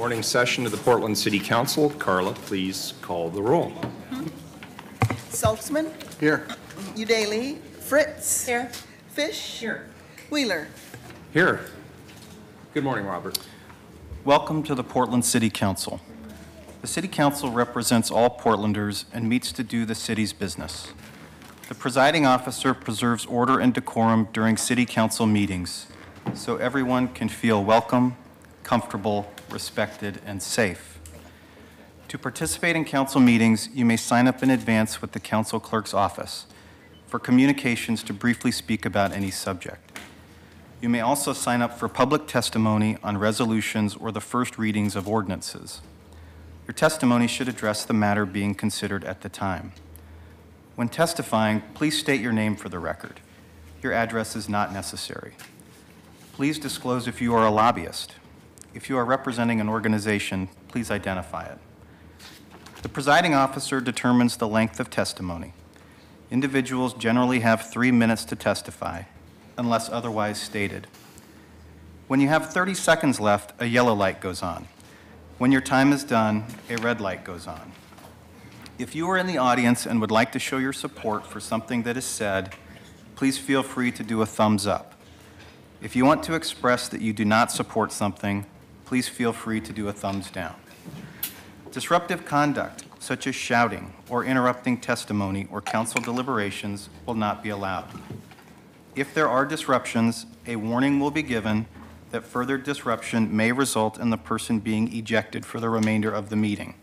Morning session of the Portland City Council. Carla, please call the roll. Saltzman? Here. Udaley? Fritz? Here. Fish? Here. Wheeler? Here. Good morning, Robert. Welcome to the Portland City Council. The City Council represents all Portlanders and meets to do the city's business. The presiding officer preserves order and decorum during City Council meetings so everyone can feel welcome, comfortable, respected, and safe. To participate in council meetings, you may sign up in advance with the council clerk's office for communications to briefly speak about any subject. You may also sign up for public testimony on resolutions or the first readings of ordinances. Your testimony should address the matter being considered at the time. When testifying, please state your name for the record. Your address is not necessary. Please disclose if you are a lobbyist. If you are representing an organization, please identify it. The presiding officer determines the length of testimony. Individuals generally have 3 minutes to testify, unless otherwise stated. When you have 30 seconds left, a yellow light goes on. When your time is done, a red light goes on. If you are in the audience and would like to show your support for something that is said, please feel free to do a thumbs up. If you want to express that you do not support something, please feel free to do a thumbs down. Disruptive conduct, such as shouting or interrupting testimony or council deliberations, will not be allowed. If there are disruptions, a warning will be given that further disruption may result in the person being ejected for the remainder of the meeting.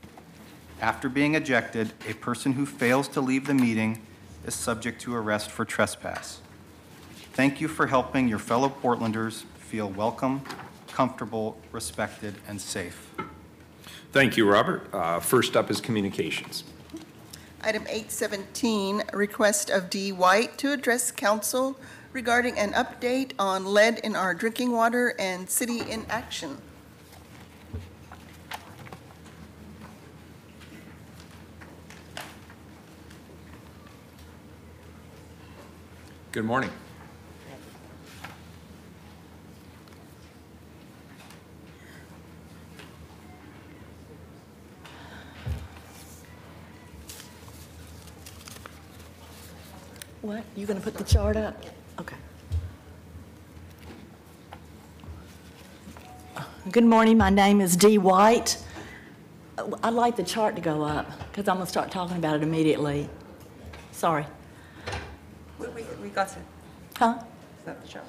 After being ejected, a person who fails to leave the meeting is subject to arrest for trespass. Thank you for helping your fellow Portlanders feel welcome, comfortable, respected, and safe. Thank you, Robert. First up is communications. Item 817, request of D. White to address council regarding an update on lead in our drinking water and city in action. Good morning. What? You going to put the chart up? Okay. Good morning. My name is Dee White. I'd like the chart to go up because I'm going to start talking about it immediately. Sorry. We got it. Huh? Is that the chart?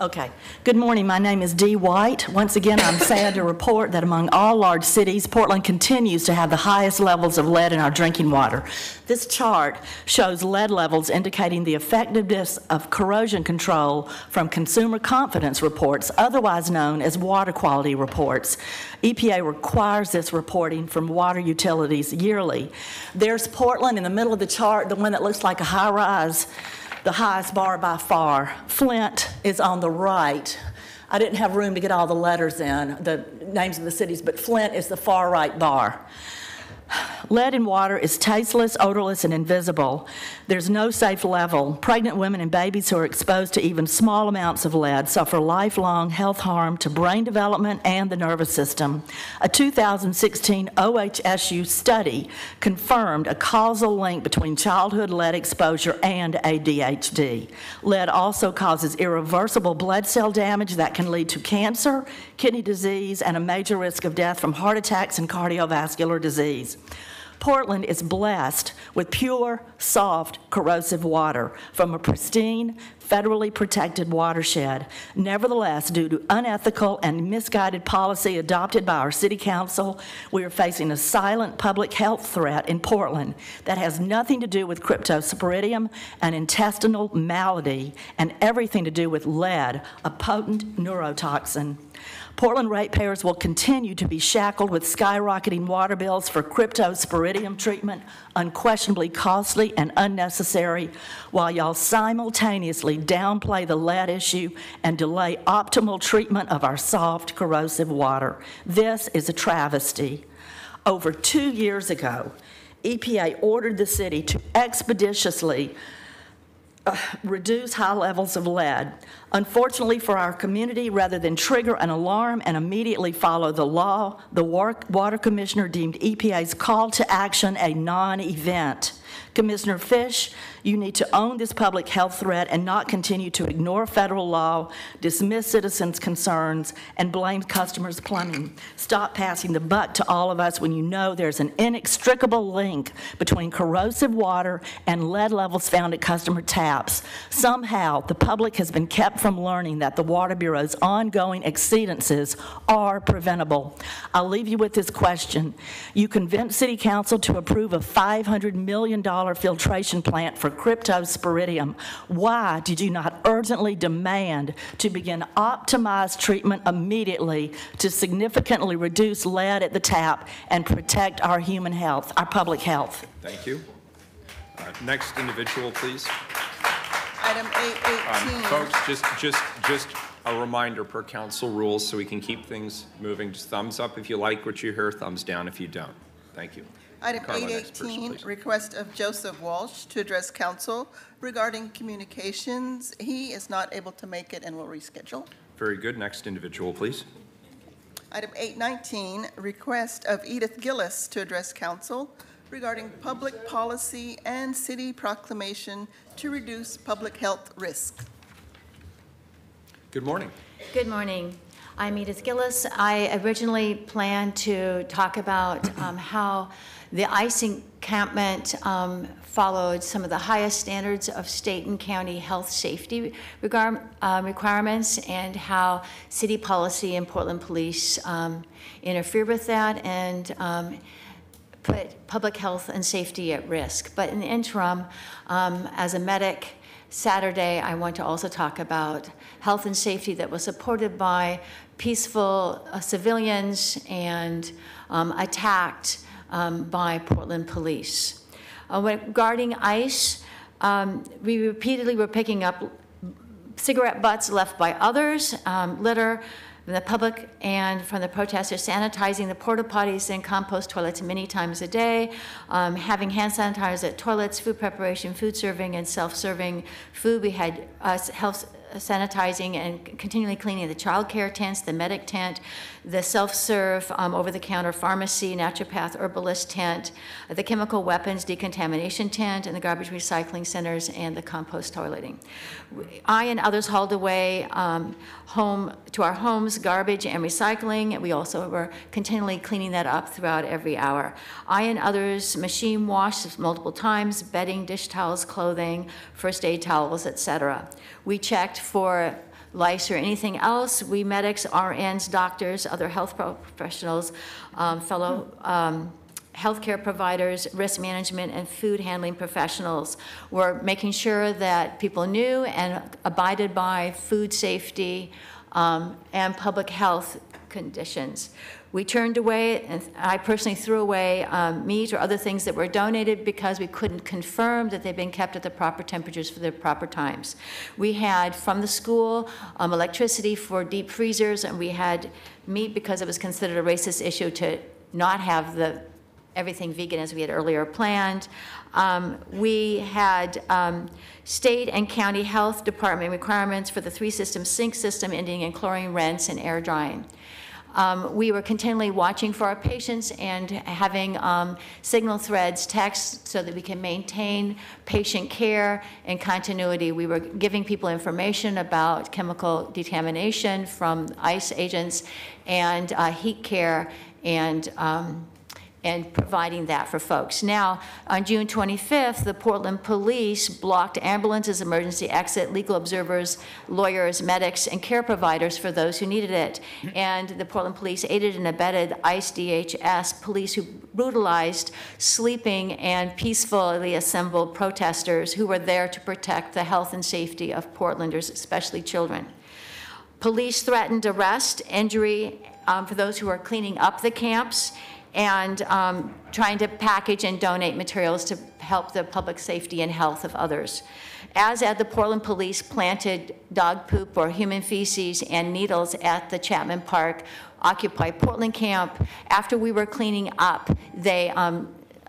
Okay. Good morning. My name is Dee White. Once again, I'm sad to report that among all large cities, Portland continues to have the highest levels of lead in our drinking water. This chart shows lead levels indicating the effectiveness of corrosion control from consumer confidence reports, otherwise known as water quality reports. EPA requires this reporting from water utilities yearly. There's Portland in the middle of the chart, the one that looks like a high-rise, the highest bar by far. Flint is on the right. I didn't have room to get all the letters in, the names of the cities, but Flint is the far right bar. Lead in water is tasteless, odorless, and invisible. There's no safe level. Pregnant women and babies who are exposed to even small amounts of lead suffer lifelong health harm to brain development and the nervous system. A 2016 OHSU study confirmed a causal link between childhood lead exposure and ADHD. Lead also causes irreversible blood cell damage that can lead to cancer, kidney disease, and a major risk of death from heart attacks and cardiovascular disease. Portland is blessed with pure, soft, corrosive water from a pristine, federally protected watershed. Nevertheless, due to unethical and misguided policy adopted by our city council, we are facing a silent public health threat in Portland that has nothing to do with cryptosporidium, an intestinal malady, and everything to do with lead, a potent neurotoxin. Portland ratepayers will continue to be shackled with skyrocketing water bills for cryptosporidium treatment, unquestionably costly and unnecessary, while y'all simultaneously downplay the lead issue and delay optimal treatment of our soft, corrosive water. This is a travesty. Over 2 years ago, EPA ordered the city to expeditiously reduce high levels of lead. Unfortunately for our community, rather than trigger an alarm and immediately follow the law, the Water Commissioner deemed EPA's call to action a non-event. Commissioner Fish, you need to own this public health threat and not continue to ignore federal law, dismiss citizens' concerns, and blame customers' plumbing. Stop passing the buck to all of us when you know there's an inextricable link between corrosive water and lead levels found at customer taps. Somehow, the public has been kept from learning that the Water Bureau's ongoing exceedances are preventable. I'll leave you with this question. You convinced City Council to approve a $500 million filtration plant for cryptosporidium. Why did you not urgently demand to begin optimized treatment immediately to significantly reduce lead at the tap and protect our human health, our public health? Thank you. Next individual, please. Item 818. Folks, just a reminder per council rules so we can keep things moving. Just thumbs up if you like what you hear, thumbs down if you don't. Thank you. Item Carla, next person, 818, please. request of Joseph Walsh to address council regarding communications. He is not able to make it and will reschedule. Very good. Next individual, please. Item 819, request of Edith Gillis to address council regarding public policy and city proclamation to reduce public health risk. Good morning. Good morning. I'm Edith Gillis. I originally planned to talk about how the ICE encampment followed some of the highest standards of state and county health safety requirements, and how city policy and Portland Police interfere with that and put public health and safety at risk. But in the interim, as a medic, Saturday, I want to also talk about health and safety that was supported by peaceful civilians and attacked by Portland police. Regarding ICE, we repeatedly were picking up cigarette butts left by others, litter from the public and from the protesters, sanitizing the porta potties and compost toilets many times a day, having hand sanitizers at toilets, food preparation, food serving, and self-serving food. We had health sanitizing and continually cleaning the child care tents, the medic tent, the self-serve over-the-counter pharmacy, naturopath, herbalist tent, the chemical weapons decontamination tent, and the garbage recycling centers, and the compost toileting. I and others hauled away home to our homes garbage and recycling. We also were continually cleaning that up throughout every hour. I and others machine washed multiple times, bedding, dish towels, clothing, first aid towels, etc. We checked for lice or anything else. We medics, RNs, doctors, other health professionals, fellow healthcare providers, risk management, and food handling professionals were making sure that people knew and abided by food safety and public health conditions. We turned away, and I personally threw away meat or other things that were donated because we couldn't confirm that they'd been kept at the proper temperatures for the proper times. We had from the school electricity for deep freezers, and we had meat because it was considered a racist issue to not have everything vegan as we had earlier planned. We had state and county health department requirements for the 3-system sink system ending in chlorine rinse and air drying. We were continually watching for our patients and having signal threads, text, so that we can maintain patient care and continuity. We were giving people information about chemical decontamination from ICE agents and heat care and providing that for folks. Now, on June 25th, the Portland Police blocked ambulances, emergency exit, legal observers, lawyers, medics, and care providers for those who needed it. And the Portland Police aided and abetted ICE DHS police who brutalized sleeping and peacefully assembled protesters who were there to protect the health and safety of Portlanders, especially children. Police threatened arrest, injury for those who were cleaning up the camps, and trying to package and donate materials to help the public safety and health of others. As the Portland Police planted dog poop or human feces and needles at the Chapman Park Occupy Portland camp, after we were cleaning up, they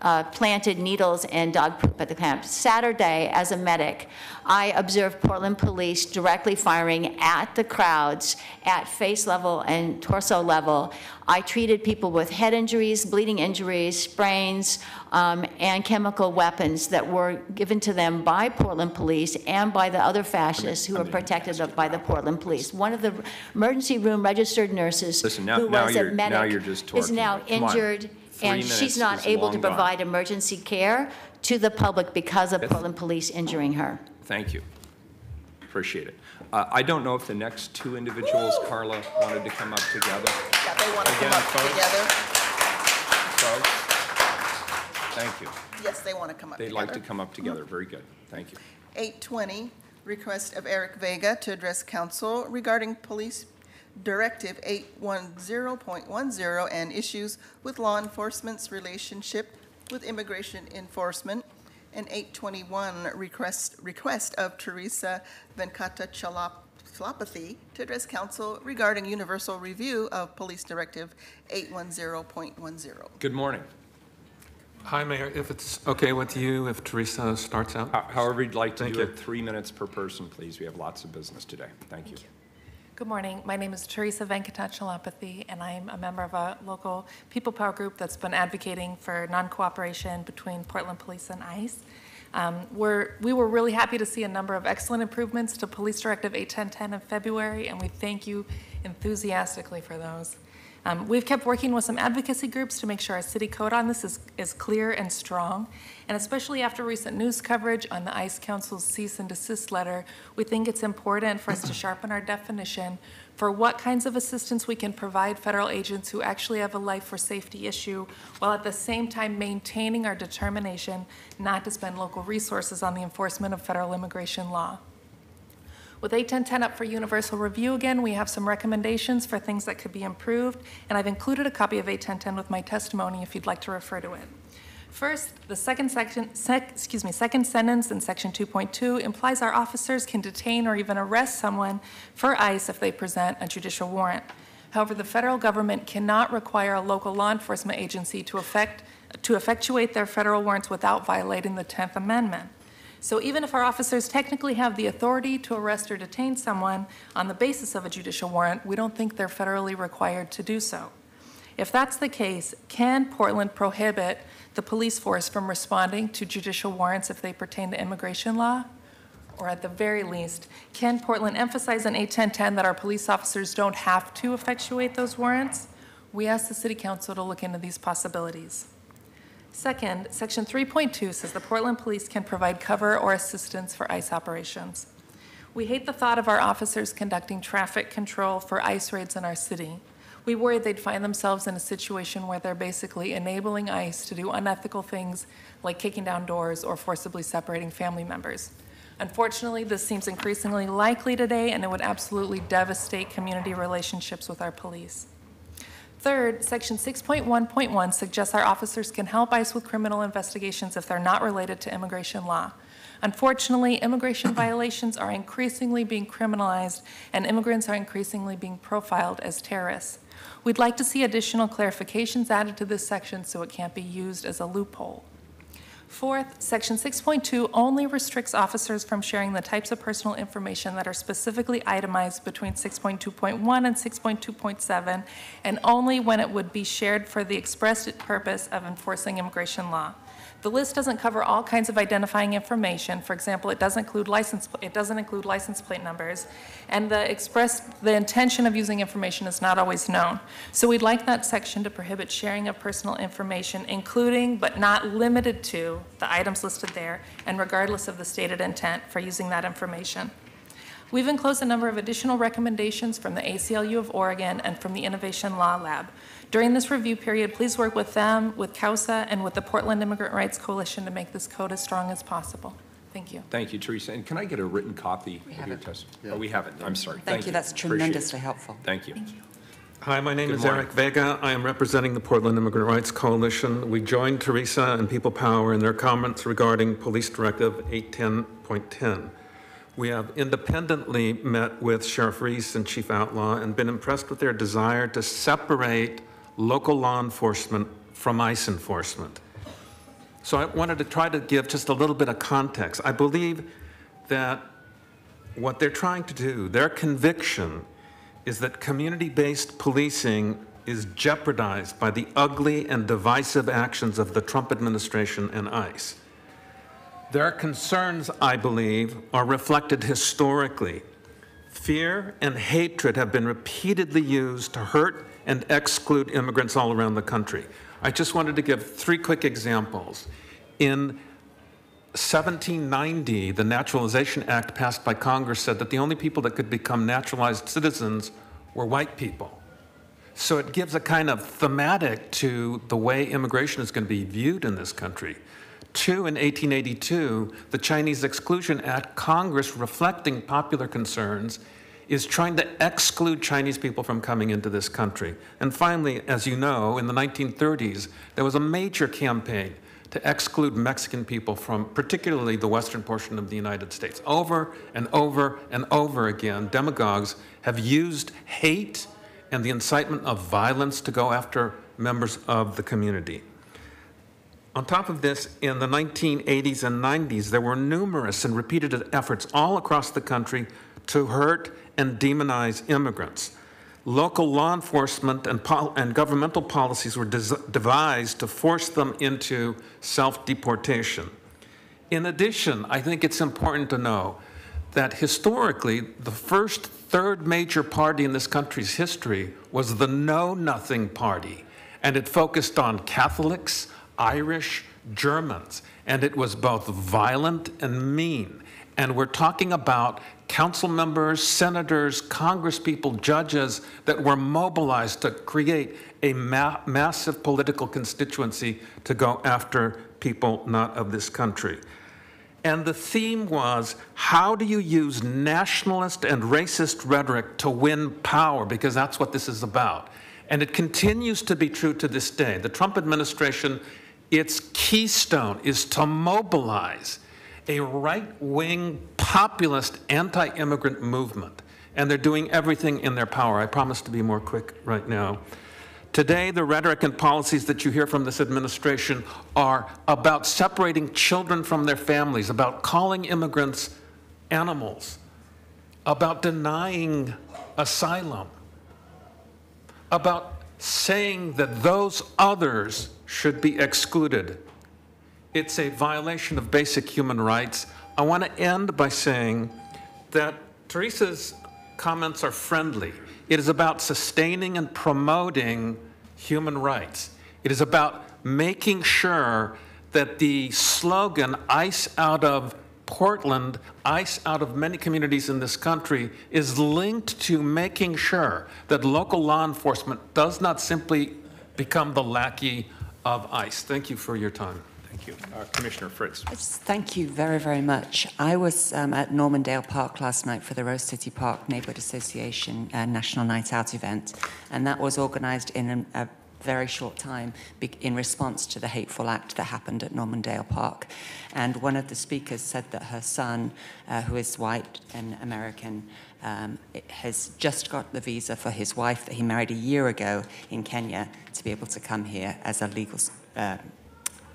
planted needles and dog poop at the camp. Saturday, as a medic, I observed Portland police directly firing at the crowds at face level and torso level. I treated people with head injuries, bleeding injuries, sprains, and chemical weapons that were given to them by Portland police and by the other fascists who were protected by the Portland police. One of the emergency room registered nurses Listen, who was a medic you're just is talking. now Come on. injured, 3 and minutes she's not is able to long gone. provide emergency care to the public because of Portland police injuring her. Thank you. Appreciate it. I don't know if the next two individuals, Carla, wanted to come up together. Yeah, they want to come Again, up folks. together. Folks, thank you. Yes, they want to come up They'd together. like to come up together. Very good. Thank you. 820, request of Eric Vega to address council regarding police directive 810.10 and issues with law enforcement's relationship with immigration enforcement. And 821, request of Teresa Venkatachalapathy to address council regarding universal review of police directive 810.10. Good morning. Hi, Mayor. If it's okay with you, if Teresa starts out? However you'd like to Thank do you. it, 3 minutes per person, please. We have lots of business today. Thank you. Good morning. My name is Teresa Venkatachalapathy, and I'm a member of a local people power group that's been advocating for non-cooperation between Portland Police and ICE. We were really happy to see a number of excellent improvements to Police Directive 81010 in February, and we thank you enthusiastically for those. We've kept working with some advocacy groups to make sure our city code on this is clear and strong, and especially after recent news coverage on the ICE Council's cease and desist letter, we think it's important for us to sharpen our definition for what kinds of assistance we can provide federal agents who actually have a life or safety issue, while at the same time maintaining our determination not to spend local resources on the enforcement of federal immigration law. With 81010 up for universal review again, we have some recommendations for things that could be improved, and I've included a copy of 81010 with my testimony if you'd like to refer to it. First, the second sentence in section 2.2 implies our officers can detain or even arrest someone for ICE if they present a judicial warrant. However, the federal government cannot require a local law enforcement agency to effectuate their federal warrants without violating the 10th Amendment. So even if our officers technically have the authority to arrest or detain someone on the basis of a judicial warrant, we don't think they're federally required to do so. If that's the case, can Portland prohibit the police force from responding to judicial warrants if they pertain to immigration law? Or at the very least, can Portland emphasize in 81010 that our police officers don't have to effectuate those warrants? We ask the City Council to look into these possibilities. Second, section 3.2 says the Portland Police can provide cover or assistance for ICE operations. We hate the thought of our officers conducting traffic control for ICE raids in our city. We worry they'd find themselves in a situation where they're basically enabling ICE to do unethical things like kicking down doors or forcibly separating family members. Unfortunately, this seems increasingly likely today, and it would absolutely devastate community relationships with our police. Third, section 6.1.1 suggests our officers can help ICE with criminal investigations if they're not related to immigration law. Unfortunately, immigration violations are increasingly being criminalized, and immigrants are increasingly being profiled as terrorists. We'd like to see additional clarifications added to this section so it can't be used as a loophole. Fourth, section 6.2 only restricts officers from sharing the types of personal information that are specifically itemized between 6.2.1 and 6.2.7, and only when it would be shared for the express purpose of enforcing immigration law. The list doesn't cover all kinds of identifying information. For example, it doesn't include license plate numbers, and the intention of using information is not always known. So we'd like that section to prohibit sharing of personal information, including but not limited to the items listed there, and regardless of the stated intent for using that information. We've enclosed a number of additional recommendations from the ACLU of Oregon and from the Innovation Law Lab. During this review period, please work with them, with CAUSA, and with the Portland Immigrant Rights Coalition to make this code as strong as possible. Thank you. Thank you, Teresa. And can I get a written copy of your testimony? Oh, we have it. I'm sorry. Thank you. That's Appreciate it. tremendously helpful. Thank you. Hi, my name Good is morning. Eric Vega. I am representing the Portland Immigrant Rights Coalition. We joined Teresa and People Power in their comments regarding Police Directive 810.10. We have independently met with Sheriff Reese and Chief Outlaw and been impressed with their desire to separate local law enforcement from ICE enforcement. So I wanted to try to give just a little bit of context. I believe that what they're trying to do, their conviction, is that community-based policing is jeopardized by the ugly and divisive actions of the Trump administration and ICE. Their concerns, I believe, are reflected historically. Fear and hatred have been repeatedly used to hurt and exclude immigrants all around the country. I just wanted to give 3 quick examples. In 1790, the Naturalization Act passed by Congress said that the only people that could become naturalized citizens were white people. So it gives a kind of thematic to the way immigration is going to be viewed in this country. 2, in 1882, the Chinese Exclusion Act, Congress, reflecting popular concerns, is trying to exclude Chinese people from coming into this country. And finally, as you know, in the 1930s, there was a major campaign to exclude Mexican people from particularly the western portion of the United States. Over and over and over again, demagogues have used hate and the incitement of violence to go after members of the community. On top of this, in the 1980s and 90s, there were numerous and repeated efforts all across the country to hurt and demonize immigrants. Local law enforcement and governmental policies were devised to force them into self-deportation. In addition, I think it's important to know that historically, the third major party in this country's history was the Know Nothing Party, and it focused on Catholics, Irish, Germans, and it was both violent and mean. And we're talking about council members, senators, congresspeople, judges that were mobilized to create a massive political constituency to go after people not of this country. And the theme was, how do you use nationalist and racist rhetoric to win power? Because that's what this is about. And it continues to be true to this day. The Trump administration, its keystone is to mobilize a right-wing, populist, anti-immigrant movement. And they're doing everything in their power. I promise to be more quick right now. Today, the rhetoric and policies that you hear from this administration are about separating children from their families, about calling immigrants animals, about denying asylum, about saying that those others should be excluded. It's a violation of basic human rights. I want to end by saying that Teresa's comments are friendly. It is about sustaining and promoting human rights. It is about making sure that the slogan, ICE out of Portland, ICE out of many communities in this country, is linked to making sure that local law enforcement does not simply become the lackey of ICE. Thank you for your time. Thank you. Commissioner Fritz. Thank you very, very much. I was at Normandale Park last night for the Rose City Park Neighborhood Association National Night Out event, and that was organized in a very short time in response to the hateful act that happened at Normandale Park. And one of the speakers said that her son, who is white and American, has just got the visa for his wife that he married a year ago in Kenya to be able to come here as a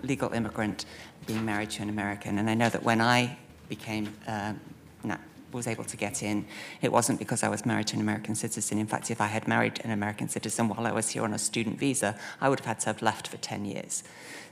legal immigrant being married to an American. And I know that when I was able to get in, it wasn't because I was married to an American citizen. In fact, if I had married an American citizen while I was here on a student visa, I would have had to have left for 10 years.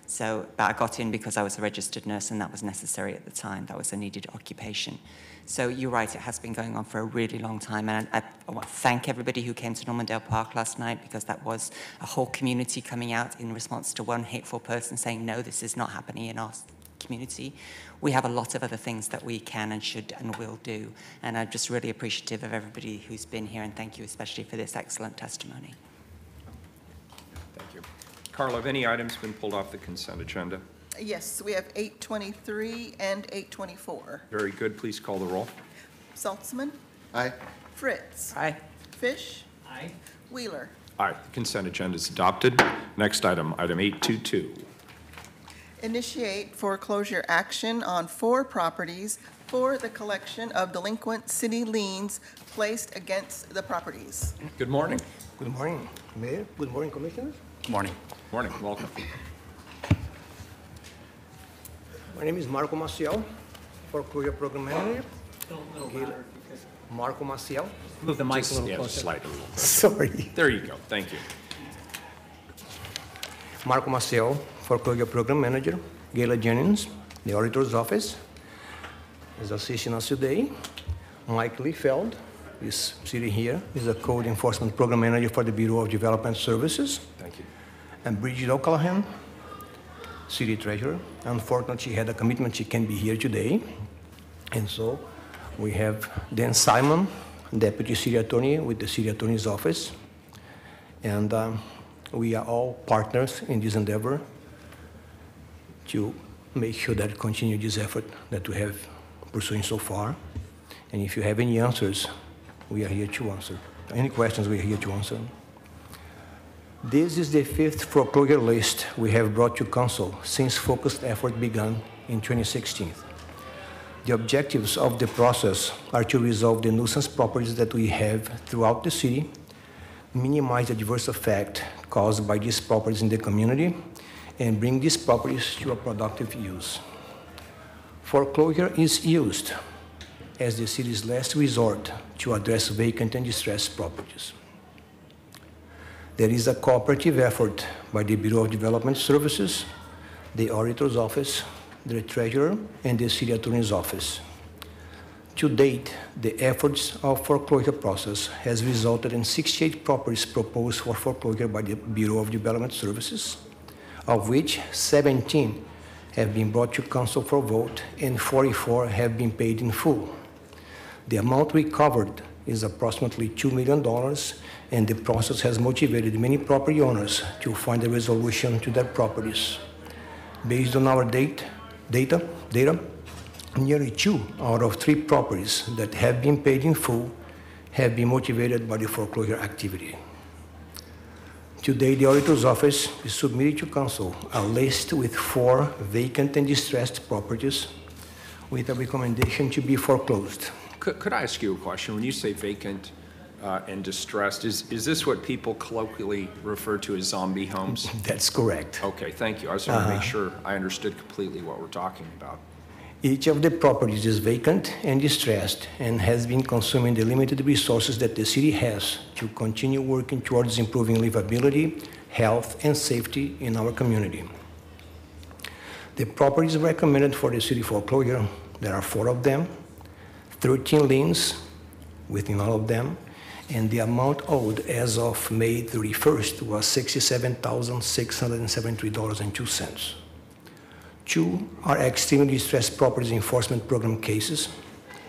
So, but I got in because I was a registered nurse and that was necessary at the time. That was a needed occupation. So you're right, it has been going on for a really long time. And I want to thank everybody who came to Normandale Park last night, because that was a whole community coming out in response to one hateful person saying, no, this is not happening in our community. We have a lot of other things that we can and should and will do. And I'm just really appreciative of everybody who's been here, and thank you especially for this excellent testimony. Thank you. Carla, have any items been pulled off the consent agenda? Yes, we have 823 and 824. Very good. Please call the roll. Saltzman? Aye. Fritz? Aye. Fish? Aye. Wheeler? Aye. The consent agenda is adopted. Next item, item 822. Initiate foreclosure action on 4 properties for the collection of delinquent city liens placed against the properties. Good morning. Good morning, Mayor. Good morning, Commissioners. Morning. Morning. Welcome. My name is Marco Maciel, Foreclosure Program Manager. Marco Maciel. Move the mic a Just, little yeah, closer. slide it a little. Sorry. There you go. Thank you. Marco Maciel, Foreclosure Program Manager. Gayla Jennings, the Auditor's Office, is assisting us today. Mike Liefeld is sitting here. He's a Code Enforcement Program Manager for the Bureau of Development Services. Thank you. And Bridget O'Callaghan, City Treasurer. Unfortunately, she had a commitment. She can't be here today. And so we have Dan Simon, Deputy City Attorney with the City Attorney's Office. And we are all partners in this endeavor to make sure that continue this effort that we have pursuing so far. And if you have any answers, we are here to answer. Any questions, we are here to answer. This is the 5th foreclosure list we have brought to Council since focused effort began in 2016. The objectives of the process are to resolve the nuisance properties that we have throughout the city, minimize the adverse effect caused by these properties in the community, and bring these properties to a productive use. Foreclosure is used as the city's last resort to address vacant and distressed properties. There is a cooperative effort by the Bureau of Development Services, the Auditor's Office, the Treasurer, and the City Attorney's Office. To date, the efforts of foreclosure process has resulted in 68 properties proposed for foreclosure by the Bureau of Development Services, of which 17 have been brought to Council for vote and 44 have been paid in full. The amount recovered is approximately $2 million, and the process has motivated many property owners to find a resolution to their properties. Based on our data, nearly 2 out of 3 properties that have been paid in full have been motivated by the foreclosure activity. Today, the Auditor's Office is submitting to Council a list with 4 vacant and distressed properties with a recommendation to be foreclosed. Could I ask you a question? When you say vacant and distressed, is this what people colloquially refer to as zombie homes? That's correct. Okay, thank you. I just want to make sure I understood completely what we're talking about. Each of the properties is vacant and distressed and has been consuming the limited resources that the city has to continue working towards improving livability, health, and safety in our community. The properties recommended for the city foreclosure, there are 4 of them, 13 liens within all of them, and the amount owed as of May 31st was $67,673.02. 2 are extremely distressed properties enforcement program cases,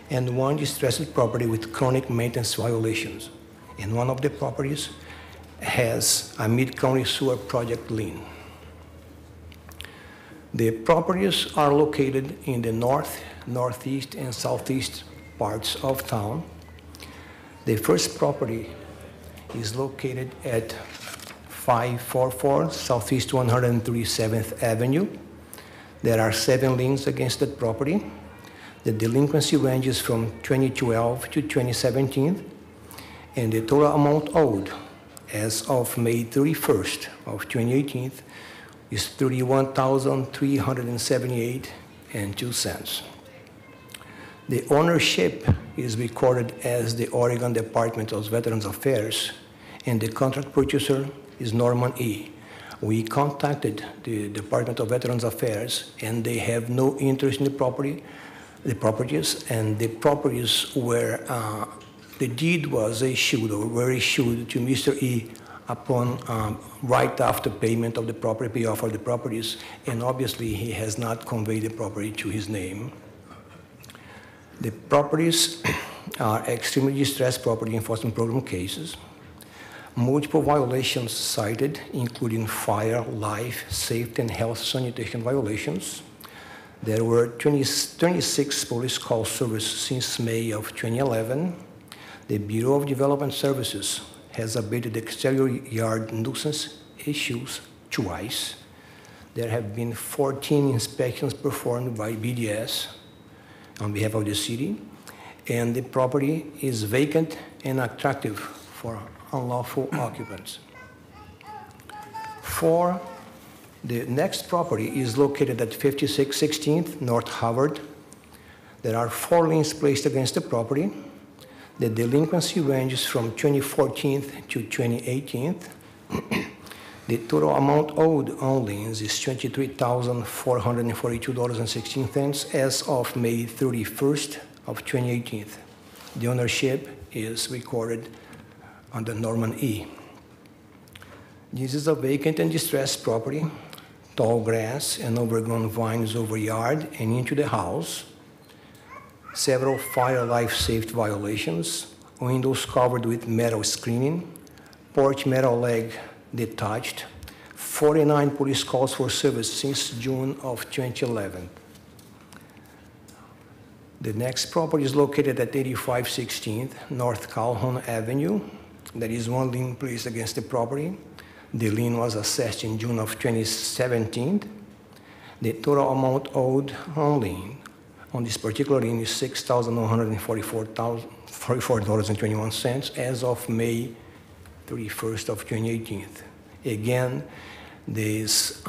and 1 distressed property with chronic maintenance violations. And 1 of the properties has a mid-county sewer project lien. The properties are located in the north, northeast, and southeast parts of town. The first property is located at 544 Southeast 137th Avenue. There are 7 liens against that property. The delinquency ranges from 2012 to 2017, and the total amount owed as of May 31st of 2018 is $31,378.02. The ownership is recorded as the Oregon Department of Veterans Affairs, and the contract purchaser is Norman E. We contacted the Department of Veterans Affairs, and they have no interest in the properties, and the properties where the deed was issued or were issued to Mr. E upon right after payment of the property, payoff of the properties, and obviously he has not conveyed the property to his name. The properties are extremely distressed property enforcement program cases. Multiple violations cited, including fire, life, safety, and health sanitation violations. There were 26 police call services since May of 2011. The Bureau of Development Services has abated exterior yard nuisance issues twice. There have been 14 inspections performed by BDS on behalf of the city, and the property is vacant and attractive for unlawful occupants. 4 The next property is located at 5616th North Howard. There are 4 liens placed against the property. The delinquency ranges from 2014th to 2018th. The total amount owed on liens is $23,442.16 as of May 31st of 2018. The ownership is recorded under Norman E. This is a vacant and distressed property. Tall grass and overgrown vines over yard and into the house. Several fire life safety violations. Windows covered with metal screening. Porch metal leg detached. 49 police calls for service since June of 2011. The next property is located at 8516th North Calhoun Avenue. There is 1 lien placed against the property. The lien was assessed in June of 2017. The total amount owed on lien on this particular lien is $6,144.21 as of May 31st of 2018. Again, this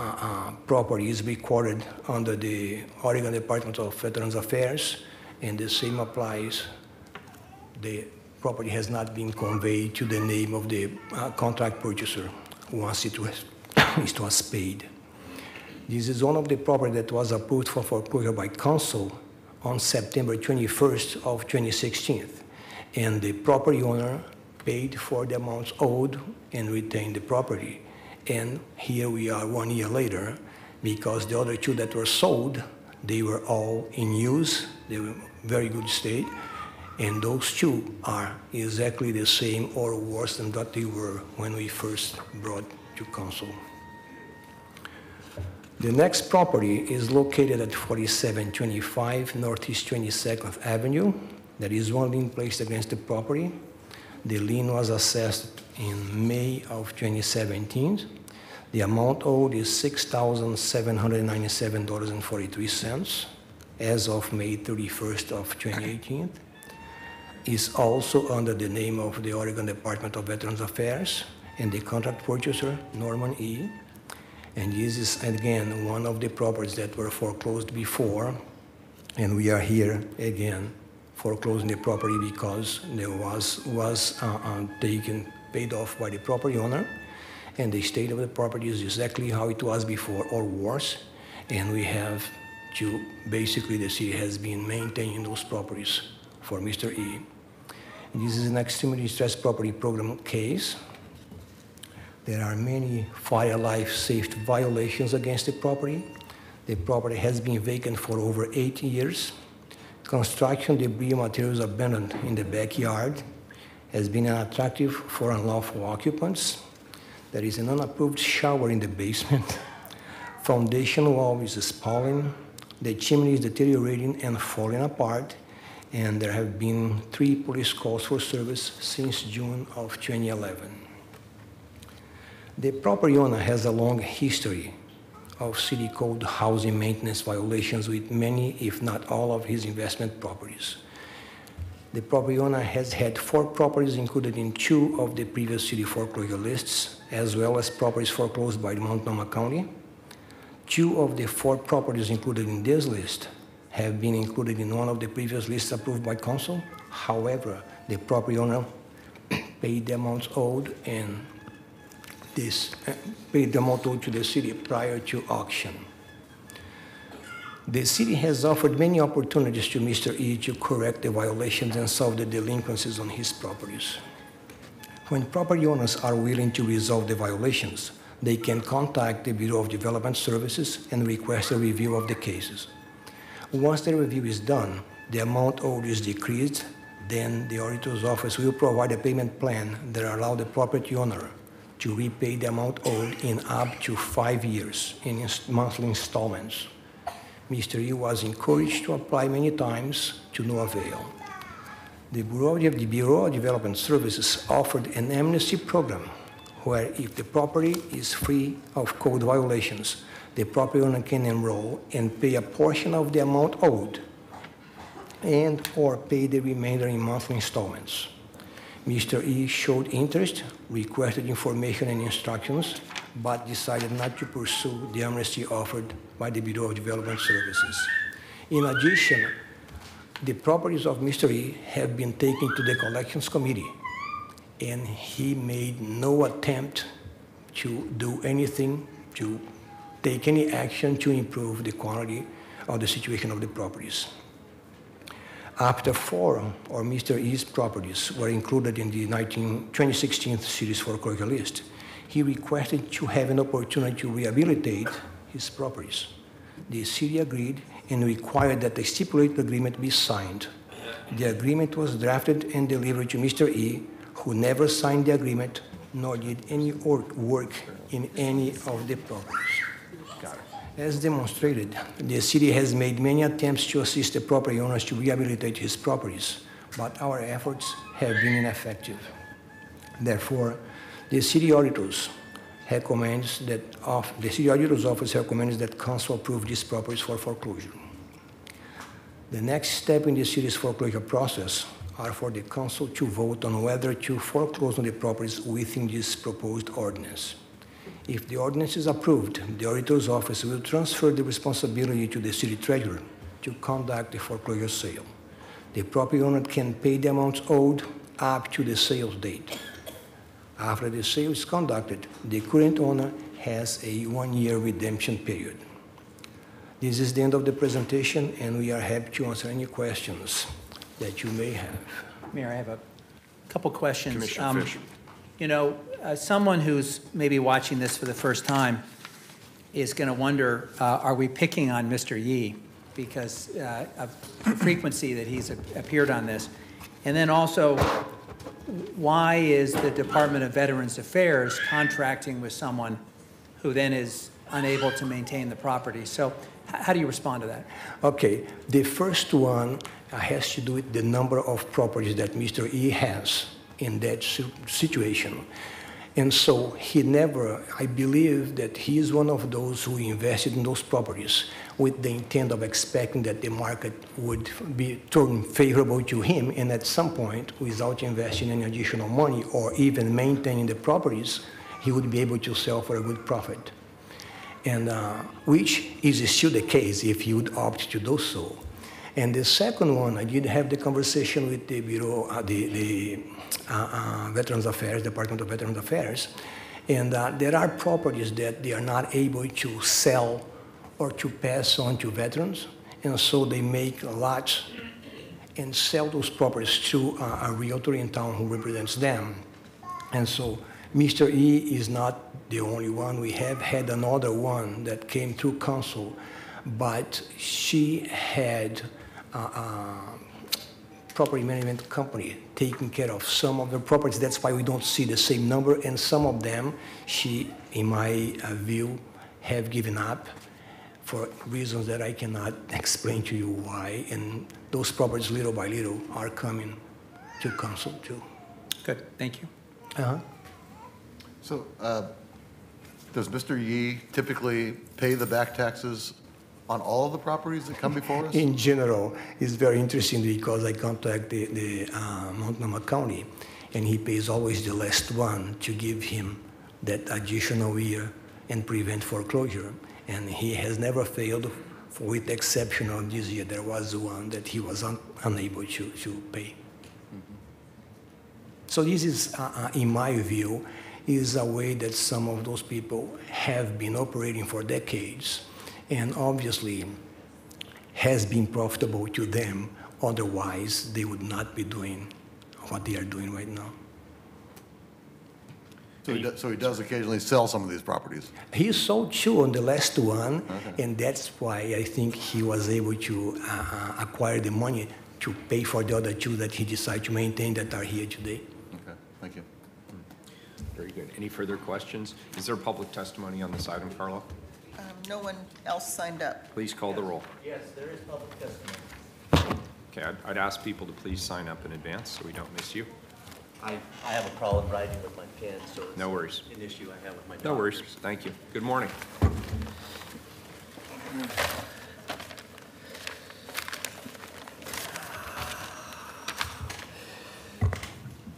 property is recorded under the Oregon Department of Veterans Affairs, and the same applies. The property has not been conveyed to the name of the contract purchaser once it was paid. This is one of the property that was approved for foreclosure by council on September 21st of 2016, and the property owner paid for the amounts owed and retained the property. And here we are 1 year later, because the other 2 that were sold, they were all in use, they were in very good state, and those 2 are exactly the same or worse than what they were when we first brought to council. The next property is located at 4725 Northeast 22nd Avenue. There is 1 lien placed against the property. The lien was assessed in May of 2017. The amount owed is $6,797.43 as of May 31st of 2018. Is also under the name of the Oregon Department of Veterans Affairs and the contract purchaser, Norman E. And this is, again, one of the properties that were foreclosed before, and we are here again foreclosing the property because there was paid off by the property owner, and the state of the property is exactly how it was before or worse, and we have to, basically the city has been maintaining those properties for Mr. E. And this is an extremely distressed property program case. There are many fire life safety violations against the property. The property has been vacant for over 8 years. Construction debris materials abandoned in the backyard has been unattractive for unlawful occupants. There is an unapproved shower in the basement. Foundation wall is spalling. The chimney is deteriorating and falling apart. And there have been 3 police calls for service since June of 2011. The property owner has a long history of city code housing maintenance violations with many, if not all, of his investment properties. The property owner has had 4 properties included in 2 of the previous city foreclosure lists, as well as properties foreclosed by Multnomah County. 2 of the 4 properties included in this list have been included in one of the previous lists approved by council. However, the property owner paid the amounts owed and paid the amount owed to the city prior to auction. The city has offered many opportunities to Mr. E to correct the violations and solve the delinquencies on his properties. When property owners are willing to resolve the violations, they can contact the Bureau of Development Services and request a review of the cases. Once the review is done, the amount owed is decreased, then the auditor's office will provide a payment plan that allows the property owner to repay the amount owed in up to 5 years in monthly installments. Mr. E was encouraged to apply many times to no avail. The Bureau of Development Services offered an amnesty program where if the property is free of code violations, the property owner can enroll and pay a portion of the amount owed and or pay the remainder in monthly installments. Mr. E showed interest, requested information and instructions, but decided not to pursue the amnesty offered by the Bureau of Development Services. In addition, the properties of Mr. E have been taken to the Collections Committee, and he made no attempt to do anything, to take any action to improve the quality or the situation of the properties. After 4 of Mr. E's properties were included in the 2016 city's foreclosure list, he requested to have an opportunity to rehabilitate his properties. The city agreed and required that a stipulated agreement be signed. The agreement was drafted and delivered to Mr. E, who never signed the agreement nor did any work in any of the properties. As demonstrated, the city has made many attempts to assist the property owners to rehabilitate his properties, but our efforts have been ineffective. Therefore, the city auditor's office recommends that council approve these properties for foreclosure. The next step in the city's foreclosure process are for the council to vote on whether to foreclose on the properties within this proposed ordinance. If the ordinance is approved, the auditor's office will transfer the responsibility to the city treasurer to conduct the foreclosure sale. The property owner can pay the amounts owed up to the sales date. After the sale is conducted, the current owner has a 1-year redemption period. This is the end of the presentation, and we are happy to answer any questions that you may have. Mayor, I have a couple questions. Commissioner Fish. You know, someone who's maybe watching this for the first time is going to wonder, are we picking on Mr. Yee because of the frequency that he's appeared on this? And then also, why is the Department of Veterans Affairs contracting with someone who then is unable to maintain the property? So how do you respond to that? Okay, the first one has to do with the number of properties that Mr. E has in that situation. And so he never, I believe that he is one of those who invested in those properties with the intent of expecting that the market would be turned favorable to him, and at some point, without investing any additional money or even maintaining the properties, he would be able to sell for a good profit. And which is still the case if he would opt to do so. And the second one, I did have the conversation with the Bureau, Veterans Affairs, Department of Veterans Affairs, and there are properties that they are not able to sell or to pass on to veterans, and so they make lots and sell those properties to a realtor in town who represents them. And so Mr. E is not the only one. We have had another one that came through council, but she had property management company taking care of some of the properties. That's why we don't see the same number, and some of them she, in my view, have given up for reasons that I cannot explain to you why, and those properties little by little are coming to council too. Good, thank you. So does Mr. Yee typically pay the back taxes on all of the properties that come before us? In general, it's very interesting because I contact the Multnomah County, and he pays always the last one to give him that additional year and prevent foreclosure. And he has never failed, with the exception of this year. There was one that he was unable to pay. So this is, in my view, is a way that some of those people have been operating for decades, and obviously has been profitable to them. Otherwise, they would not be doing what they are doing right now. So he does occasionally sell some of these properties? He sold 2 on the last one, okay. And that's why I think he was able to acquire the money to pay for the other 2 that he decided to maintain that are here today. Okay, thank you. Very good. Any further questions? Is there public testimony on this item, Carla? No one else signed up. Please call the roll. Yes, there is public testimony. Okay, I'd ask people to please sign up in advance so we don't miss you. I have a problem writing with my pen, so it's no worries. An issue I have with my doctors. No worries. Thank you. Good morning.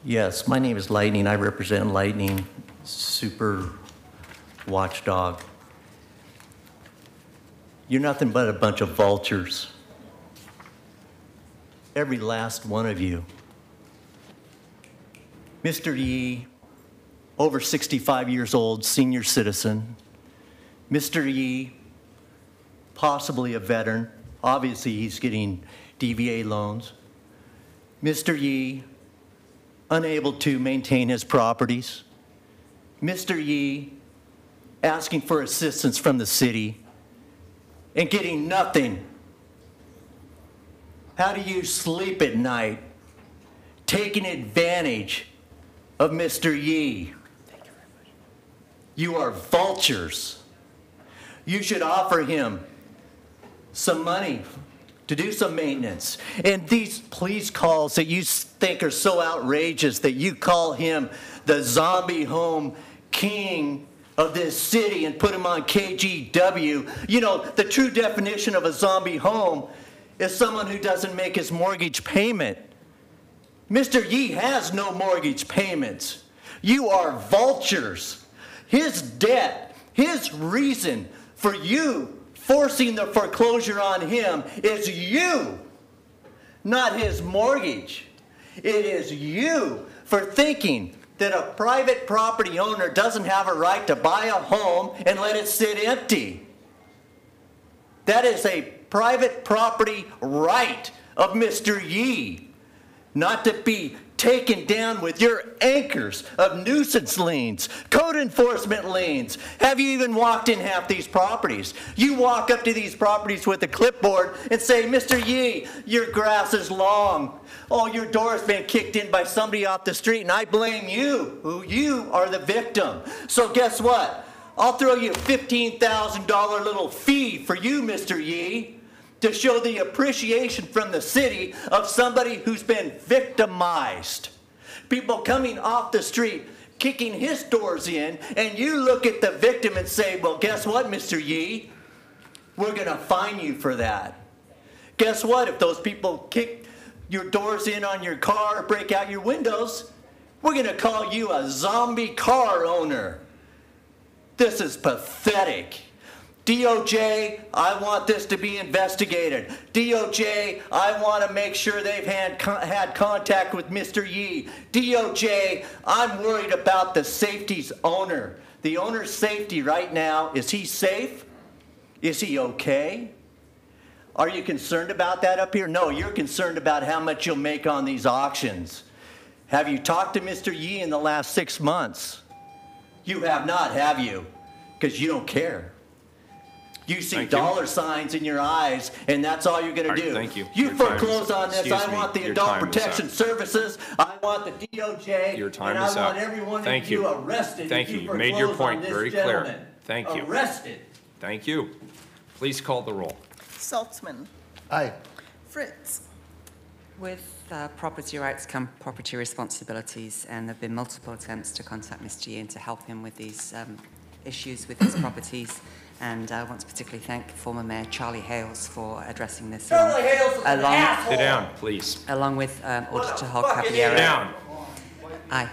Yes, my name is Lightning. I represent Lightning, super watchdog. You're nothing but a bunch of vultures. Every last one of you. Mr. Yee, over 65 years old, senior citizen. Mr. Yee, possibly a veteran. Obviously, he's getting DVA loans. Mr. Yee, unable to maintain his properties. Mr. Yee, asking for assistance from the city and getting nothing. How do you sleep at night? Taking advantage of Mr. Yee. You are vultures. You should offer him some money to do some maintenance. And these police calls that you think are so outrageous that you call him the zombie home king of this city and put him on KGW. You know, the true definition of a zombie home is someone who doesn't make his mortgage payment. Mr. Yee has no mortgage payments. You are vultures. His debt, his reason for you forcing the foreclosure on him is you, not his mortgage. It is you for thinking that a private property owner doesn't have a right to buy a home and let it sit empty. That is a private property right of Mr. Yee, not to be taken down with your anchors of nuisance liens, code enforcement liens. Have you even walked in half these properties? You walk up to these properties with a clipboard and say, Mr. Yee, your grass is long. Oh, your door's been kicked in by somebody off the street, and I blame you. You are the victim. So guess what? I'll throw you a $15,000 little fee for you, Mr. Yee, to show the appreciation from the city of somebody who's been victimized. People coming off the street, kicking his doors in, and you look at the victim and say, well, guess what, Mr. Yee? We're gonna fine you for that. Guess what? If those people kick your doors in on your car, break out your windows, we're gonna call you a zombie car owner. This is pathetic. DOJ, I want this to be investigated. DOJ, I want to make sure they've had contact with Mr. Yee. DOJ, I'm worried about the safety's owner. The owner's safety right now, is he safe? Is he okay? Are you concerned about that up here? No, you're concerned about how much you'll make on these auctions. Have you talked to Mr. Yee in the last 6 months? You have not, have you? Because you don't care. You see dollar signs in your eyes, and that's all you're going to do. Thank you. You foreclose on this. I want the Adult Protection Services. I want the DOJ. Your time is up. And I want every one of you arrested. Thank you. You made your point very clear. Thank you. Arrested. Thank you. Please call the roll. Saltzman. Aye. Fritz. With property rights come property responsibilities, and there have been multiple attempts to contact Mr. Yee and to help him with these issues with his properties. And I want to particularly thank former Mayor Charlie Hales for addressing this. Charlie Hales is an asshole. Sit down, please. Along with Auditor Hogg Caballero. Sit down. Aye.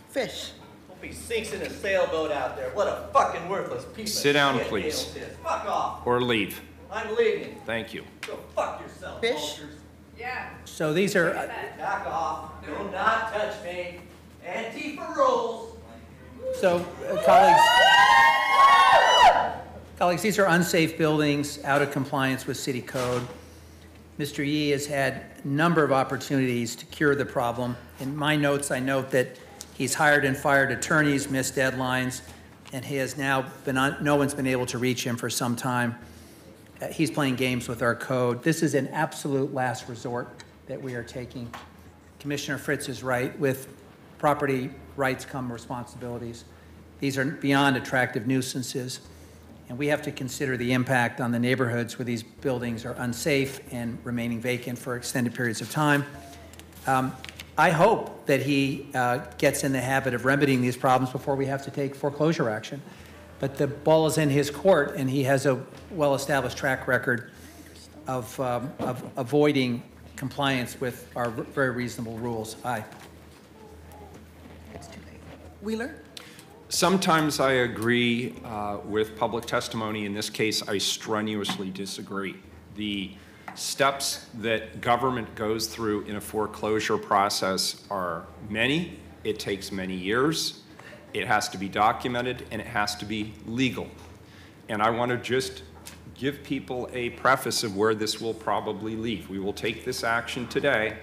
Fish. Hope he sinks in a sailboat out there. What a fucking worthless piece Sit down, of shit please. Hales is. Fuck off. Or leave. I'm leaving. Thank you. Go fuck yourself, Fish. vultures. So these are, Back off. Do not touch me. Antifa rules. so colleagues, these are unsafe buildings, out of compliance with city code. Mr. Yee has had a number of opportunities to cure the problem. In my notes, I note that he's hired and fired attorneys, missed deadlines, and he has now been no one's been able to reach him for some time. He's playing games with our code. This is an absolute last resort that we are taking. Commissioner Fritz is right. With property rights come responsibilities. These are beyond attractive nuisances, and we have to consider the impact on the neighborhoods where these buildings are unsafe and remaining vacant for extended periods of time. I hope that he gets in the habit of remedying these problems before we have to take foreclosure action. But the ball is in his court, and he has a well-established track record of avoiding compliance with our very reasonable rules. Aye. Wheeler? Sometimes I agree with public testimony. In this case, I strenuously disagree. The steps that government goes through in a foreclosure process are many. It takes many years. It has to be documented, and it has to be legal. And I want to just give people a preface of where this will probably lead. We will take this action today,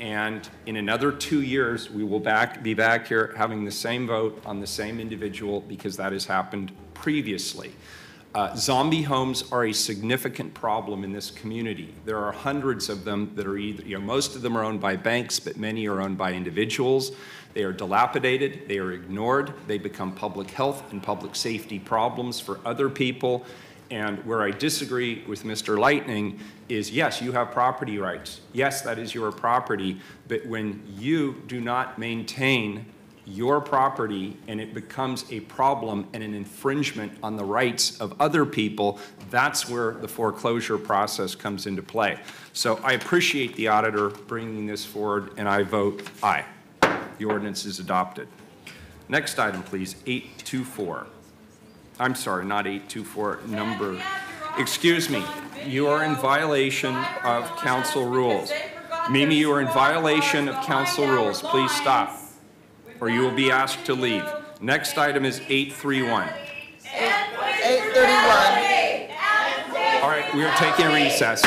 and in another 2 years, we will be back here having the same vote on the same individual, because that has happened previously. Zombie homes are a significant problem in this community. There are hundreds of them that are either, most of them are owned by banks, but many are owned by individuals. They are dilapidated, they are ignored, they become public health and public safety problems for other people. And where I disagree with Mr. Lightning is, yes, you have property rights. Yes, that is your property, but when you do not maintain your property and it becomes a problem and an infringement on the rights of other people, that's where the foreclosure process comes into play. So I appreciate the auditor bringing this forward, and I vote aye. The ordinance is adopted. Next item, please, 824. I'm sorry, not 824, number, excuse me, you are in violation of council rules. Mimi, you are in violation of council rules. Please stop, or you will be asked to leave. Next item is 831. 831. All right, we are taking a recess.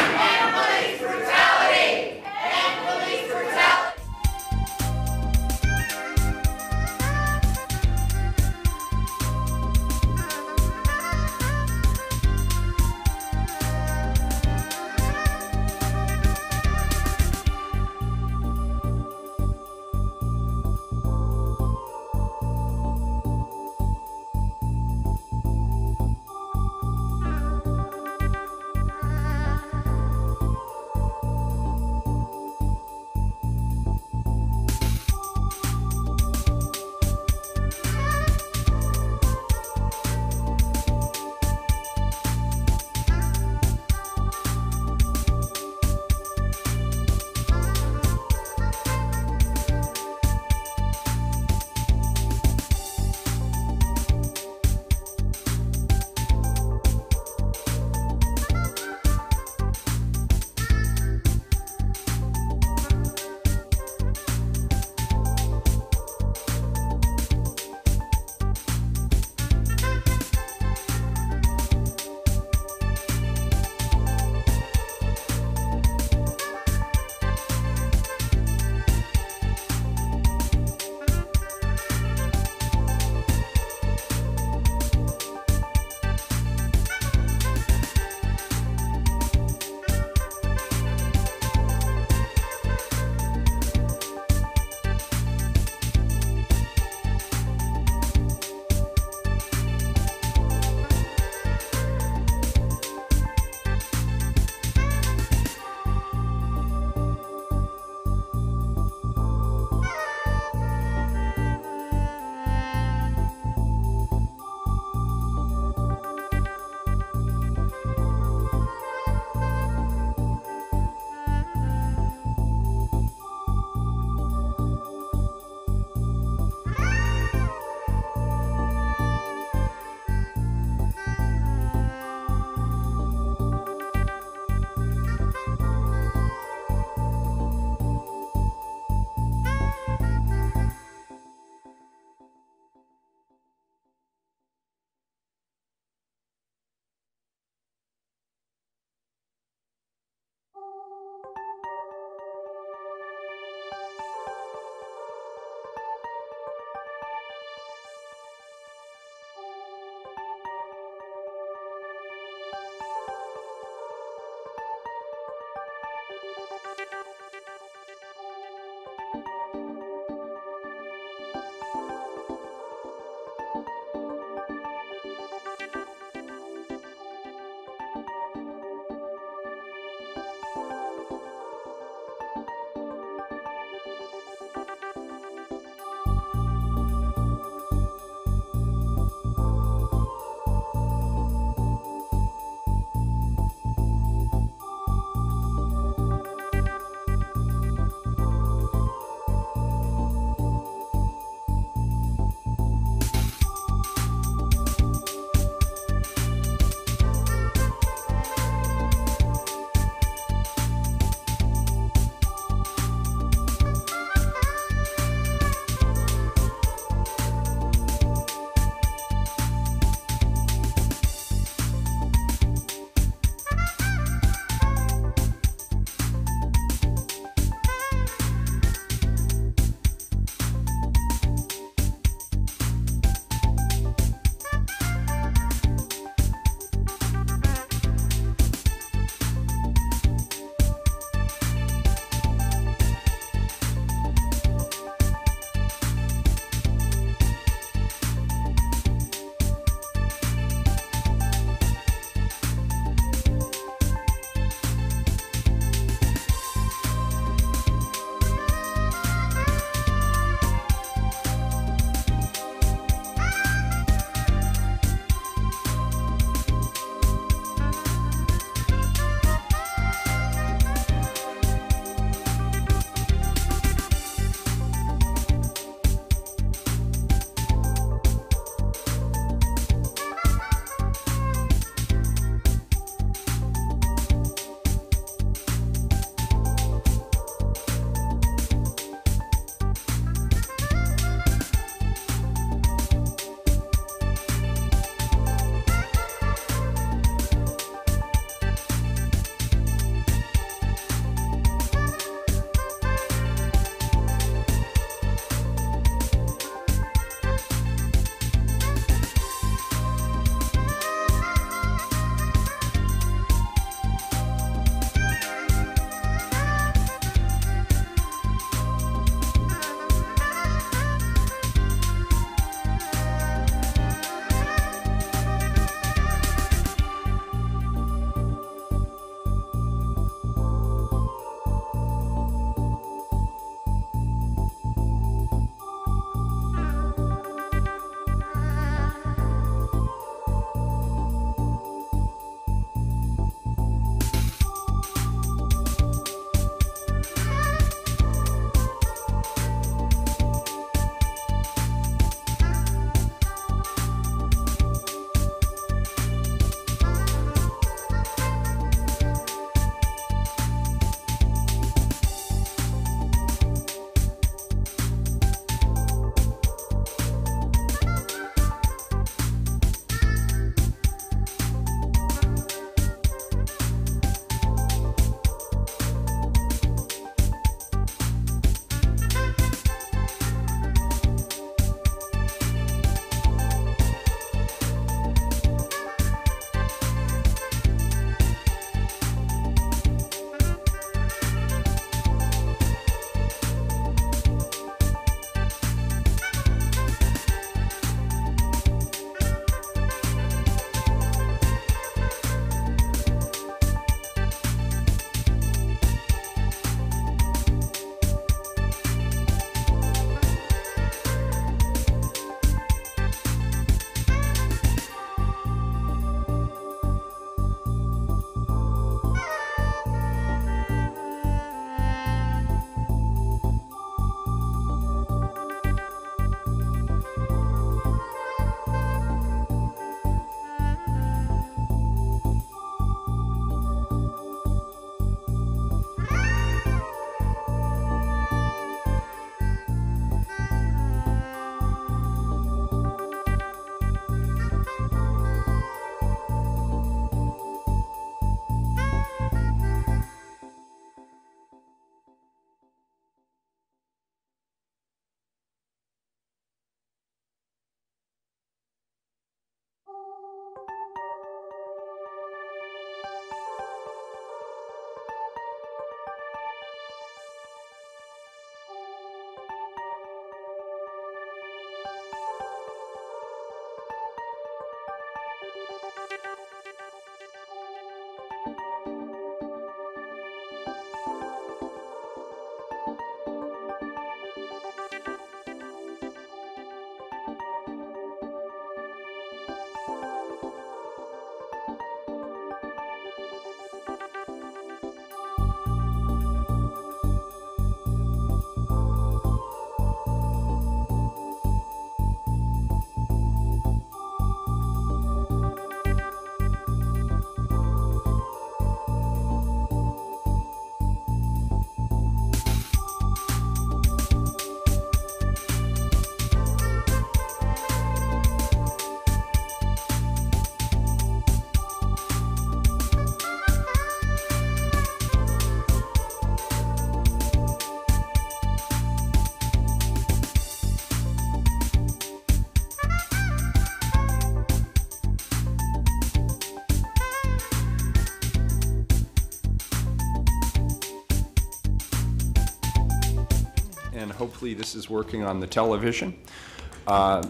hopefully this is working on the television.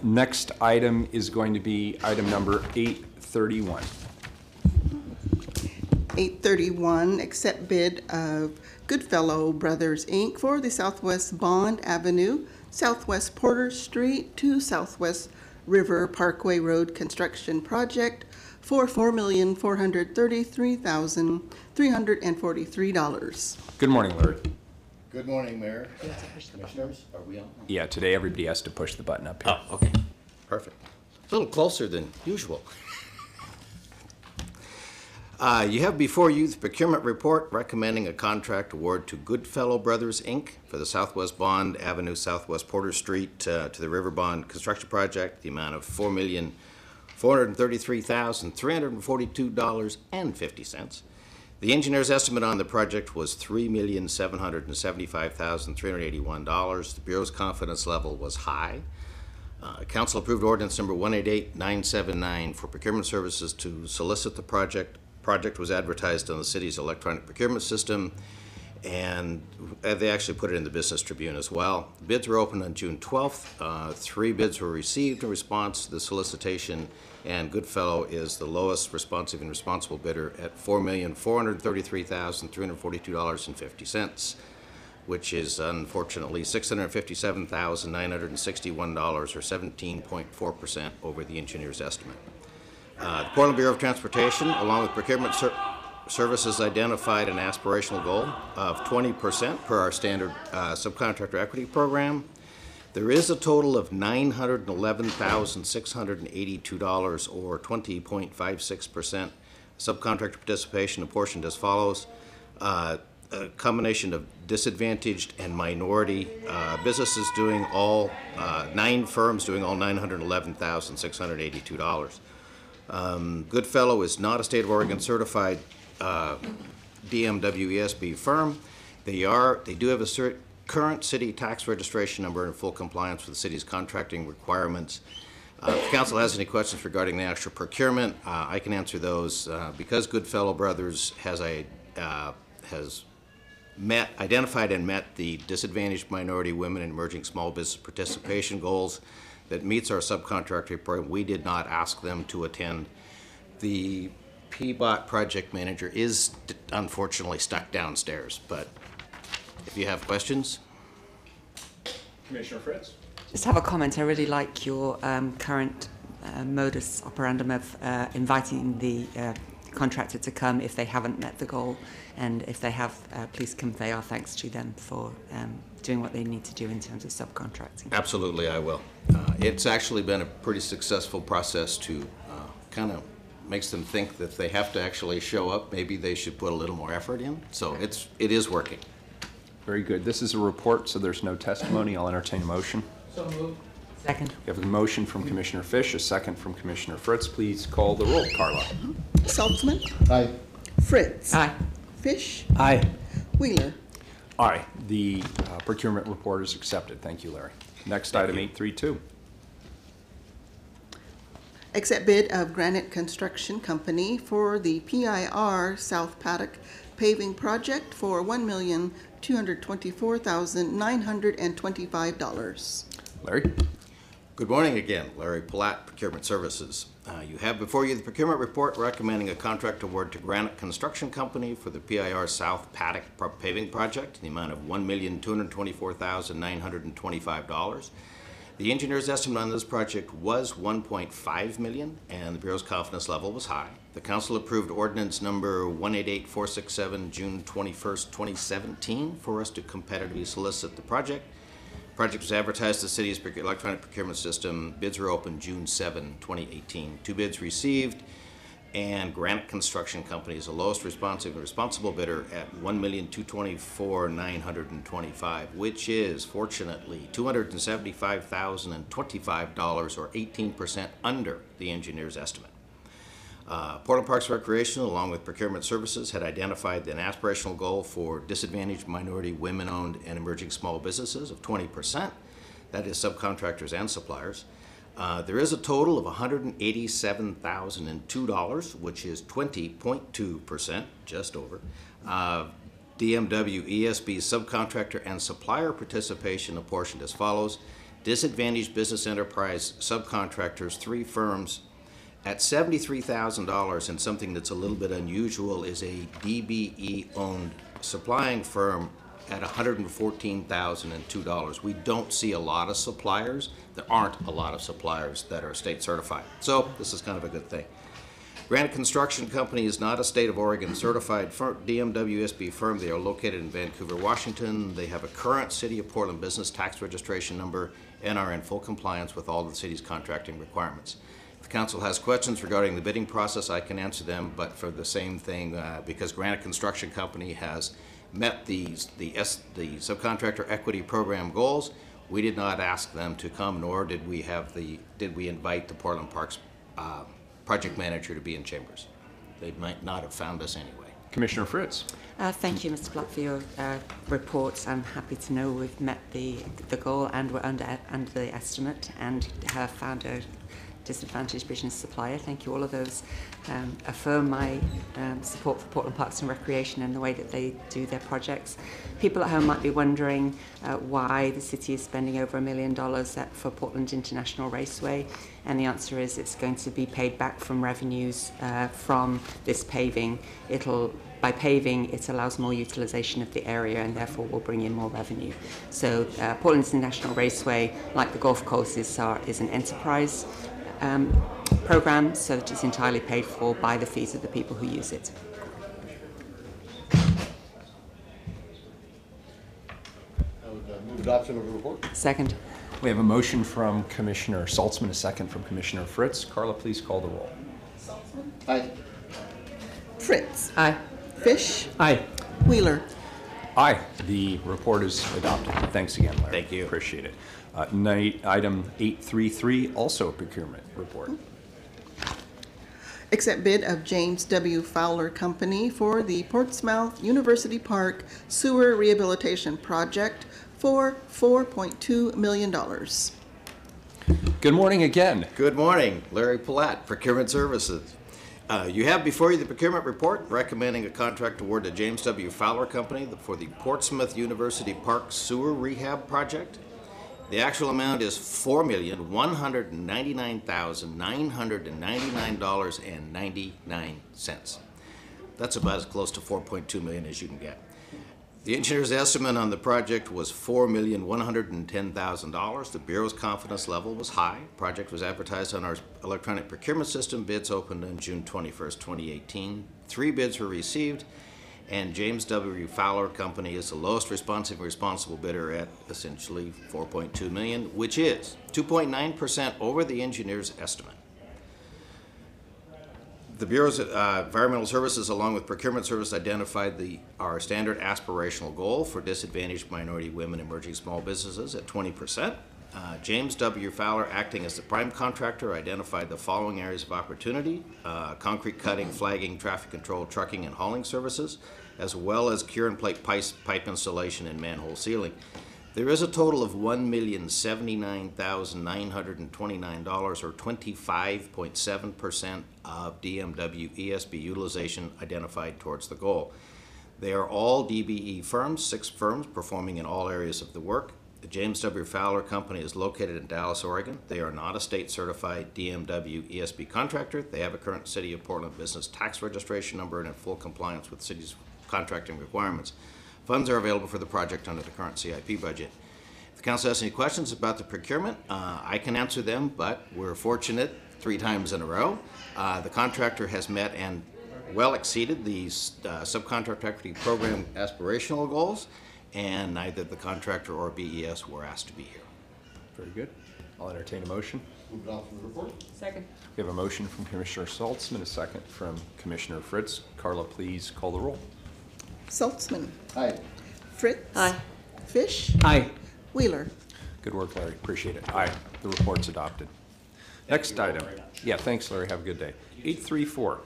Next item is going to be item number 831. 831, accept bid of Goodfellow Brothers, Inc. for the Southwest Bond Avenue, Southwest Porter Street to Southwest River Parkway Road construction project for $4,433,343. Good morning, Larry. Good morning, Mayor. Commissioners, are we on? Yeah, today everybody has to push the button up here. Oh, okay. Perfect. A little closer than usual. You have before you the procurement report recommending a contract award to Goodfellow Brothers, Inc. for the Southwest Bond Avenue, Southwest Porter Street to the River Bond construction project, the amount of $4,433,342.50. The engineer's estimate on the project was $3,775,381. The Bureau's confidence level was high. Council approved ordinance number 188979 for procurement services to solicit the project. Project was advertised on the city's electronic procurement system, and they actually put it in the Business Tribune as well. The bids were opened on June 12th. 3 bids were received in response to the solicitation, and Goodfellow is the lowest responsive and responsible bidder at $4,433,342.50, which is unfortunately $657,961 or 17.4% over the engineer's estimate. The Portland Bureau of Transportation, along with procurement services, identified an aspirational goal of 20% per our standard subcontractor equity program. There is a total of $911,682 or 20.56% subcontractor participation, apportioned as follows. A combination of disadvantaged and minority businesses doing all, 9 firms doing all $911,682. Goodfellow is not a State of Oregon certified DMWESB firm. They do have a current city tax registration number in full compliance with the city's contracting requirements. If the council has any questions regarding the actual procurement, I can answer those. Because Goodfellow Brothers has identified and met the disadvantaged minority, women, and emerging small business participation goals that meets our subcontractor program, we did not ask them to attend. The PBOT project manager is unfortunately stuck downstairs, but if you have questions. Commissioner Fritz? Just have a comment. I really like your current modus operandum of inviting the contractor to come if they haven't met the goal, and if they have, please convey our thanks to them for doing what they need to do in terms of subcontracting. Absolutely, I will. It's actually been a pretty successful process to kind of makes them think that they have to actually show up. Maybe they should put a little more effort in. So it is working. Very good. This is a report, so there's no testimony. I'll entertain a motion. So moved. Second. We have a motion from Commissioner Fish, a second from Commissioner Fritz. Please call the roll, Carla. Saltzman? Aye. Fritz? Aye. Fish? Aye. Wheeler? Aye. The procurement report is accepted. Thank you, Larry. Next item, 832. Accept bid of Granite Construction Company for the PIR South Paddock paving project for $1,224,925. Larry? Good morning again. Larry Palat, Procurement Services. You have before you the procurement report recommending a contract award to Granite Construction Company for the PIR South Paddock paving project in the amount of $1,224,925. The engineer's estimate on this project was $1.5 million, and the Bureau's confidence level was high. The council approved ordinance number 188467 June 21st, 2017 for us to competitively solicit the project. The project was advertised to the city's electronic procurement system. Bids were open June 7, 2018. 2 bids received, and Granite Construction Company is the lowest responsive and responsible bidder at $1,224,925, which is fortunately $275,025 or 18% under the engineer's estimate. Portland Parks Recreation, along with procurement services, had identified an aspirational goal for disadvantaged minority, women-owned, and emerging small businesses of 20%. That is subcontractors and suppliers. There is a total of $187,002, which is 20.2%, just over. DMW ESB subcontractor and supplier participation apportioned as follows. Disadvantaged business enterprise subcontractors, 3 firms at $73,000, and something that's a little bit unusual is a DBE-owned supplying firm at $114,002. We don't see a lot of suppliers. There aren't a lot of suppliers that are state certified. So this is kind of a good thing. Granite Construction Company is not a state of Oregon certified DMW ESB firm. They are located in Vancouver, Washington. They have a current City of Portland business tax registration number and are in full compliance with all the city's contracting requirements. If the council has questions regarding the bidding process, I can answer them, but for the same thing, because Granite Construction Company has met the subcontractor equity program goals, we did not ask them to come, nor did we invite the Portland Parks project manager to be in chambers. They might not have found us anyway. Commissioner Fritz. Thank you, Mr. Block, for your reports. I'm happy to know we've met the goal and we're under the estimate and have found a disadvantaged business supplier. Thank you. All of those affirm my support for Portland Parks and Recreation and the way that they do their projects. People at home might be wondering why the city is spending over $1 million for Portland International Raceway, and the answer is it's going to be paid back from revenues from this paving. By paving, it allows more utilization of the area and therefore will bring in more revenue. So Portland International Raceway, like the golf courses, is an enterprise program, so that it's entirely paid for by the fees of the people who use it. Move adoption of the report. Second. We have a motion from Commissioner Saltzman, a second from Commissioner Fritz. Carla, please call the roll. Saltzman? Aye. Fritz? Aye. Fish? Aye. Wheeler? Aye. The report is adopted. Thanks again, Larry. Thank you. Appreciate it. Item 833, also a procurement report. Accept bid of James W. Fowler Company for the Portsmouth University Park Sewer Rehabilitation Project for $4.2 million. Good morning again. Good morning. Larry Palat, Procurement Services. You have before you the procurement report recommending a contract award to James W. Fowler Company for the Portsmouth University Park Sewer Rehab Project. The actual amount is $4,199,999.99. That's about as close to $4.2 million as you can get. The engineer's estimate on the project was $4,110,000. The Bureau's confidence level was high. The project was advertised on our electronic procurement system. Bids opened on June 21st, 2018. 3 bids were received, and James W. Fowler Company is the lowest responsible bidder at essentially $4.2 million, which is 2.9% over the engineer's estimate. The Bureau's Environmental Services, along with Procurement Service, identified our standard aspirational goal for disadvantaged minority women emerging small businesses at 20%. James W. Fowler, acting as the prime contractor, identified the following areas of opportunity: concrete cutting, flagging, traffic control, trucking, and hauling services, as well as cure and plate pipe installation and manhole sealing. There is a total of $1,079,929, or 25.7% of DMW ESB utilization identified towards the goal. They are all DBE firms, 6 firms performing in all areas of the work. The James W. Fowler Company is located in Dallas, Oregon. They are not a state-certified DMW ESB contractor. They have a current City of Portland business tax registration number and in full compliance with the city's contracting requirements. Funds are available for the project under the current CIP budget. If the council has any questions about the procurement, I can answer them, but we're fortunate 3 times in a row. The contractor has met and well exceeded the subcontract equity program aspirational goals, and neither the contractor or BES were asked to be here. Very good. I'll entertain a motion. Move off the report. Second. We have a motion from Commissioner Saltzman, a second from Commissioner Fritz. Carla, please call the roll. Saltzman? Aye. Fritz? Aye. Fish? Aye. Wheeler? Good work, Larry. Appreciate it. Aye. The report's adopted. Next item. Yeah, thanks, Larry. Have a good day. 834.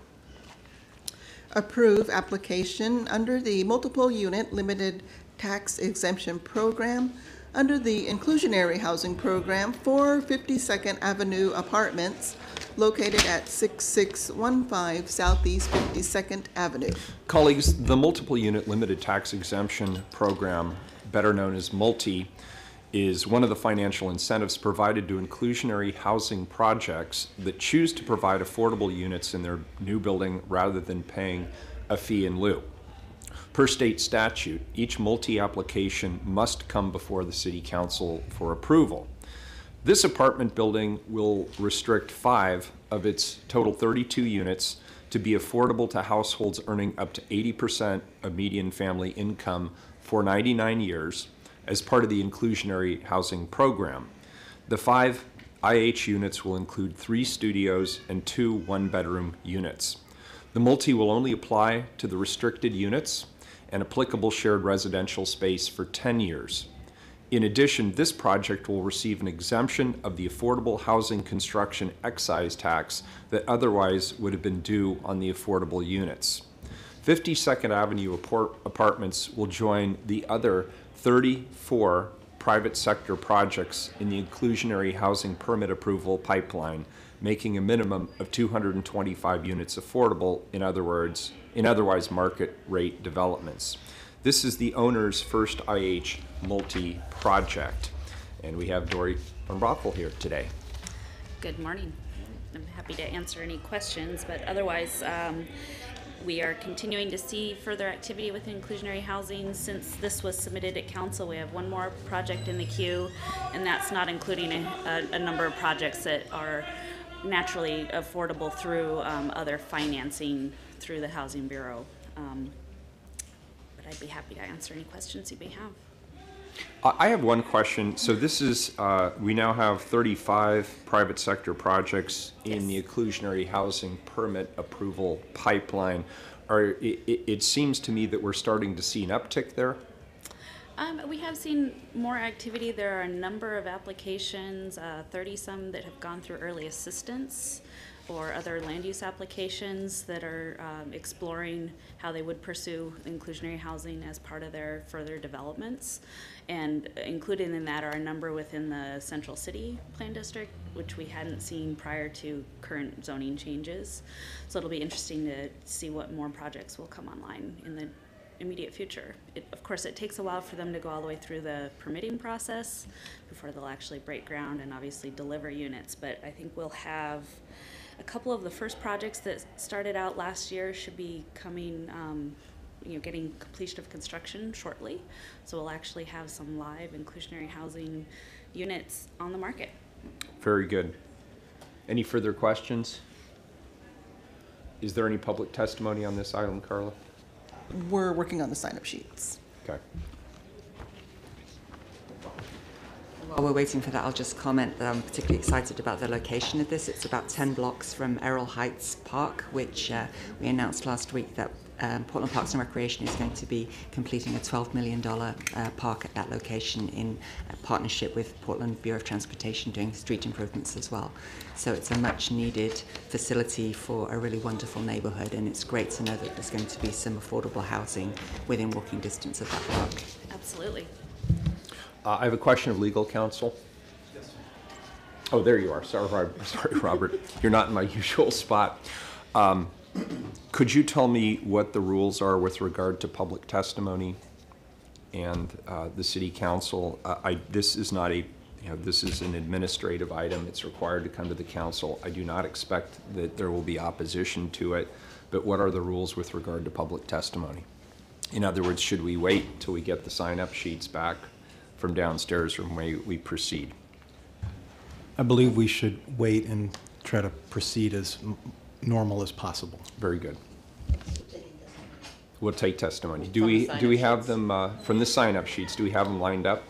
Approve application under the multiple unit limited tax exemption program under the inclusionary housing program for 52nd Avenue Apartments located at 6615 Southeast 52nd Avenue. Colleagues, the multiple unit limited tax exemption program, better known as MULTI, is one of the financial incentives provided to inclusionary housing projects that choose to provide affordable units in their new building rather than paying a fee in lieu. Per state statute, each multi-application must come before the City Council for approval. This apartment building will restrict 5 of its total 32 units to be affordable to households earning up to 80% of median family income for 99 years as part of the inclusionary housing program. The 5 IH units will include 3 studios and 2 one-bedroom units. The multi will only apply to the restricted units and applicable shared residential space for 10 years. In addition, this project will receive an exemption of the affordable housing construction excise tax that otherwise would have been due on the affordable units. 52nd Avenue apartments will join the other 34 private sector projects in the inclusionary housing permit approval pipeline, making a minimum of 225 units affordable, in otherwise market rate developments. This is the owner's first IH multi-project. And we have Dory von Brothel here today. Good morning. I'm happy to answer any questions, but otherwise, we are continuing to see further activity with inclusionary housing. Since this was submitted at council, we have one more project in the queue, and that's not including a number of projects that are naturally affordable through other financing through the Housing Bureau. But I'd be happy to answer any questions you may have. I have one question. So this is, we now have 35 private sector projects in the inclusionary housing permit approval pipeline. It seems to me that we're starting to see an uptick there. We have seen more activity. There are a number of applications, 30-some that have gone through early assistance or other land use applications that are exploring how they would pursue inclusionary housing as part of their further developments. And included in that are a number within the Central City Plan District, which we hadn't seen prior to current zoning changes. So it'll be interesting to see what more projects will come online in the immediate future. Of course, it takes a while for them to go all the way through the permitting process before they'll actually break ground and obviously deliver units. But I think we'll have a couple of the first projects that started out last year should be coming, getting completion of construction shortly. So we'll actually have some live inclusionary housing units on the market. Very good. Any further questions? Is there any public testimony on this item, Carla? We're working on the sign-up sheets. Okay. While we're waiting for that, I'll just comment that I'm particularly excited about the location of this. It's about 10 blocks from Errol Heights Park, which we announced last week that Portland Parks and Recreation is going to be completing a $12 million park at that location in partnership with Portland Bureau of Transportation, doing street improvements as well. So it's a much needed facility for a really wonderful neighborhood, and it's great to know that there's going to be some affordable housing within walking distance of that park. Absolutely. I have a question of legal counsel. Yes. Oh, there you are. Sorry, Robert. You're not in my usual spot. Could you tell me what the rules are with regard to public testimony and the city council? This is not a, this is an administrative item. It's required to come to the council. I do not expect that there will be opposition to it, but what are the rules with regard to public testimony? In other words, should we wait till we get the sign-up sheets back from downstairs, or may we proceed? I believe we should wait and try to proceed as normal as possible. Very good. We'll take testimony. Do we have them from the sign-up sheets? Do we have them lined up?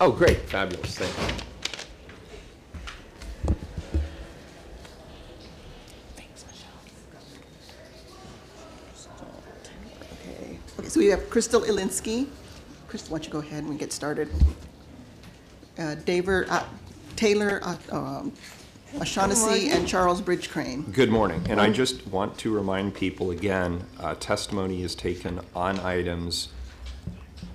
Oh, great, fabulous, thank you. Okay, so we have Crystal Ilinsky. Crystal, why don't you go ahead and we get started? Taylor O'Shaughnessy and Charles Bridge Crane. Good morning, and I just want to remind people again, testimony is taken on items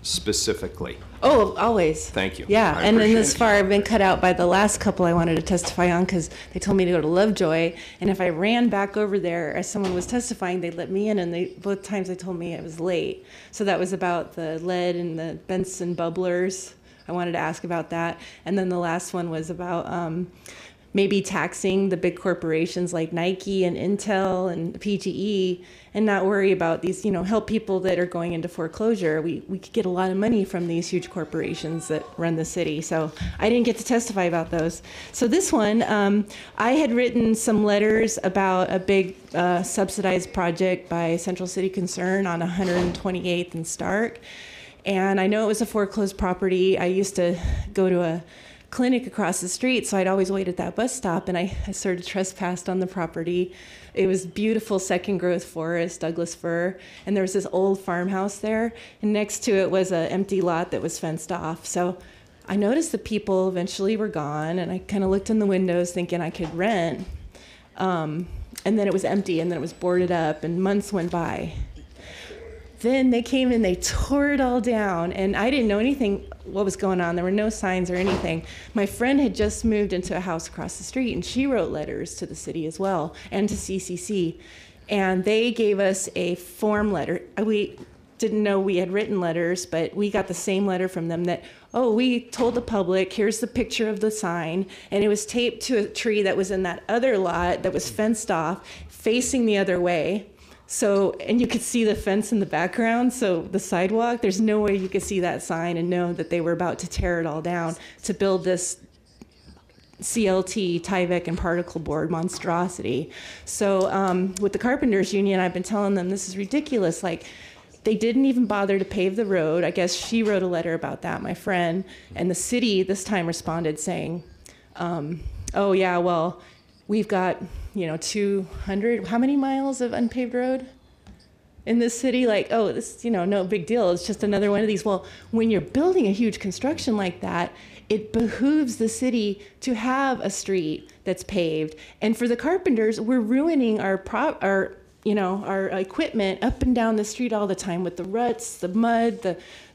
specifically? Oh, always. Thank you. Yeah, I and then appreciate this far, I've been cut out by the last couple I wanted to testify on because they told me to go to Lovejoy, and if I ran back over there as someone was testifying, they'd let me in, and both times they told me I was late. So that was about the lead and the Benson bubblers. I wanted to ask about that. And then the last one was about maybe taxing the big corporations like Nike and Intel and PGE and not worry about these, help people that are going into foreclosure. We could get a lot of money from these huge corporations that run the city. So I didn't get to testify about those. So this one, I had written some letters about a big subsidized project by Central City Concern on 128th and Stark. And I know it was a foreclosed property. I used to go to a clinic across the street, so I'd always wait at that bus stop, and I sort of trespassed on the property. It was beautiful second growth forest, Douglas fir, and there was this old farmhouse there, and next to it was an empty lot that was fenced off. So I noticed the people eventually were gone, and I kind of looked in the windows thinking I could rent, and then it was empty, and then it was boarded up, and months went by. Then they came and they tore it all down, and I didn't know anything what was going on. There were no signs or anything. My friend had just moved into a house across the street, and she wrote letters to the city as well, and to CCC. And they gave us a form letter. We didn't know we had written letters, but we got the same letter from them that, oh, we told the public, here's the picture of the sign, and it was taped to a tree that was in that other lot that was fenced off, facing the other way. So, and you could see the fence in the background, so the sidewalk, there's no way you could see that sign and know that they were about to tear it all down to build this CLT, Tyvek, and particle board monstrosity. So with the Carpenters Union, I've been telling them this is ridiculous. Like, they didn't even bother to pave the road. I guess she wrote a letter about that, my friend, and the city this time responded saying, oh yeah, well, we've got 200, how many miles of unpaved road in this city? Like, oh, this, no big deal. It's just another one of these. Well, when you're building a huge construction like that, it behooves the city to have a street that's paved. And for the carpenters, we're ruining our equipment up and down the street all the time with the ruts, the mud,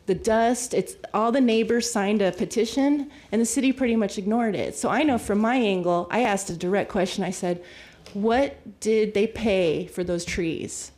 the dust. It's all the neighbors signed a petition, and the city pretty much ignored it. So I know from my angle, I asked a direct question. I said, what did they pay for those trees,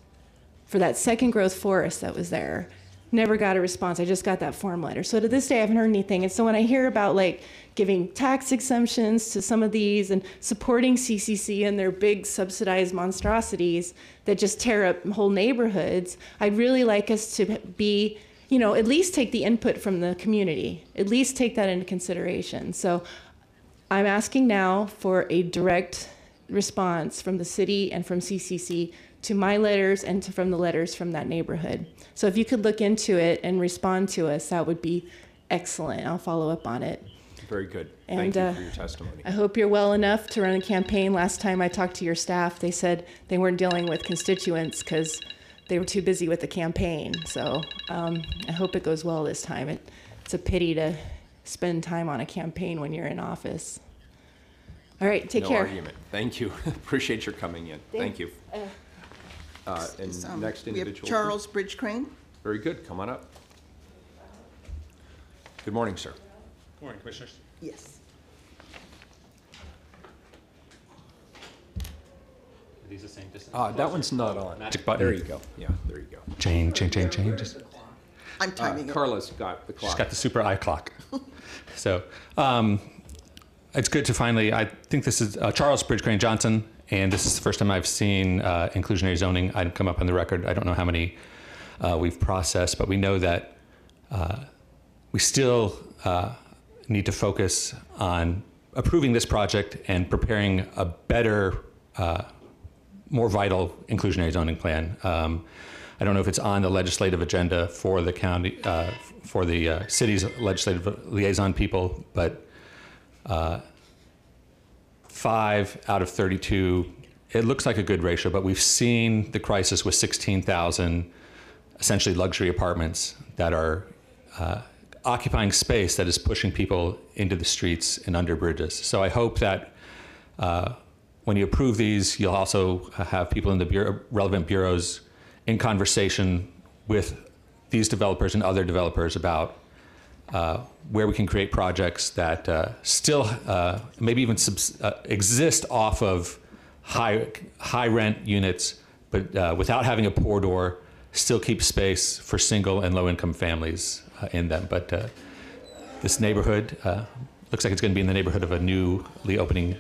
for that second growth forest that was there? Never got a response. I just got that form letter. So to this day, I haven't heard anything. And so when I hear about like giving tax exemptions to some of these and supporting CCC and their big subsidized monstrosities that just tear up whole neighborhoods, I'd really like us to be, at least take the input from the community, at least take that into consideration. So I'm asking now for a direct response from the city and from CCC to my letters and from the letters from that neighborhood. So if you could look into it and respond to us, that would be excellent. I'll follow up on it. Very good. And, Thank you for your testimony. I hope you're well enough to run a campaign. Last time I talked to your staff, they said they weren't dealing with constituents because they were too busy with the campaign. So I hope it goes well this time. It's a pity to spend time on a campaign when you're in office. All right, take care. No argument. Thank you. Appreciate your coming in. Thank you. And next We have individual. Charles Bridge Crane. Very good. Come on up. Good morning, sir. Good morning, Commissioners. Yes. Are these the same distance? That one's not on. Magic button. There you go. Yeah, there you go. Change. I'm timing it. Carla's got the clock. She's got the super eye clock. So it's good to finally, I think this is Charles Bridge Crane Johnson, and this is the first time I've seen inclusionary zoning item come up on the record. I don't know how many we've processed, but we know that we still need to focus on approving this project and preparing a better, more vital inclusionary zoning plan. I don't know if it's on the legislative agenda for the county, for the city's legislative liaison people, but 5 out of 32, it looks like a good ratio, but we've seen the crisis with 16,000 essentially luxury apartments that are occupying space that is pushing people into the streets and under bridges. So I hope that when you approve these, you'll also have people in the relevant bureaus in conversation with these developers and other developers about where we can create projects that still maybe even exist off of high rent units, but without having a pour door, still keep space for single and low income families in them. But this neighborhood looks like it's going to be in the neighborhood of a newly opening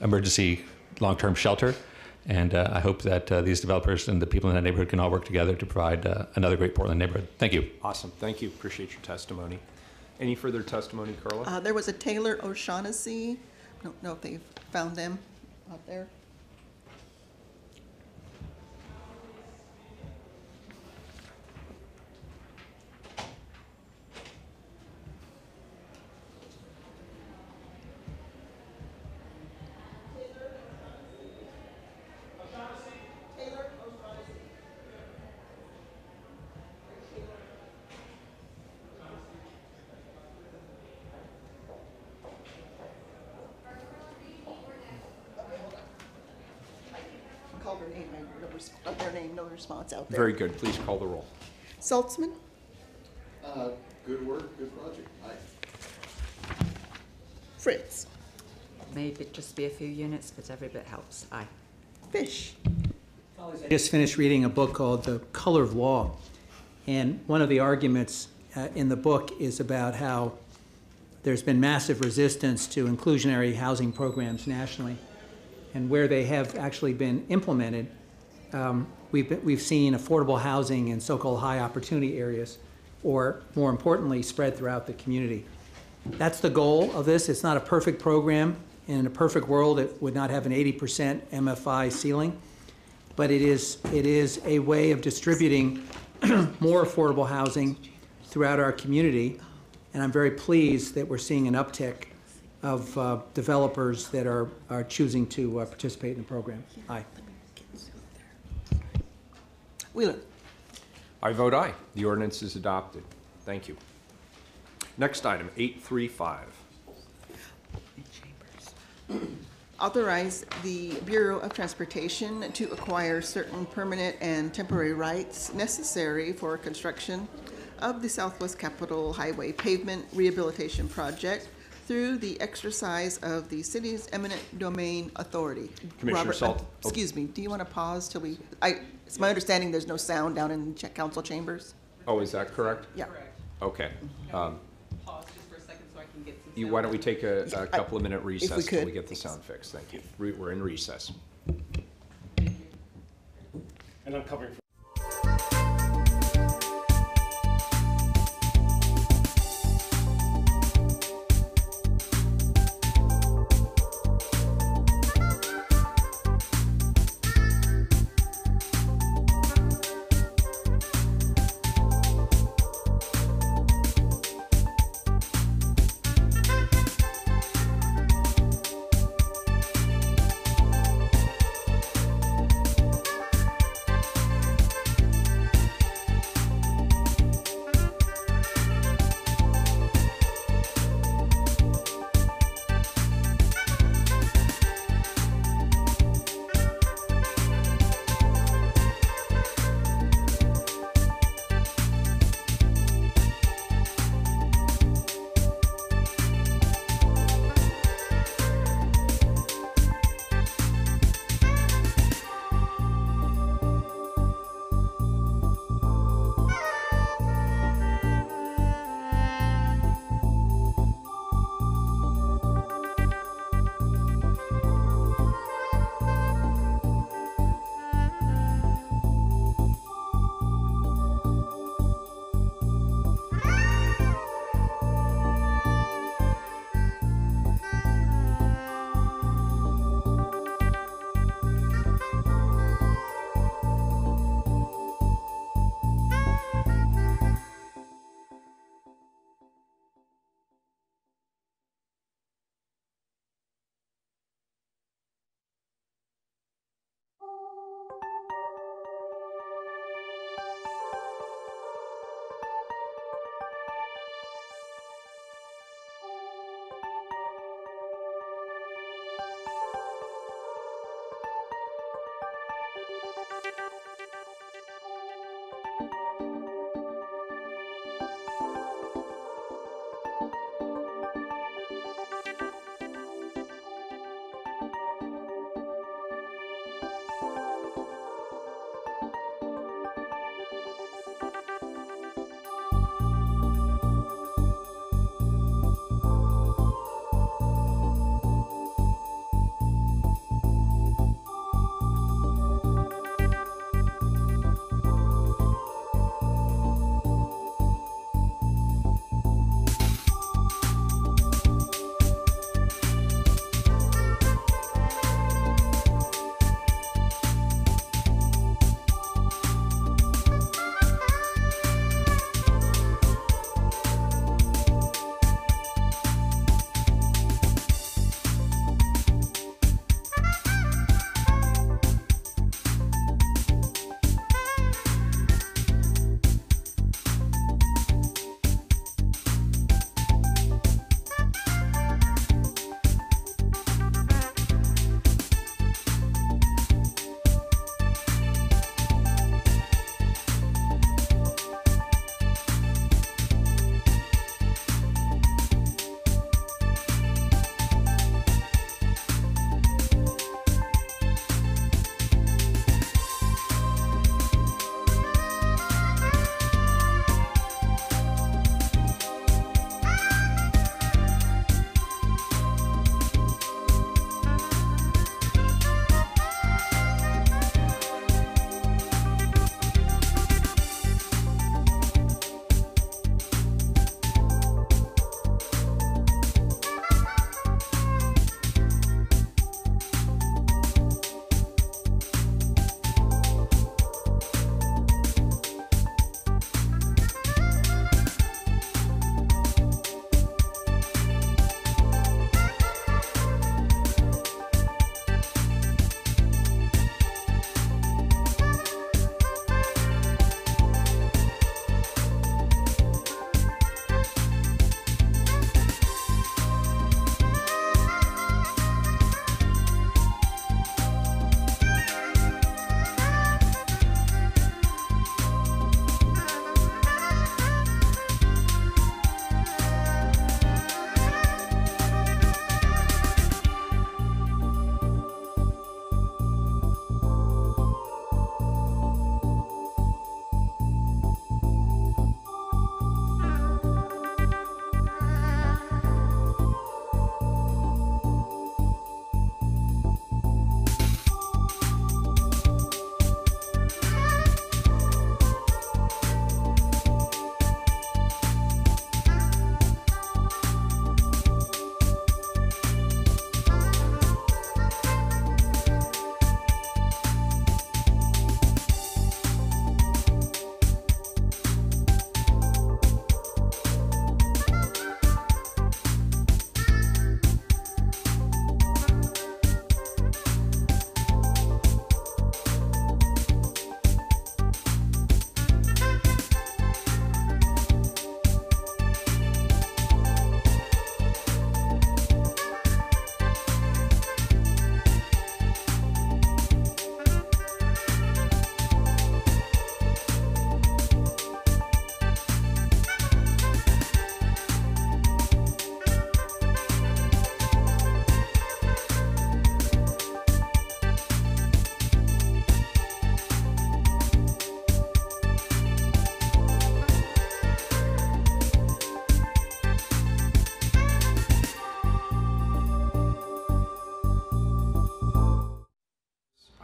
emergency long-term shelter. And I hope that these developers and the people in that neighborhood can all work together to provide another great Portland neighborhood. Thank you. Awesome. Thank you. Appreciate your testimony. Any further testimony, Carla? There was a Taylor O'Shaughnessy. I don't know if they've found them out there. Call their name, no response out there. Very good. Please call the roll. Saltzman, Good work, good project. Aye. Fritz, Maybe just be a few units, but every bit helps. Aye. Fish. I just finished reading a book called The Color of Law. And one of the arguments in the book is about how there's been massive resistance to inclusionary housing programs nationally. And where they have actually been implemented, we've seen affordable housing in so-called high opportunity areas, or more importantly, spread throughout the community. That's the goal of this. It's not a perfect program. In a perfect world, it would not have an 80% MFI ceiling, but it is a way of distributing more affordable housing throughout our community. And I'm very pleased that we're seeing an uptick of developers that are choosing to participate in the program. Aye. Wheeler. I vote aye. The ordinance is adopted. Thank you. Next item, 835. Authorize the Bureau of Transportation to acquire certain permanent and temporary rights necessary for construction of the Southwest Capitol Highway Pavement Rehabilitation Project through the exercise of the city's eminent domain authority. Commissioner Robert, Salt. excuse me, do you want to pause till we, it's my understanding there's no sound down in council chambers? Oh, is that correct? Yeah. Okay. Pause just for a second so I can get some sound. Why don't we take a couple of minute recess till could. we get the sound fixed? Thank you. We're in recess. And I'm covering for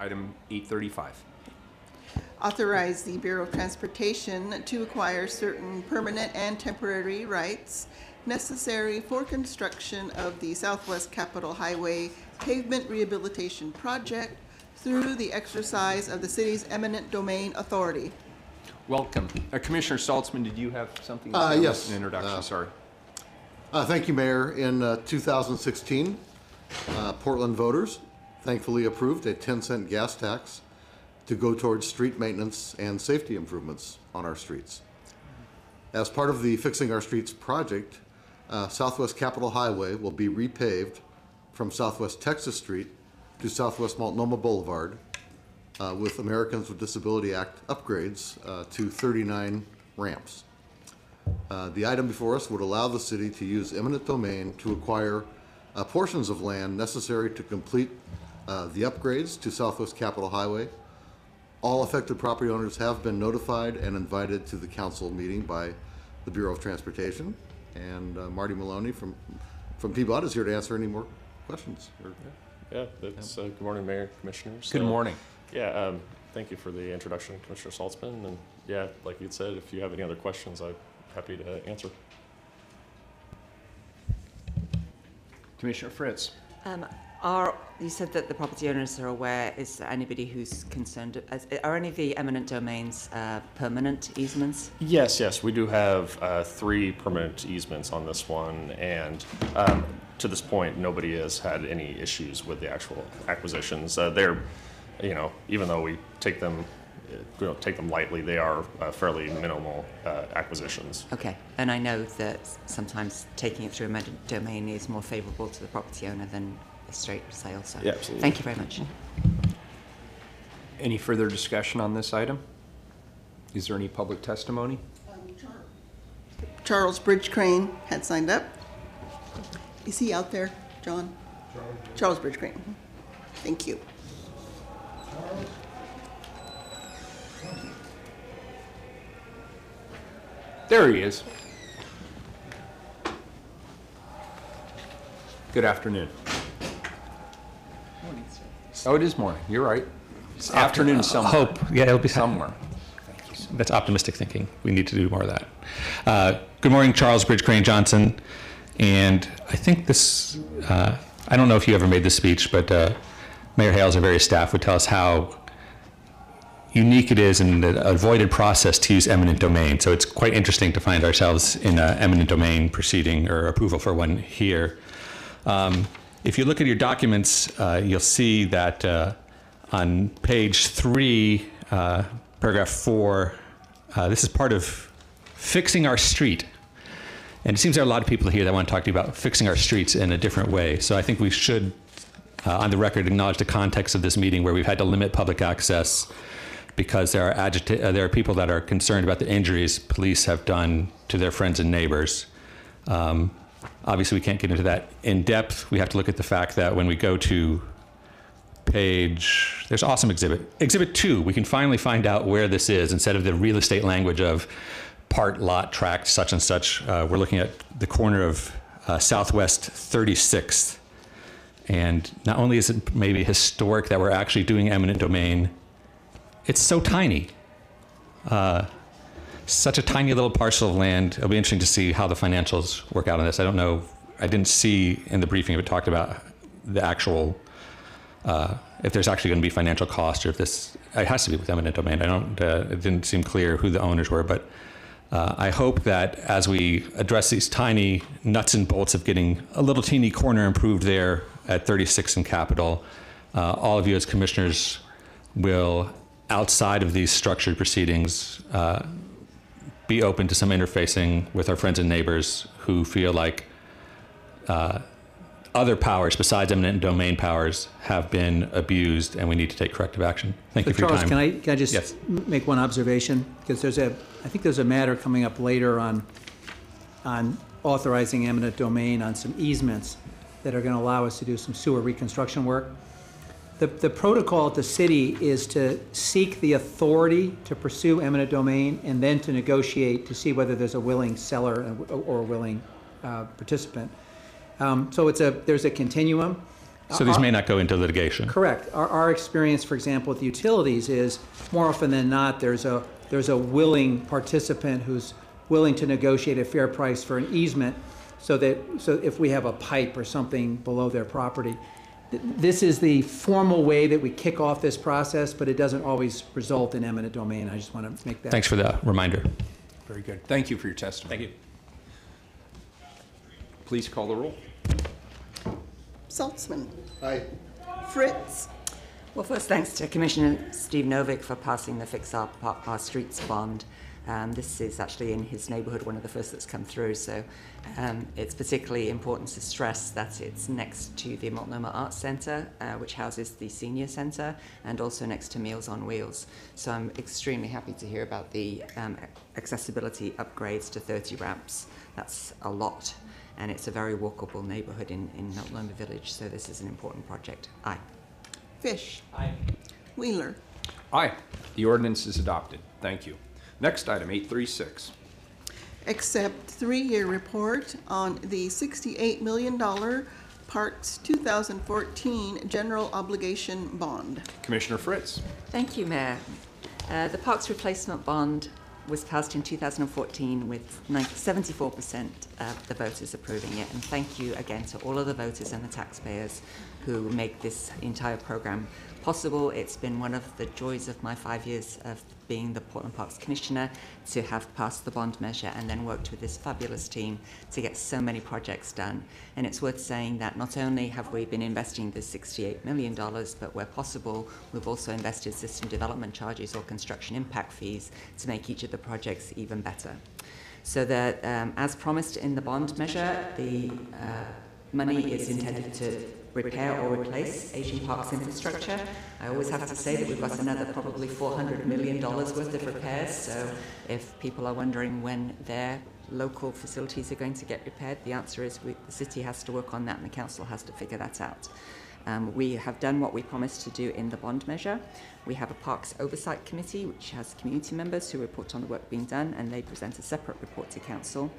Item 835. Authorize the Bureau of Transportation to acquire certain permanent and temporary rights necessary for construction of the Southwest Capitol Highway Pavement Rehabilitation Project through the exercise of the city's eminent domain authority. Welcome. Commissioner Saltzman, did you have something to say? Yes. An introduction, sorry. Thank you, Mayor. In 2016, Portland voters thankfully approved a 10-cent gas tax to go towards street maintenance and safety improvements on our streets. As part of the Fixing Our Streets project, Southwest Capitol Highway will be repaved from Southwest Texas Street to Southwest Multnomah Boulevard with Americans with Disability Act upgrades to 39 ramps. The item before us would allow the city to use eminent domain to acquire portions of land necessary to complete the upgrades to Southwest Capitol Highway. All affected property owners have been notified and invited to the council meeting by the Bureau of Transportation. And Marty Maloney from PBOT is here to answer any more questions. Yeah, that's good morning, Mayor, Commissioners. Good morning. Yeah, thank you for the introduction, Commissioner Saltzman. And yeah, like you said, if you have any other questions, I'm happy to answer. Commissioner Fritz. You said that the property owners are aware. Is there anybody who's concerned? Are any of the eminent domains permanent easements? Yes, we do have 3 permanent easements on this one, and to this point, nobody has had any issues with the actual acquisitions. They're, even though we don't take them lightly, they are fairly minimal acquisitions. Okay, and I know that sometimes taking it through eminent domain is more favorable to the property owner than a straight sale. So, yeah, absolutely. Thank you very much. Any further discussion on this item? Is there any public testimony? Charles Bridge Crane had signed up. Is he out there, John? Charles Bridge Crane. Thank you. There he is. Good afternoon. Oh, it is morning. You're right. It's afternoon somewhere. Hope. Yeah, it'll be somewhere. That's optimistic thinking. We need to do more of that. Good morning, Charles Bridge Crane Johnson. And I think this, I don't know if you ever made this speech, but Mayor Hales and various staff would tell us how unique it is in the avoided process to use eminent domain. So it's quite interesting to find ourselves in an eminent domain proceeding or approval for one here. If you look at your documents, you'll see that on page 3, paragraph 4, this is part of fixing our street. And it seems there are a lot of people here that want to talk to you about fixing our streets in a different way. So I think we should, on the record, acknowledge the context of this meeting where we've had to limit public access because there are people that are concerned about the injuries police have done to their friends and neighbors. Obviously, we can't get into that in depth. We have to look at the fact that when we go to there's awesome Exhibit 2, we can finally find out where this is instead of the real estate language of part, lot, tract, such and such. We're looking at the corner of Southwest 36th. And not only is it maybe historic that we're actually doing eminent domain, it's so tiny. Such a tiny little parcel of land. It'll be interesting to see how the financials work out on this. I don't know. I didn't see in the briefing if it talked about the actual, if there's actually going to be financial cost or if this, it has to be with eminent domain. It didn't seem clear who the owners were, but I hope that as we address these tiny nuts and bolts of getting a little teeny corner improved there at 36 and Capitol, all of you as commissioners will, outside of these structured proceedings, be open to some interfacing with our friends and neighbors who feel like other powers besides eminent domain powers have been abused and we need to take corrective action. Thank you for your time. Charles, can I just make one observation? Because I think there's a matter coming up later on authorizing eminent domain on some easements that are going to allow us to do some sewer reconstruction work. The protocol at the city is to seek the authority to pursue eminent domain and then to negotiate to see whether there's a willing seller or a willing participant. So there's a continuum. So these may not go into litigation. Correct. Our experience, for example, with utilities is more often than not, there's a willing participant who's willing to negotiate a fair price for an easement so if we have a pipe or something below their property. This is the formal way that we kick off this process, but it doesn't always result in eminent domain. I just want to make that. Thanks for the reminder. Very good. Thank you for your testimony. Thank you. Please call the roll. Saltzman. Aye. Fritz. Well, first, thanks to Commissioner Steve Novick for passing the Fix Our Streets bond. This is actually in his neighbourhood, one of the first that's come through, so it's particularly important to stress that it's next to the Multnomah Arts Centre, which houses the senior centre, and also next to Meals on Wheels. So I'm extremely happy to hear about the accessibility upgrades to 30 ramps. That's a lot, and it's a very walkable neighbourhood in Multnomah Village, so this is an important project. Aye. Fish. Aye. Wheeler. Aye. The ordinance is adopted. Thank you. Next item, 836. Accept 3-year report on the $68 million Parks 2014 General Obligation Bond. Commissioner Fritz. Thank you, Mayor. The Parks Replacement Bond was passed in 2014 with 74% of the voters approving it. And thank you again to all of the voters and the taxpayers who make this entire program possible. It's been one of the joys of my 5 years of being the Portland Parks Commissioner to have passed the bond measure and then worked with this fabulous team to get so many projects done. And it's worth saying that not only have we been investing the $68 million, but where possible, we've also invested system development charges or construction impact fees to make each of the projects even better. So that, as promised in the bond measure, the money is intended to repair or replace aging parks infrastructure. I always have to say that we've got another probably $400 million worth of repairs, so if people are wondering when their local facilities are going to get repaired, the answer is the city has to work on that and the council has to figure that out. We have done what we promised to do in the bond measure. We have a Parks Oversight Committee which has community members who report on the work being done, and they present a separate report to council.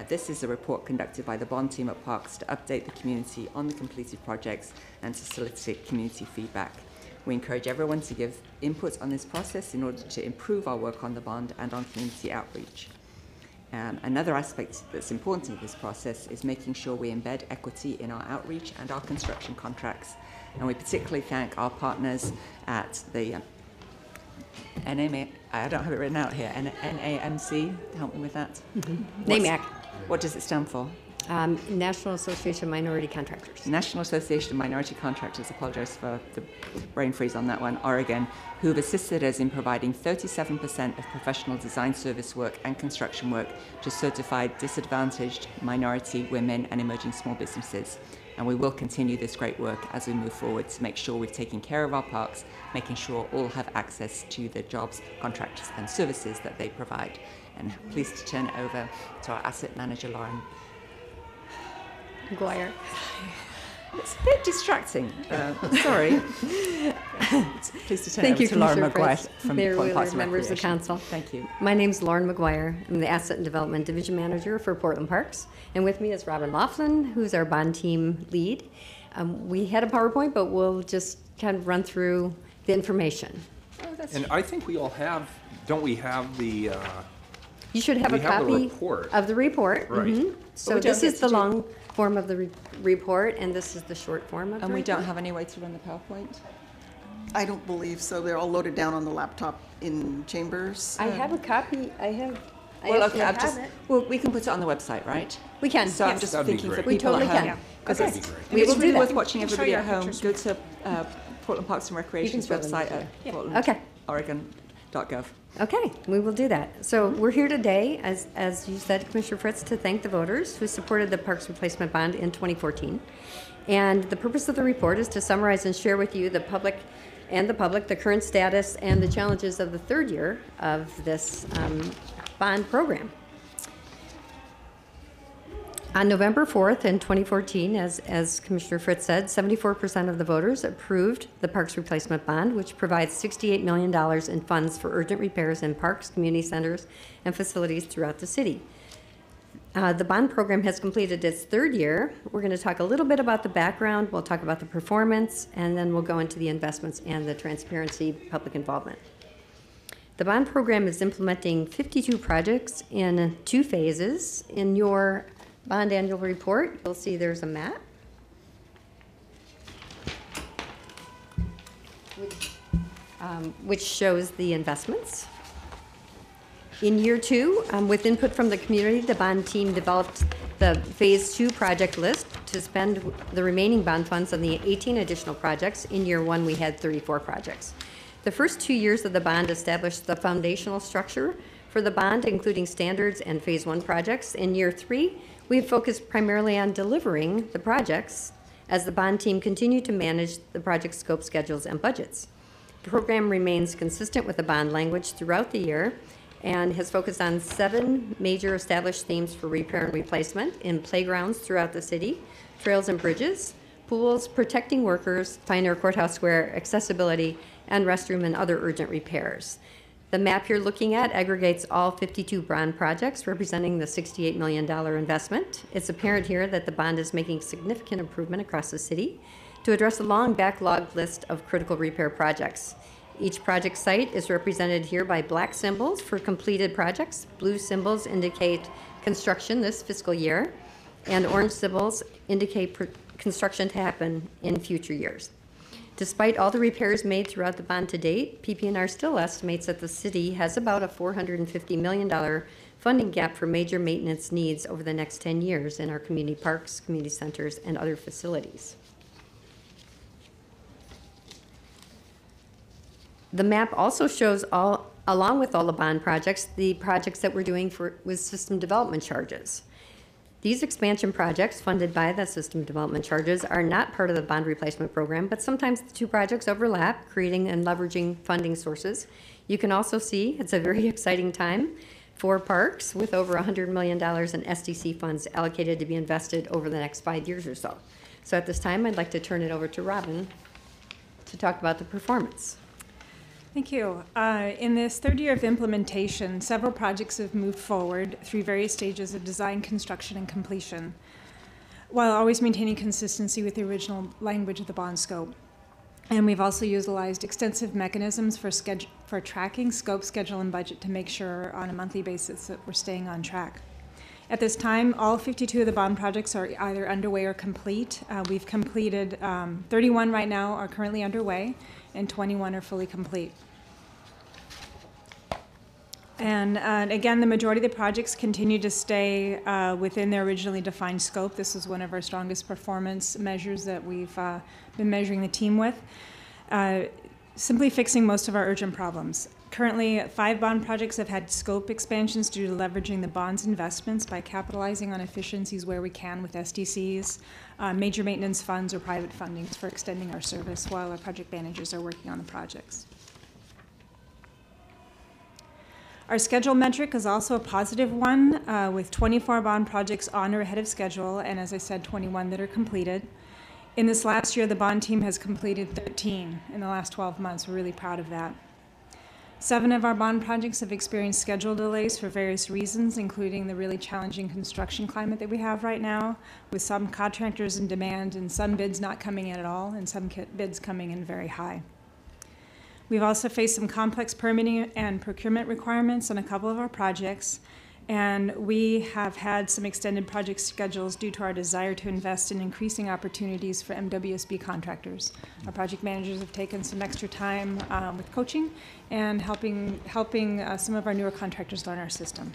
This is a report conducted by the bond team at Parks to update the community on the completed projects and to solicit community feedback. We encourage everyone to give input on this process in order to improve our work on the bond and on community outreach. Another aspect that's important in this process is making sure we embed equity in our outreach and our construction contracts. And we particularly thank our partners at the NAMC, I don't have it written out here, NAMC, help me with that. NAMAC. What does it stand for? National Association of Minority Contractors. National Association of Minority Contractors, apologize for the brain freeze on that one, Oregon, who have assisted us in providing 37% of professional design service work and construction work to certified disadvantaged minority, women, and emerging small businesses. And we will continue this great work as we move forward to make sure we've taken care of our parks, making sure all have access to the jobs, contracts, and services that they provide. And pleased to turn it over to our asset manager, Lauren McGuire. It's a bit distracting. Sorry. Pleased to turn Thank it over you, to Lauren Commissioner McGuire Fritz, from Mayor Portland Wheeler, Parks and members of the Recreation. council. Thank you. My name is Lauren McGuire. I'm the Asset and Development Division Manager for Portland Parks. And with me is Robin Laughlin, who's our bond team lead. We had a PowerPoint, but we'll just kind of run through the information. And I think we all have, don't we have the, You should have a we have the copy report. of the report. Right. Mhm. So we don't this get is to the do- long form of the report, and this is the short form of the And we don't report. have any way to run the PowerPoint? I don't believe so. They're all loaded down on the laptop in chambers. I have a copy. I Well, actually okay, I've have just, it. well, we can put it on the website, right? We can. So I'm yes. just That'd be thinking for great. We people totally at home. can. Because Okay. it's, We it's will do really that. worth watching You can show everybody your at home. pictures. Go to Portland Parks and Recreation's scroll them website later. at Okay. portlandoregon.gov. Okay, we will do that. So we're here today, as you said, Commissioner Fritz, to thank the voters who supported the Parks Replacement Bond in 2014. And the purpose of the report is to summarize and share with you the public, the current status and the challenges of the third year of this bond program. On November 4th in 2014, as Commissioner Fritz said, 74% of the voters approved the Parks Replacement Bond, which provides $68 million in funds for urgent repairs in parks, community centers, and facilities throughout the city. The bond program has completed its third year. We're going to talk a little bit about the background, we'll talk about the performance, and then we'll go into the investments and the transparency, public involvement. The bond program is implementing 52 projects in 2 phases. In your bond annual report, you'll see there's a map, which shows the investments. In year 2, with input from the community, the bond team developed the Phase 2 project list to spend the remaining bond funds on the 18 additional projects. In year 1, we had 34 projects. The first 2 years of the bond established the foundational structure for the bond, including standards and Phase 1 projects. In year 3, we focused primarily on delivering the projects as the bond team continued to manage the project scope, schedules, and budgets. The program remains consistent with the bond language throughout the year and has focused on 7 major established themes for repair and replacement in playgrounds throughout the city, trails and bridges, pools, protecting workers, Pioneer Courthouse Square, accessibility, and restroom and other urgent repairs. The map you're looking at aggregates all 52 bond projects, representing the $68 million investment. It's apparent here that the bond is making significant improvement across the city to address a long backlog list of critical repair projects. Each project site is represented here by black symbols for completed projects. Blue symbols indicate construction this fiscal year, and orange symbols indicate construction to happen in future years. Despite all the repairs made throughout the bond to date, PP&R still estimates that the city has about a $450 million funding gap for major maintenance needs over the next 10 years in our community parks, community centers, and other facilities. The map also shows, along with all the bond projects, the projects that we're doing with system development charges. These expansion projects funded by the system development charges are not part of the bond replacement program, but sometimes the 2 projects overlap, creating and leveraging funding sources. You can also see it's a very exciting time for parks with over $100 million in SDC funds allocated to be invested over the next 5 years or so. So at this time, I'd like to turn it over to Robin to talk about the performance. Thank you. In this third year of implementation, several projects have moved forward through various stages of design, construction, and completion, while always maintaining consistency with the original language of the bond scope. And we've also utilized extensive mechanisms for tracking scope, schedule, and budget to make sure on a monthly basis that we're staying on track. At this time, all 52 of the bond projects are either underway or complete. We've completed 31 right now are currently underway, and 21 are fully complete. And again, the majority of the projects continue to stay within their originally defined scope. This is one of our strongest performance measures that we've been measuring the team with. Simply fixing most of our urgent problems. Currently, 5 bond projects have had scope expansions due to leveraging the bond's investments by capitalizing on efficiencies where we can with SDCs, major maintenance funds, or private fundings for extending our service while our project managers are working on the projects. Our schedule metric is also a positive one, with 24 bond projects on or ahead of schedule, and as I said, 21 that are completed. In this last year, the bond team has completed 13 in the last 12 months. We're really proud of that. 7 of our bond projects have experienced schedule delays for various reasons, including the really challenging construction climate that we have right now, with some contractors in demand and some bids not coming in at all, and some bids coming in very high. We've also faced some complex permitting and procurement requirements on a couple of our projects, and we have had some extended project schedules due to our desire to invest in increasing opportunities for MWSB contractors. Our project managers have taken some extra time with coaching and helping some of our newer contractors learn our system.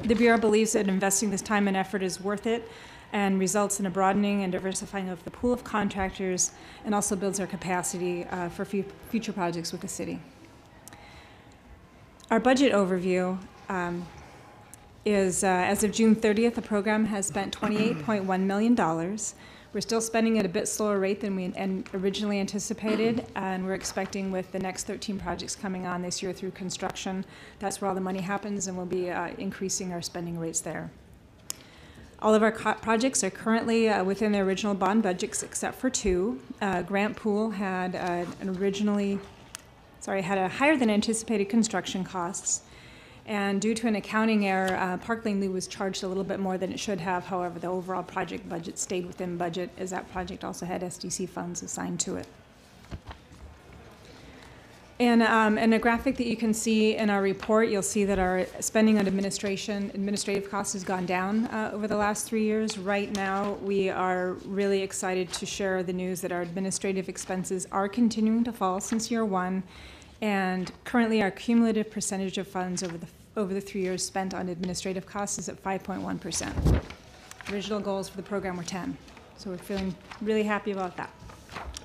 The Bureau believes that investing this time and effort is worth it and results in a broadening and diversifying of the pool of contractors, and also builds our capacity for future projects with the city. Our budget overview is, as of June 30th, the program has spent $28.1 million. We're still spending at a bit slower rate than we originally anticipated, and we're expecting with the next 13 projects coming on this year through construction, that's where all the money happens, and we'll be increasing our spending rates there. All of our projects are currently within their original bond budgets except for 2. Grant Pool had had a higher than anticipated construction costs, And due to an accounting error, Park Lane Lou was charged a little bit more than it should have. However, the overall project budget stayed within budget, as that project also had SDC funds assigned to it. And a graphic that you can see in our report, you'll see that our spending on administrative costs has gone down over the last 3 years. Right now, we are really excited to share the news that our administrative expenses are continuing to fall since year one. And currently, our cumulative percentage of funds over the 3 years spent on administrative costs is at 5.1%. Original goals for the program were 10. So we're feeling really happy about that.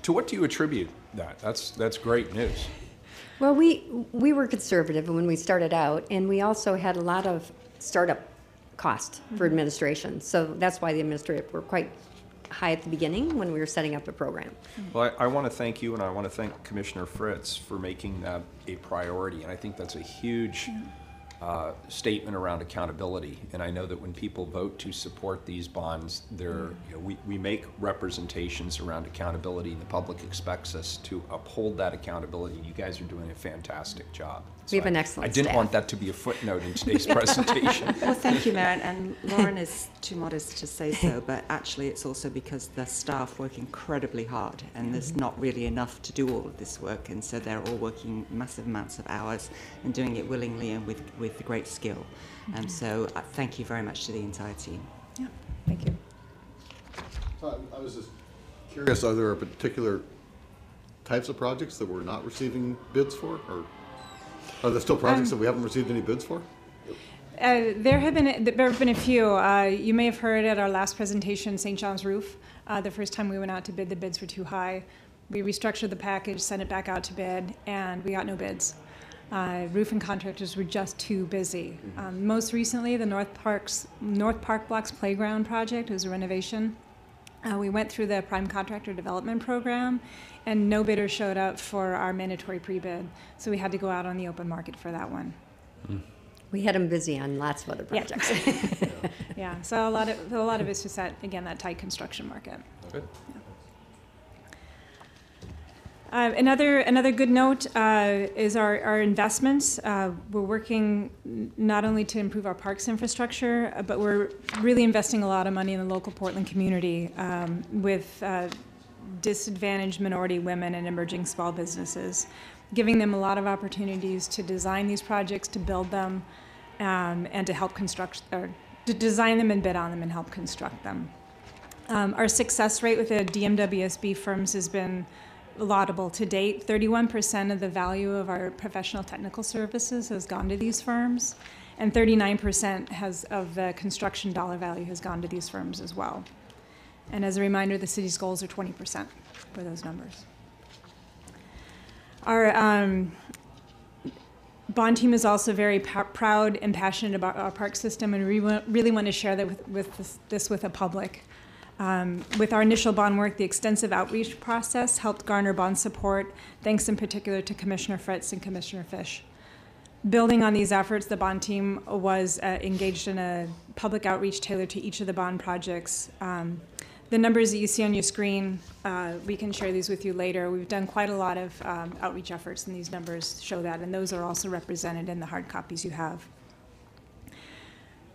To what do you attribute that? That's great news. Well, we were conservative when we started out, and we also had a lot of startup cost for administration. So that's why the administrative were quite high at the beginning when we were setting up the program. Well, I want to thank you, and I want to thank Commissioner Fritz for making that a priority. And I think that's a huge statement around accountability. And I know that when people vote to support these bonds, we make representations around accountability, and the public expects us to uphold that accountability. You guys are doing a fantastic job. We have an excellent I didn't staff. want that to be a footnote in today's presentation. Well, thank you, Mayor. And Lauren is too modest to say so, but actually it's also because the staff work incredibly hard, and there's not really enough to do all of this work, and so they're all working massive amounts of hours and doing it willingly and with great skill. And so thank you very much to the entire team. Yeah, thank you. So I was just curious, are there particular types of projects that we're not receiving bids for, or are there still projects that we haven't received any bids for? There have been a few. You may have heard at our last presentation, St. John's Roof. The first time we went out to bid, the bids were too high. We restructured the package, sent it back out to bid, and we got no bids. Roofing contractors were just too busy. Most recently, the North Park Blocks Playground project was a renovation. We went through the prime contractor development program, and no bidder showed up for our mandatory pre-bid, so we had to go out on the open market for that one. We had them busy on lots of other projects. Yeah, so a lot of it's just that, again, that tight construction market. Good. Another good note is our investments. We're working not only to improve our parks infrastructure, but we're really investing a lot of money in the local Portland community with disadvantaged minority women and emerging small businesses, giving them a lot of opportunities to design these projects, to build them, and to help construct, or to design them and bid on them and help construct them. Our success rate with the DMWSB firms has been laudable to date. 31% of the value of our professional technical services has gone to these firms, and 39% of the construction dollar value has gone to these firms as well. And as a reminder, the city's goals are 20% for those numbers. Our bond team is also very proud and passionate about our park system, and we really want to share that with the public. With our initial bond work, the extensive outreach process helped garner bond support, thanks in particular to Commissioner Fritz and Commissioner Fish. Building on these efforts, the bond team was engaged in a public outreach tailored to each of the bond projects. The numbers that you see on your screen, we can share these with you later. We've done quite a lot of outreach efforts, and these numbers show that, and those are also represented in the hard copies you have.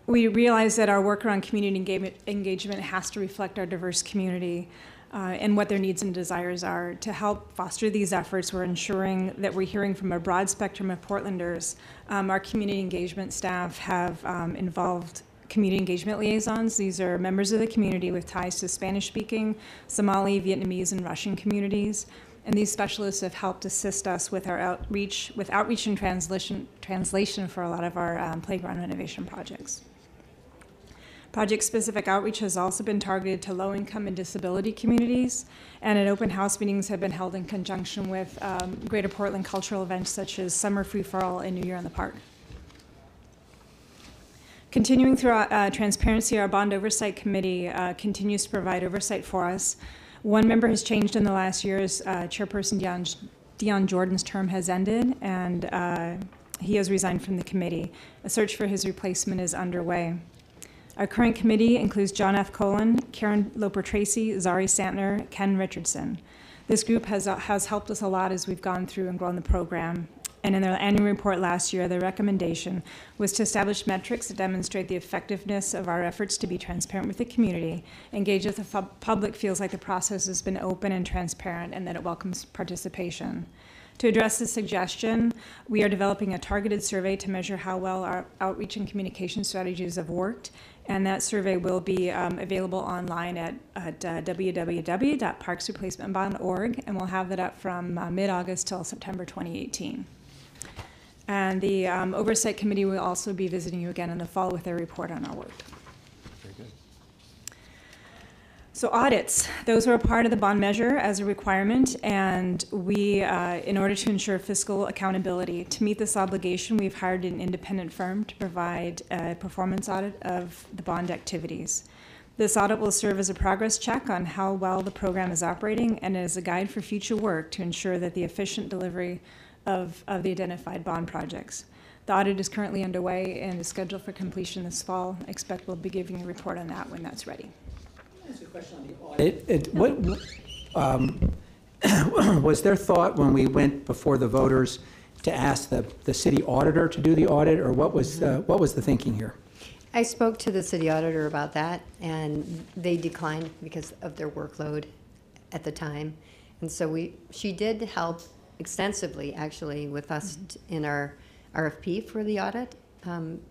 We realize that our work around community engagement has to reflect our diverse community and what their needs and desires are. To help foster these efforts, we're ensuring that we're hearing from a broad spectrum of Portlanders. Our community engagement staff have involved community engagement liaisons. These are members of the community with ties to Spanish-speaking, Somali, Vietnamese, and Russian communities. And these specialists have helped assist us with our outreach and translation for a lot of our playground renovation projects. Project-specific outreach has also been targeted to low-income and disability communities, and open house meetings have been held in conjunction with Greater Portland cultural events such as Summer Free for All and New Year in the Park. Continuing through transparency, our Bond Oversight Committee continues to provide oversight for us. One member has changed in the last year as Chairperson Dion Jordan's term has ended, and he has resigned from the committee. A search for his replacement is underway. Our current committee includes John F. Colon, Karen Loper-Tracy, Zari Santner, Ken Richardson. This group has helped us a lot as we've gone through and grown the program. And in their annual report last year, the recommendation was to establish metrics that demonstrate the effectiveness of our efforts to be transparent with the community, engage if the public feels like the process has been open and transparent and that it welcomes participation. To address this suggestion, we are developing a targeted survey to measure how well our outreach and communication strategies have worked, and that survey will be available online at www.parksreplacementbond.org, and we'll have that up from mid-August till September 2018. And the Oversight Committee will also be visiting you again in the fall with their report on our work. Very good. So audits, those are a part of the bond measure as a requirement, and we, in order to ensure fiscal accountability, to meet this obligation, we've hired an independent firm to provide a performance audit of the bond activities. This audit will serve as a progress check on how well the program is operating and as a guide for future work to ensure that the efficient delivery of the identified bond projects. The audit is currently underway and is scheduled for completion this fall. I expect we'll be giving a report on that when that's ready. Ask a question on the audit. Was there thought when we went before the voters to ask the city auditor to do the audit, or what was the thinking here? I spoke to the city auditor about that, and they declined because of their workload at the time. And so she did help extensively, actually, with us in our RFP for the audit,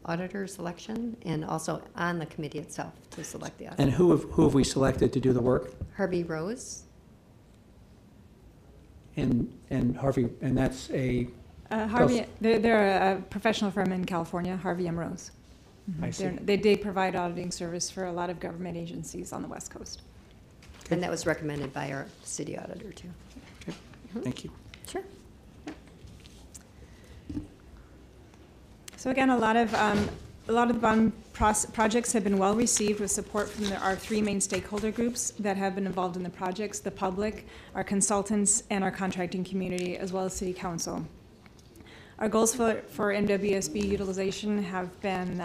auditor selection, and also on the committee itself to select the auditor. And who have we selected to do the work? Harvey Rose. And Harvey, and that's a... Harvey, they're a professional firm in California, Harvey M. Rose. I see. They provide auditing service for a lot of government agencies on the West Coast. Okay. And that was recommended by our city auditor, too. Okay. Thank you. Sure. So again, a lot of the bond projects have been well received with support from our three main stakeholder groups that have been involved in the projects: the public, our consultants, and our contracting community, as well as City Council. Our goals for MWSB utilization have been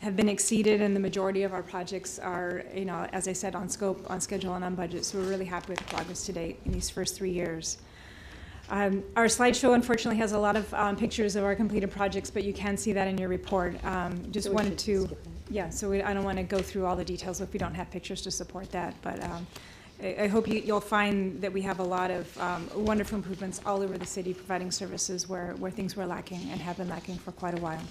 exceeded, and the majority of our projects are, as I said, on scope, on schedule, and on budget. So we're really happy with the progress to date in these first 3 years. Our slideshow, unfortunately, has a lot of pictures of our completed projects, but you can see that in your report. Just wanted to, I don't want to go through all the details if we don't have pictures to support that, but I hope you'll find that we have a lot of wonderful improvements all over the city providing services where things were lacking and have been lacking for quite a while.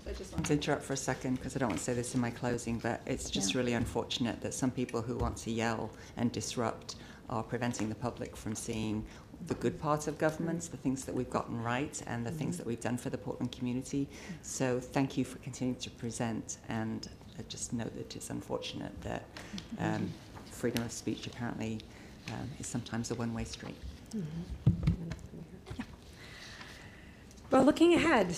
I just want to interrupt for a second because I don't want to say this in my closing, but it's just really unfortunate that some people who want to yell and disrupt are preventing the public from seeing the good parts of governments, the things that we've gotten right, and the things that we've done for the Portland community. So thank you for continuing to present, and I just note that it's unfortunate that freedom of speech apparently is sometimes a one-way street. Well, looking ahead,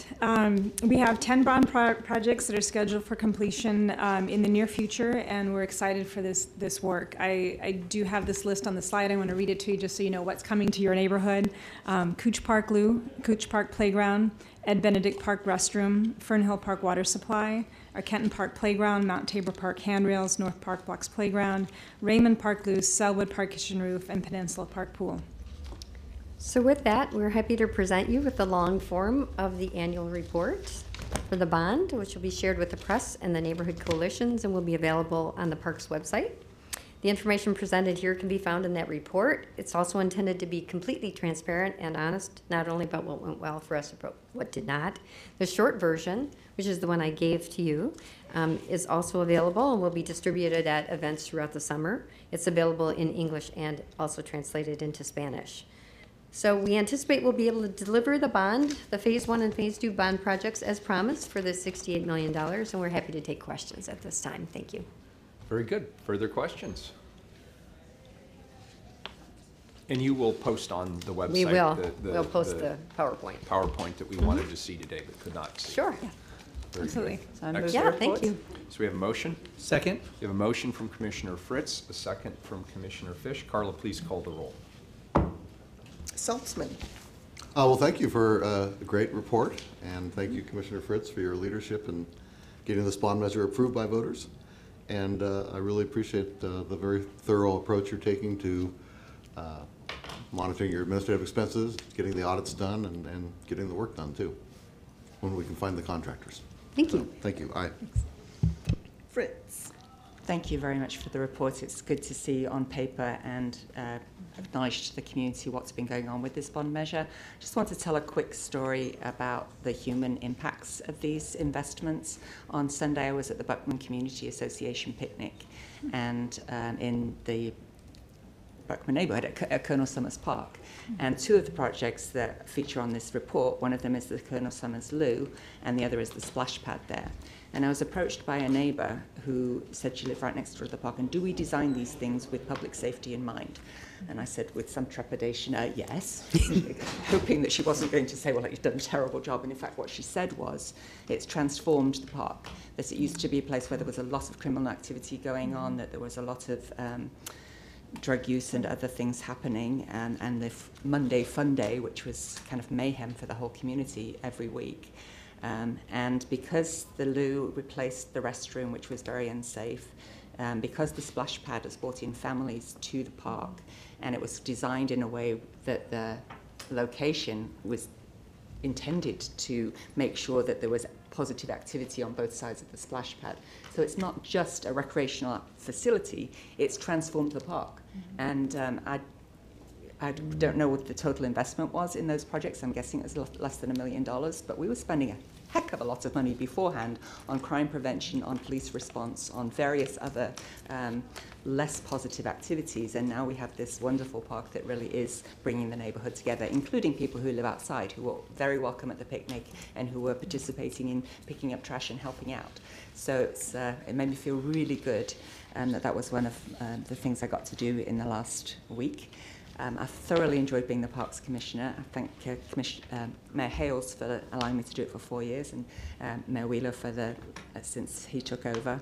we have 10 bond projects that are scheduled for completion in the near future, and we're excited for this work. I do have this list on the slide. I want to read it to you just so you know what's coming to your neighborhood. Cooch Park Lou, Cooch Park Playground, Ed Benedict Park Restroom, Fernhill Park Water Supply, our Kenton Park Playground, Mount Tabor Park Handrails, North Park Blocks Playground, Raymond Park Loose, Selwood Park Kitchen Roof, and Peninsula Park Pool. So with that, we're happy to present you with the long form of the annual report for the bond, which will be shared with the press and the neighborhood coalitions and will be available on the Parks website. The information presented here can be found in that report. It's also intended to be completely transparent and honest, not only about what went well for us, but what did not. The short version, which is the one I gave to you, is also available and will be distributed at events throughout the summer. It's available in English and also translated into Spanish. So we anticipate we'll be able to deliver the bond, the Phase 1 and Phase 2 bond projects as promised for the $68 million, and we're happy to take questions at this time. Thank you. Very good. Further questions? And you will post on the website. We will. We'll post the PowerPoint. PowerPoint that we wanted to see today but could not see. Sure. Yeah. Very Absolutely. good. Yeah, thank you. So we have a motion. Second. We have a motion from Commissioner Fritz, a second from Commissioner Fish. Carla, please call the roll. Saltzman. Well, thank you for a great report, and thank you, Commissioner Fritz, for your leadership in getting this bond measure approved by voters. And I really appreciate the very thorough approach you're taking to monitoring your administrative expenses, getting the audits done, and getting the work done too, when we can find the contractors. Thank you. Thank you. Aye. Fritz. Thank you very much for the report. It's good to see on paper and acknowledge to the community what's been going on with this bond measure. Just want to tell a quick story about the human impacts of these investments. On Sunday, I was at the Buckman Community Association picnic, and in the Buckman neighborhood at Colonel Summers Park. And two of the projects that feature on this report, one of them is the Colonel Summers Loo, and the other is the splash pad there. And I was approached by a neighbor who said she lived right next door to the park, and do we design these things with public safety in mind? And I said with some trepidation, yes, hoping that she wasn't going to say, well, you've done a terrible job. And in fact, what she said was, it's transformed the park. That it used to be a place where there was a lot of criminal activity going on, that there was a lot of drug use and other things happening, and the Monday Fun Day, which was kind of mayhem for the whole community every week. And because the loo replaced the restroom, which was very unsafe, because the splash pad has brought in families to the park, and it was designed in a way that the location was intended to make sure that there was positive activity on both sides of the splash pad. So it's not just a recreational facility, it's transformed the park. And I don't know what the total investment was in those projects. I'm guessing it was less than $1 million, but we were spending a heck of a lot of money beforehand on crime prevention, on police response, on various other less positive activities. And now we have this wonderful park that really is bringing the neighborhood together, including people who live outside, who were very welcome at the picnic and who were participating in picking up trash and helping out. So it made me feel really good that was one of the things I got to do in the last week. I've thoroughly enjoyed being the Parks Commissioner. I thank Mayor Hales for allowing me to do it for 4 years, and Mayor Wheeler for since he took over.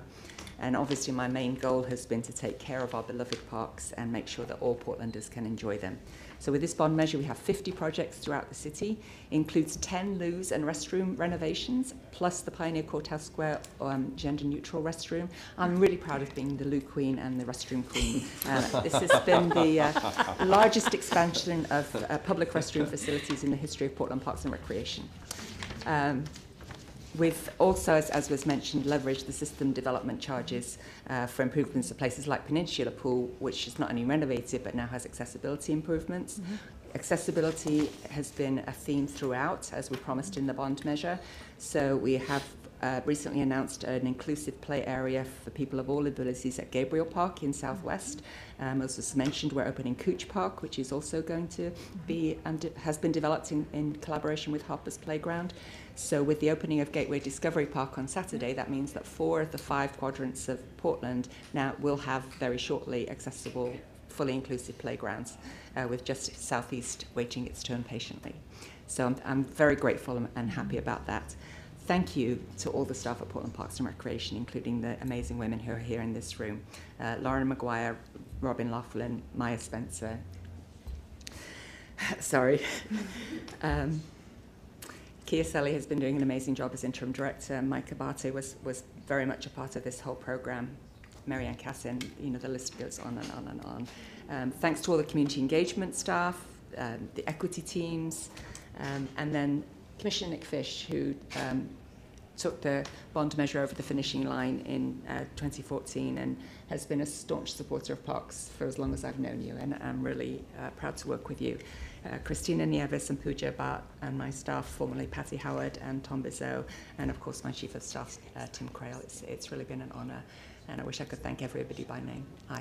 And obviously my main goal has been to take care of our beloved parks and make sure that all Portlanders can enjoy them. So with this bond measure, we have 50 projects throughout the city, includes 10 loos and restroom renovations, plus the Pioneer Courthouse Square gender-neutral restroom. I'm really proud of being the loo queen and the restroom queen. This has been the largest expansion of public restroom facilities in the history of Portland Parks and Recreation. We've also, as was mentioned, leveraged the system development charges for improvements to places like Peninsula Pool, which is not only renovated but now has accessibility improvements. Accessibility has been a theme throughout, as we promised in the bond measure. So we have recently announced an inclusive play area for people of all abilities at Gabriel Park in Southwest. As was mentioned, we're opening Cooch Park, which is also going to be, has been developed in collaboration with Harper's Playground. So with the opening of Gateway Discovery Park on Saturday, that means that 4 of the 5 quadrants of Portland now will have very shortly accessible, fully inclusive playgrounds, with just Southeast waiting its turn patiently. So I'm very grateful and happy about that. Thank you to all the staff at Portland Parks and Recreation, including the amazing women who are here in this room. Lauren McGuire, Robin Laughlin, Maya Spencer. Sorry. Kia Selly has been doing an amazing job as interim director. Mike Abate was very much a part of this whole program. Marianne Cassin, the list goes on and on and on. Thanks to all the community engagement staff, the equity teams, and then Commissioner Nick Fish, who took the bond measure over the finishing line in 2014 and has been a staunch supporter of parks for as long as I've known you, and I'm really proud to work with you. Christina Nieves and Pooja Bhatt, and my staff, formerly Patty Howard and Tom Bizot, and of course my Chief of Staff, Tim Crail. It's really been an honour, and I wish I could thank everybody by name. Aye.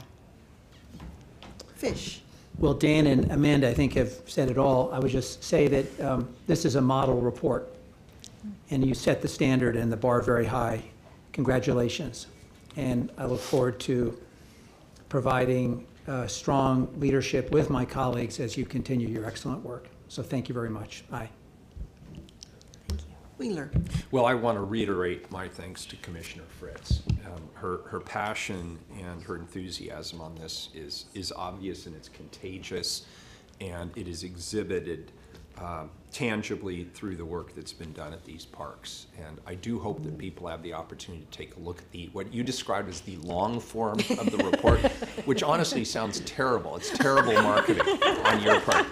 Fish. Well, Dan and Amanda, I think, have said it all. I would just say that this is a model report, and you set the standard and the bar very high. Congratulations. And I look forward to providing strong leadership with my colleagues as you continue your excellent work. So thank you very much. Aye. Thank you. Wheeler. Well, I want to reiterate my thanks to Commissioner Fritz. Her passion and her enthusiasm on this is obvious, and it's contagious, and it is exhibited tangibly through the work that's been done at these parks. And I do hope that people have the opportunity to take a look at what you described as the long form of the report, which honestly sounds terrible. It's terrible marketing on your part.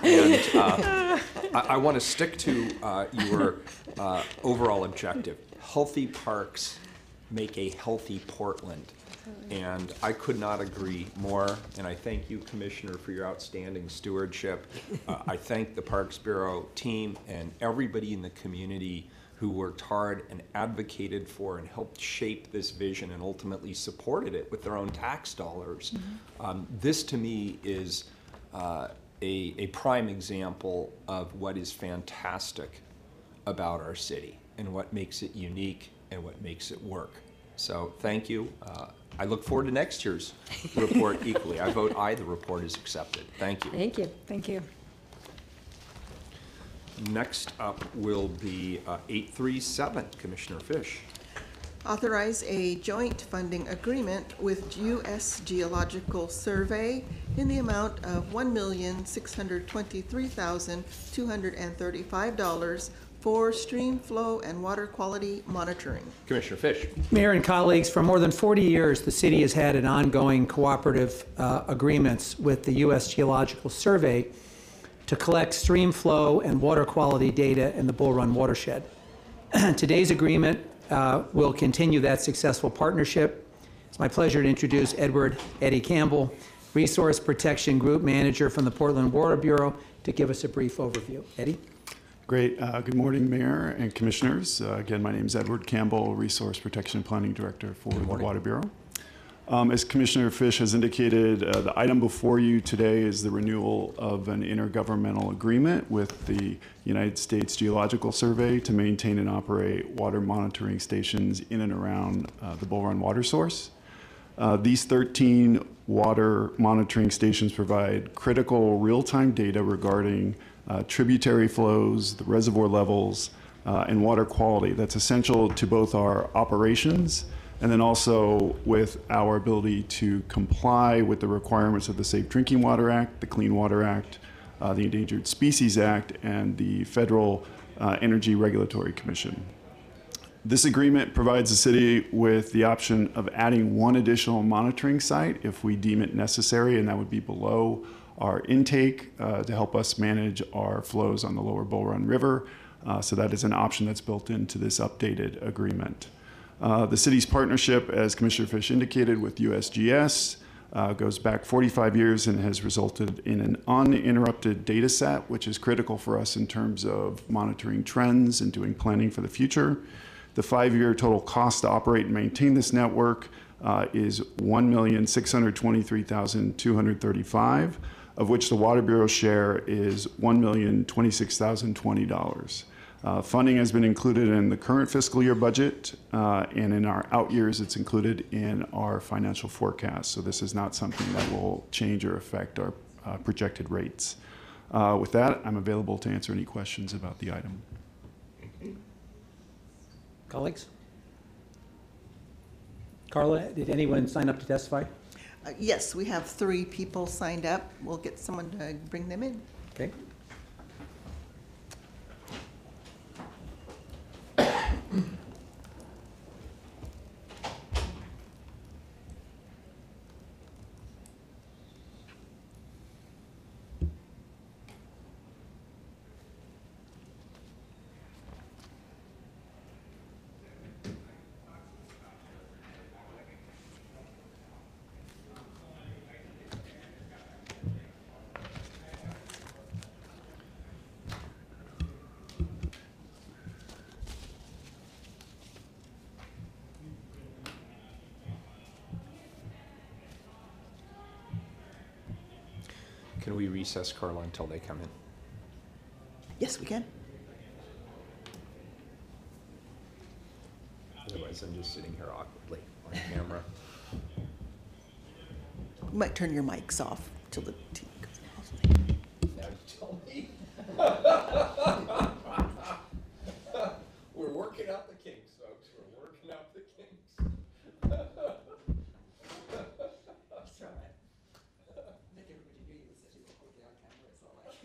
And I want to stick to your overall objective. Healthy parks make a healthy Portland. And I could not agree more, and I thank you, Commissioner, for your outstanding stewardship. I thank the Parks Bureau team and everybody in the community who worked hard and advocated for and helped shape this vision and ultimately supported it with their own tax dollars. This, to me, is a prime example of what is fantastic about our city and what makes it unique and what makes it work. So thank you. I look forward to next year's report equally. I vote aye, the report is accepted. Thank you. Thank you. Thank you. Next up will be 837, Commissioner Fish. Authorize a joint funding agreement with U.S. Geological Survey in the amount of $1,623,235 for stream flow and water quality monitoring. Commissioner Fish. Mayor and colleagues, for more than 40 years, the city has had an ongoing cooperative agreements with the U.S. Geological Survey to collect stream flow and water quality data in the Bull Run watershed. Today's agreement will continue that successful partnership. It's my pleasure to introduce Eddie Campbell, Resource Protection Group Manager from the Portland Water Bureau, to give us a brief overview. Eddie? Great. Good morning, Mayor and Commissioners. Again, my name is Edward Campbell, Resource Protection and Planning Director for the Water Bureau. As Commissioner Fish has indicated, the item before you today is the renewal of an intergovernmental agreement with the United States Geological Survey to maintain and operate water monitoring stations in and around the Bull Run water source. These 13 water monitoring stations provide critical real-time data regarding tributary flows, the reservoir levels, and water quality. That's essential to both our operations and then also with our ability to comply with the requirements of the Safe Drinking Water Act, the Clean Water Act, the Endangered Species Act, and the Federal Energy Regulatory Commission. This agreement provides the city with the option of adding one additional monitoring site if we deem it necessary, and that would be below our intake to help us manage our flows on the lower Bull Run River. So that is an option that's built into this updated agreement. The city's partnership, as Commissioner Fish indicated, with USGS goes back 45 years and has resulted in an uninterrupted data set, which is critical for us in terms of monitoring trends and doing planning for the future. The 5-year total cost to operate and maintain this network is $1,623,235, of which the Water Bureau share is $1,026,020. Funding has been included in the current fiscal year budget, and in our out years, it's included in our financial forecast. So this is not something that will change or affect our projected rates. With that, I'm available to answer any questions about the item. Colleagues? Carla, did anyone sign up to testify? Yes, we have 3 people signed up. We'll get someone to bring them in. Okay. Can we recess, Carla, until they come in? Yes, we can. Otherwise, I'm just sitting here awkwardly on camera. You might turn your mics off till the tea goes off. Now you tell me. We're working out the kinks, folks. We're working out the kinks. That's right. Make everybody knew you were sitting quickly on camera. It's all right.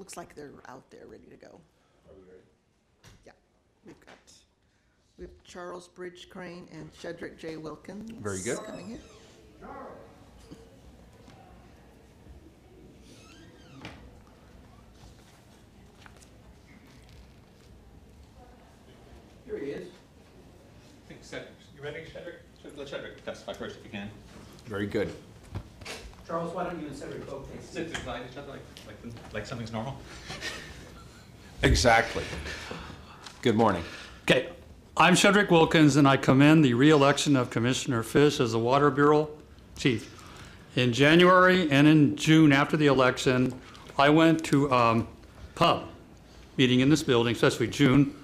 looks like they're out there ready to go. Are we ready? Yeah, we have Charles Bridge Crane and Shedrick J. Wilkins. Very good. Coming in. Here he is. You ready, Shedrick? Let Shedrick testify first if you can. Very good. Charles, why don't you and Cedric both take Sit beside each other like something's normal. Exactly. Good morning. Okay, I'm Shedrick Wilkins, and I commend the re-election of Commissioner Fish as the Water Bureau Chief. In January and in June after the election, I went to pub meeting in this building, especially June,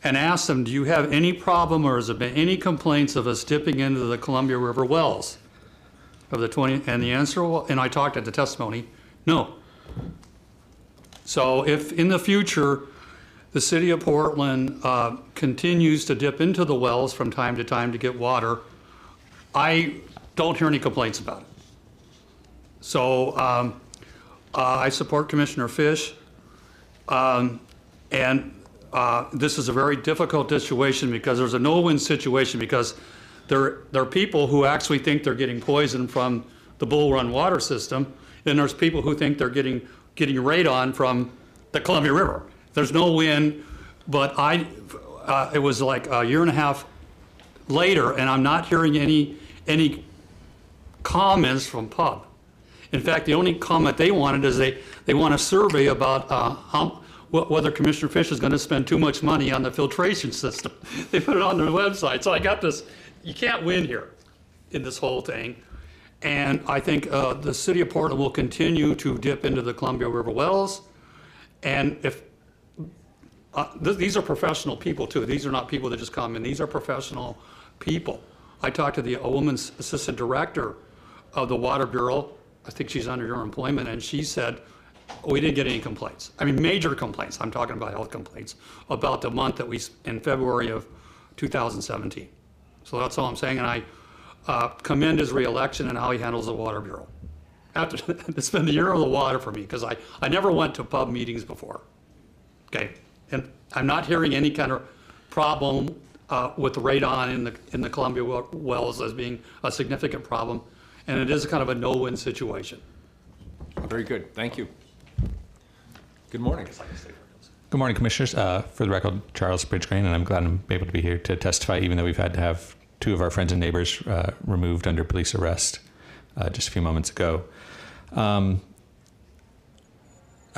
and asked them, do you have any problem or has there been any complaints of us dipping into the Columbia River wells of the 20, and the answer, and I talked at the testimony, no. So if in the future, the city of Portland continues to dip into the wells from time to time to get water, I don't hear any complaints about it. So I support Commissioner Fish. This is a very difficult situation because there's a no-win situation because there are people who actually think they're getting poison from the Bull Run water system, and there's people who think they're getting radon from the Columbia River. There's no win, but it was like a year and a half later, and I'm not hearing any comments from PUB. In fact, the only comment they wanted is they want a survey about whether Commissioner Fish is going to spend too much money on the filtration system. They put it on their website. So I got this, you can't win here in this whole thing. And I think the city of Portland will continue to dip into the Columbia River wells. And if, these are professional people too. These are not people that just come in. These are professional people. I talked to a woman's assistant director of the Water Bureau. I think she's under your employment, and she said, we didn't get any complaints. I mean, major complaints. I'm talking about health complaints about the month that in February of 2017. So that's all I'm saying, and I commend his reelection and how he handles the Water Bureau. It's been the year of the water for me because I never went to pub meetings before. Okay, and I'm not hearing any kind of problem with the radon in the Columbia wells as being a significant problem, and it is kind of a no-win situation. Very good. Thank you. Good morning. Good morning, Commissioners. For the record, Charles Bridge Crane, and I'm glad I'm able to be here to testify, even though we've had to have two of our friends and neighbors removed under police arrest just a few moments ago. I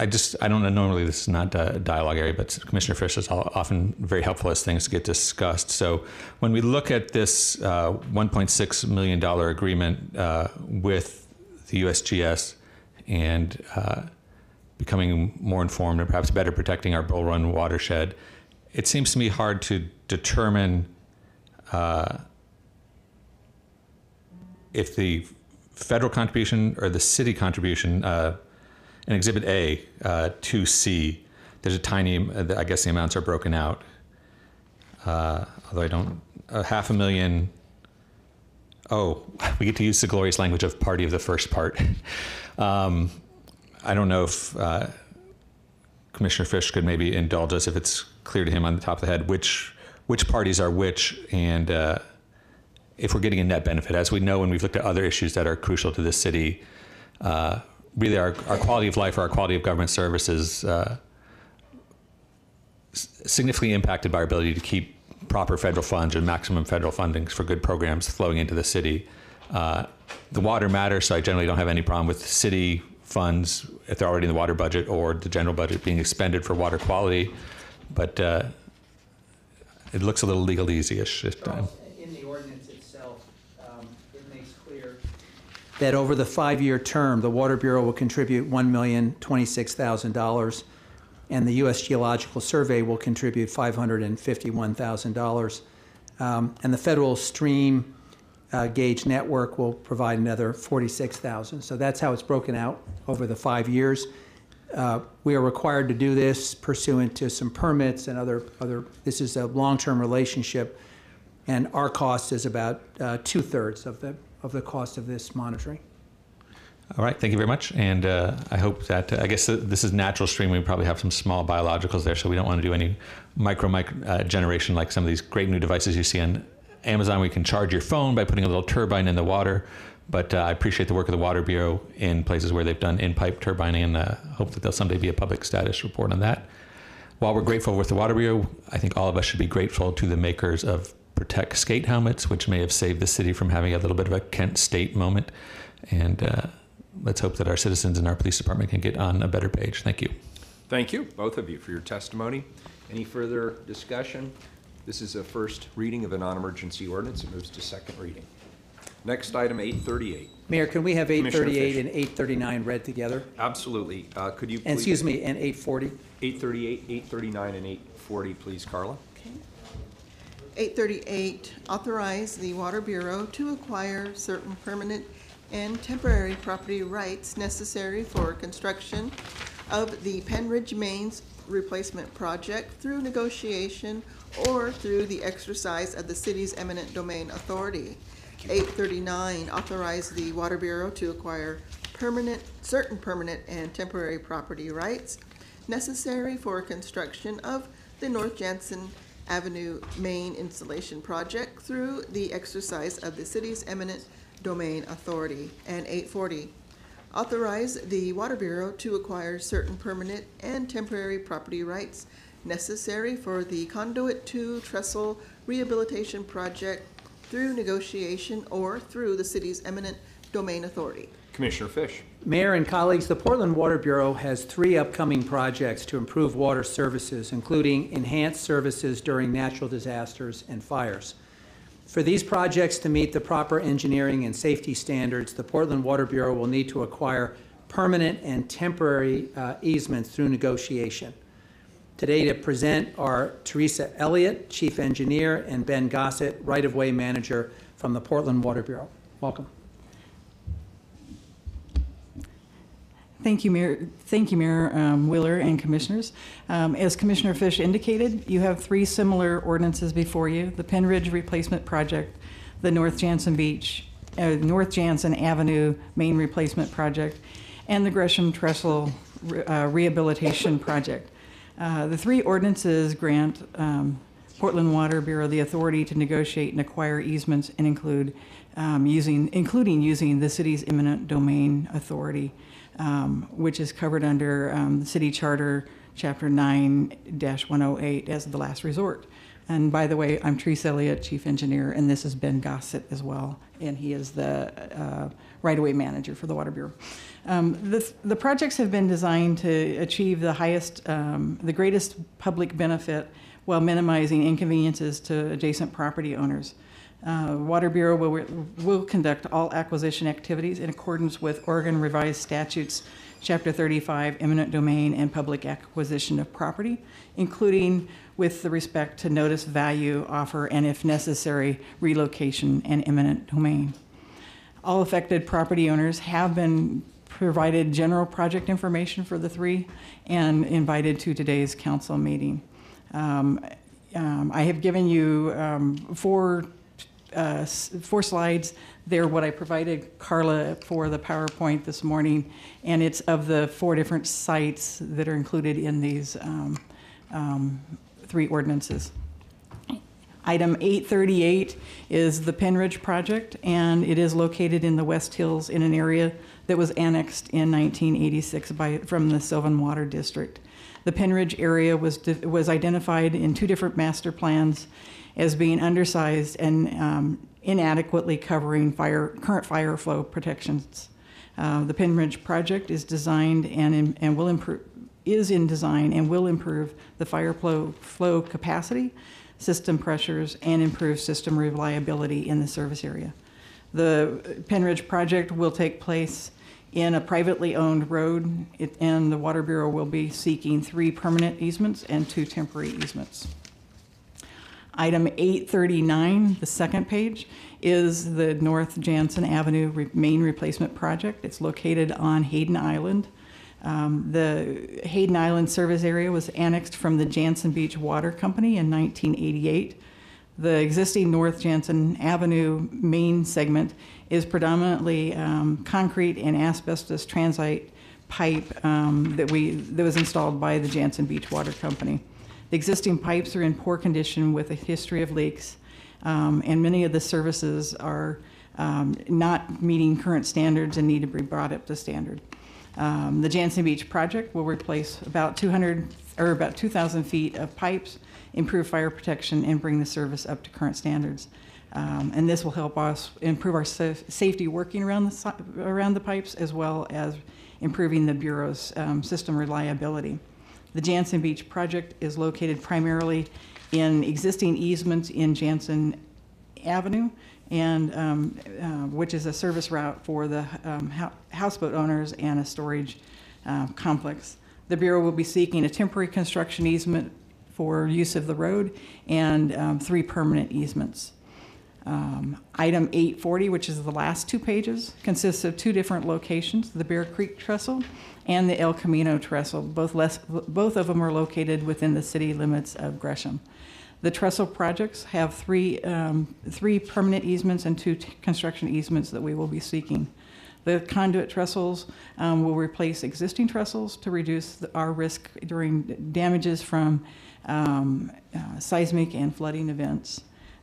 don't know, normally this is not a dialogue area, but Commissioner Fish is often very helpful as things get discussed. So when we look at this $1.6 million agreement with the USGS and becoming more informed and perhaps better protecting our Bull Run watershed, it seems to me hard to determine if the federal contribution or the city contribution, in Exhibit A, 2C, there's a tiny, I guess the amounts are broken out. Although I don't, $500,000, oh, we get to use the glorious language of party of the first part. I don't know if Commissioner Fish could maybe indulge us if it's clear to him on the top of the head which parties are which, and if we're getting a net benefit. As we know, when we've looked at other issues that are crucial to the city, really our quality of life or our quality of government services significantly impacted by our ability to keep proper federal funds and maximum federal funding for good programs flowing into the city. The water matters, so I generally don't have any problem with city funds if they're already in the water budget or the general budget being expended for water quality, but it looks a little legalese-ish this time. In the ordinance itself, it makes clear that over the 5-year term, the Water Bureau will contribute $1,026,000, and the U.S. Geological Survey will contribute $551,000, and the federal stream gauge network will provide another $46,000. So that's how it's broken out over the 5 years. We are required to do this pursuant to some permits and other. This is a long-term relationship, and our cost is about 2/3 of the cost of this monitoring. All right, thank you very much. And I hope that, I guess this is natural stream. We probably have some small biologicals there, so we don't want to do any micro generation like some of these great new devices you see on Amazon. We can charge your phone by putting a little turbine in the water. But I appreciate the work of the Water Bureau in places where they've done in-pipe turbining, and hope that there'll someday be a public status report on that. While we're grateful with the Water Bureau, I think all of us should be grateful to the makers of Protect skate helmets, which may have saved the city from having a little bit of a Kent State moment. And let's hope that our citizens and our police department can get on a better page. Thank you. Thank you, both of you, for your testimony. Any further discussion? This is a first reading of a non-emergency ordinance. It moves to second reading. Next item, 838. Mayor, can we have 838 and 839 read together? Absolutely. Could you please? And excuse me, and 840? 838, 839, and 840, please, Carla. 838, authorize the Water Bureau to acquire certain permanent and temporary property rights necessary for construction of the Penridge Mains Replacement Project through negotiation or through the exercise of the city's eminent domain authority. 839, authorize the Water Bureau to acquire certain permanent and temporary property rights necessary for construction of the North Jansen Avenue Main Installation Project through the exercise of the city's eminent domain authority. And 840, authorize the Water Bureau to acquire certain permanent and temporary property rights necessary for the Conduit 2 Trestle Rehabilitation Project through negotiation or through the city's eminent domain authority. Commissioner Fish. Mayor and colleagues, the Portland Water Bureau has 3 upcoming projects to improve water services, including enhanced services during natural disasters and fires. For these projects to meet the proper engineering and safety standards, the Portland Water Bureau will need to acquire permanent and temporary easements through negotiation. Today to present are Teresa Elliott, Chief Engineer, and Ben Gossett, Right-of-Way Manager from the Portland Water Bureau. Welcome. Thank you, Mayor. Thank you, Mayor Wheeler and Commissioners. As Commissioner Fish indicated, you have 3 similar ordinances before you: the Penridge Replacement Project, the North Jansen Avenue Main Replacement Project, and the Gresham Trestle Rehabilitation Project. The 3 ordinances grant Portland Water Bureau the authority to negotiate and acquire easements and including using the city's eminent domain authority, which is covered under the City Charter, Chapter 9-108, as the last resort. And by the way, I'm Teresa Elliott, Chief Engineer, and this is Ben Gossett as well, and he is the right-of-way manager for the Water Bureau. The projects have been designed to achieve the greatest public benefit while minimizing inconveniences to adjacent property owners. Water Bureau will conduct all acquisition activities in accordance with Oregon Revised Statutes, Chapter 35, eminent domain and public acquisition of property, including with the respect to notice, value, offer, and if necessary, relocation and eminent domain. All affected property owners have been provided general project information for the 3 and invited to today's council meeting. I have given you 4 slides. They're what I provided Carla for the PowerPoint this morning, and it's of the 4 different sites that are included in these 3 ordinances. Item 838 is the Penridge project, and it is located in the West Hills in an area that was annexed in 1986 from the Sylvan Water District. The Penridge area was identified in 2 different master plans as being undersized and inadequately covering current fire flow protections. The Penridge project is designed and will improve the fire flow capacity, system pressures, and improve system reliability in the service area. The Penridge project will take place in a privately owned road, and the Water Bureau will be seeking 3 permanent easements and 2 temporary easements. Item 839, the second page, is the North Jansen Avenue Main Replacement Project. It's located on Hayden Island. The Hayden Island service area was annexed from the Jansen Beach Water Company in 1988. The existing North Jansen Avenue main segment is predominantly concrete and asbestos transite pipe that was installed by the Jansen Beach Water Company. The existing pipes are in poor condition with a history of leaks, and many of the services are not meeting current standards and need to be brought up to standard. The Jansen Beach project will replace about 2,000 feet of pipes, improve fire protection, and bring the service up to current standards. And this will help us improve our safety working around the pipes, as well as improving the Bureau's system reliability. The Jansen Beach project is located primarily in existing easements in Jansen Avenue, and which is a service route for the houseboat owners and a storage complex. The Bureau will be seeking a temporary construction easement for use of the road and 3 permanent easements. Item 840, which is the last 2 pages, consists of 2 different locations, the Bear Creek Trestle and the El Camino Trestle. Both of them are located within the city limits of Gresham. The trestle projects have 3 permanent easements and 2 construction easements that we will be seeking. The conduit trestles will replace existing trestles to reduce our risk during damages from seismic and flooding events.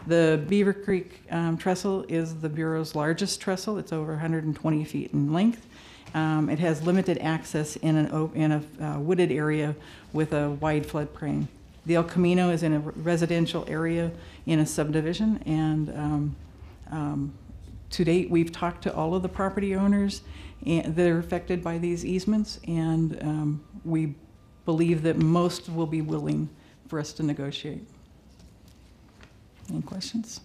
The Beaver Creek trestle is the Bureau's largest trestle. It's over 120 feet in length. It has limited access in a wooded area with a wide floodplain. The El Camino is in a residential area in a subdivision, and to date, we've talked to all of the property owners that are affected by these easements, and we believe that most will be willing for us to negotiate. Any questions?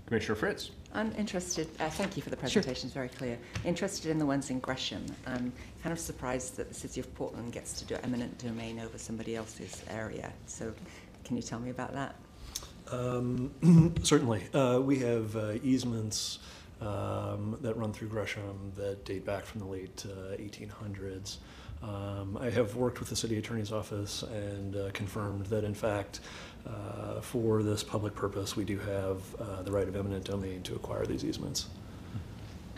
Commissioner Fritz. I'm interested, thank you for the presentation, it's very clear. Interested in the ones in Gresham. I'm kind of surprised that the City of Portland gets to do eminent domain over somebody else's area. So can you tell me about that? Certainly. We have easements that run through Gresham that date back from the late 1800s. I have worked with the city attorney's office and confirmed that, in fact, for this public purpose, we do have the right of eminent domain to acquire these easements.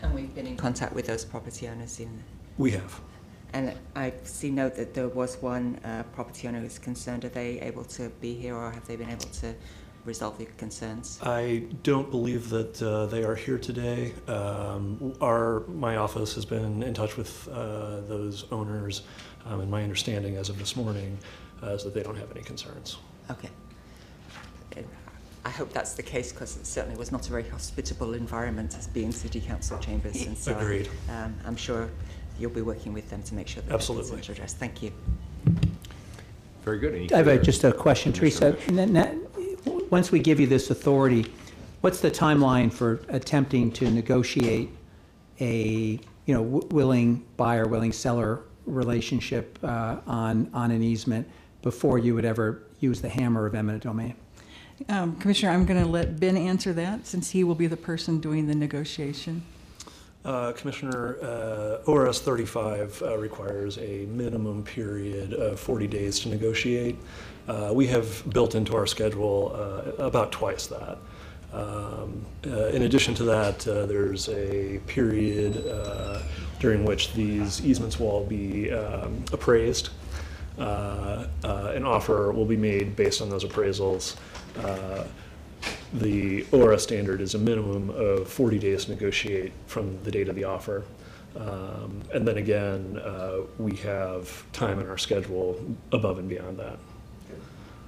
And we've been in contact with those property owners in... We have. And I see note that there was one property owner who's concerned. Are they able to be here, or have they been able to resolve the concerns? I don't believe that they are here today. My office has been in touch with those owners, and my understanding as of this morning is that they don't have any concerns. Okay. I hope that's the case, because it certainly was not a very hospitable environment as being city council chambers. And so agreed. I'm sure you'll be working with them to make sure that absolutely concerns are addressed. Thank you. Very good. I have just a question, Teresa. Once we give you this authority, what's the timeline for attempting to negotiate a willing buyer, willing seller relationship on an easement before you would ever use the hammer of eminent domain? Commissioner, I'm going to let Ben answer that, since he will be the person doing the negotiation. Commissioner, ORS 35 requires a minimum period of 40 days to negotiate. We have built into our schedule about twice that. In addition to that, there's a period during which these easements will all be appraised. An offer will be made based on those appraisals. The ORS standard is a minimum of 40 days to negotiate from the date of the offer. And then again, we have time in our schedule above and beyond that.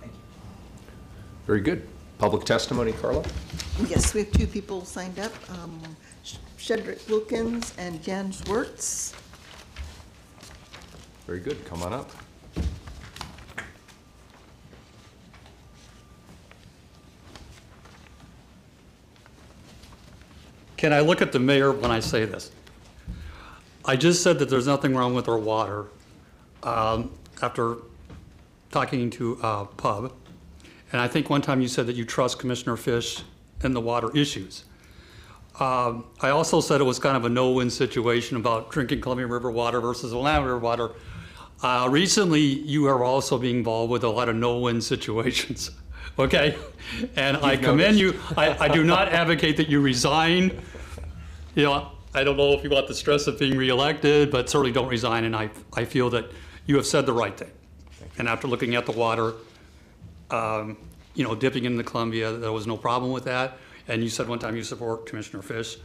Thank you. Very good. Public testimony, Carla? Yes, we have 2 people signed up, Shedrick Wilkins and Jan Schwartz. Very good. Come on up. Can I look at the mayor when I say this? I just said that there's nothing wrong with our water after talking to Pub. And I think one time you said that you trust Commissioner Fish in the water issues. I also said it was kind of a no-win situation about drinking Columbia River water versus Willamette River water. Recently, you are also being involved with a lot of no-win situations. okay? And I commend you. I do not advocate that you resign. You know, I don't know if you want the stress of being reelected, but certainly don't resign. And I feel that you have said the right thing. And after looking at the water, you know, dipping into the Columbia, there was no problem with that. And you said one time you support Commissioner Fish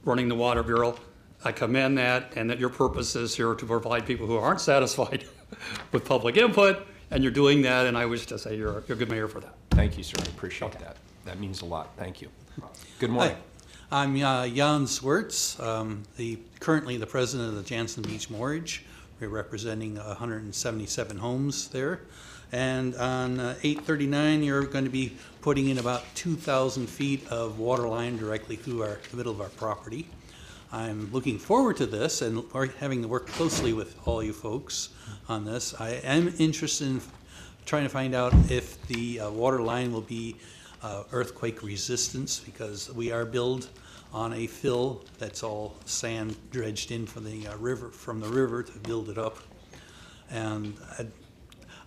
running the Water Bureau. I commend that, and that your purpose is here to provide people who aren't satisfied with public input, and you're doing that, and I wish to say you're a good mayor for that. Thank you, sir. I appreciate that. That means a lot. Thank you. Good morning. Hi. I'm Jan Swerts, currently the president of the Jansen Beach Mortgage. We're representing 177 homes there. And on 839, you're going to be putting in about 2,000 feet of water line directly through the middle of our property. I'm looking forward to this and having to work closely with all you folks on this. I am interested in trying to find out if the water line will be earthquake resistance, because we are built on a fill that's all sand dredged in from the river to build it up. And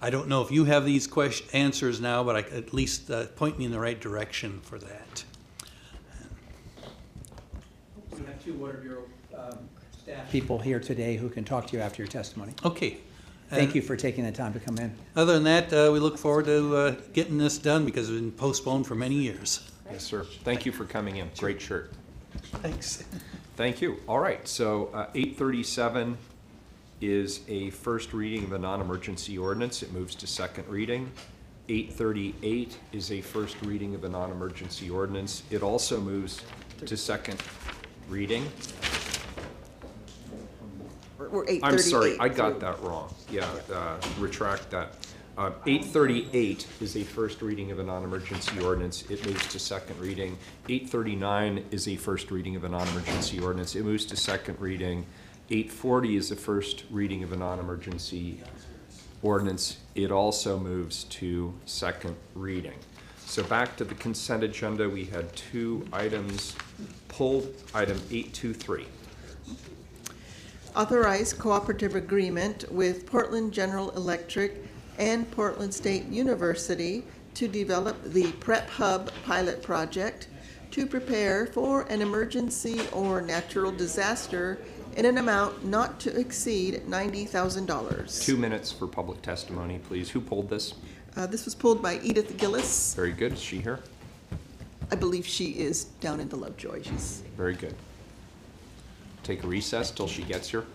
I don't know if you have these answers now, but at least point me in the right direction for that. We have two Water Bureau staff people here today who can talk to you after your testimony. Okay. Thank you for taking the time to come in. Other than that, we look forward to getting this done because it's been postponed for many years. Yes, sir. Thank you for coming in. Great shirt. Thanks. Thank you. All right, so 837 is a first reading of a non-emergency ordinance. It moves to second reading. 838 is a first reading of a non-emergency ordinance. It also moves to second reading. We're 838. I'm sorry, I got that wrong. Yeah, retract that. 838 is a first reading of a non-emergency ordinance. It moves to second reading. 839 is a first reading of a non-emergency ordinance. It moves to second reading. 840 is the first reading of a non-emergency ordinance. It also moves to second reading. So back to the consent agenda, we had two items pulled. Item 823. Authorize cooperative agreement with Portland General Electric and Portland State University to develop the Prep Hub pilot project to prepare for an emergency or natural disaster in an amount not to exceed $90,000. 2 minutes for public testimony, please. Who pulled this? This was pulled by Edith Gillis. Very good. Is she here? I believe she is down in the Lovejoy. She's very good. Take a recess till she gets here.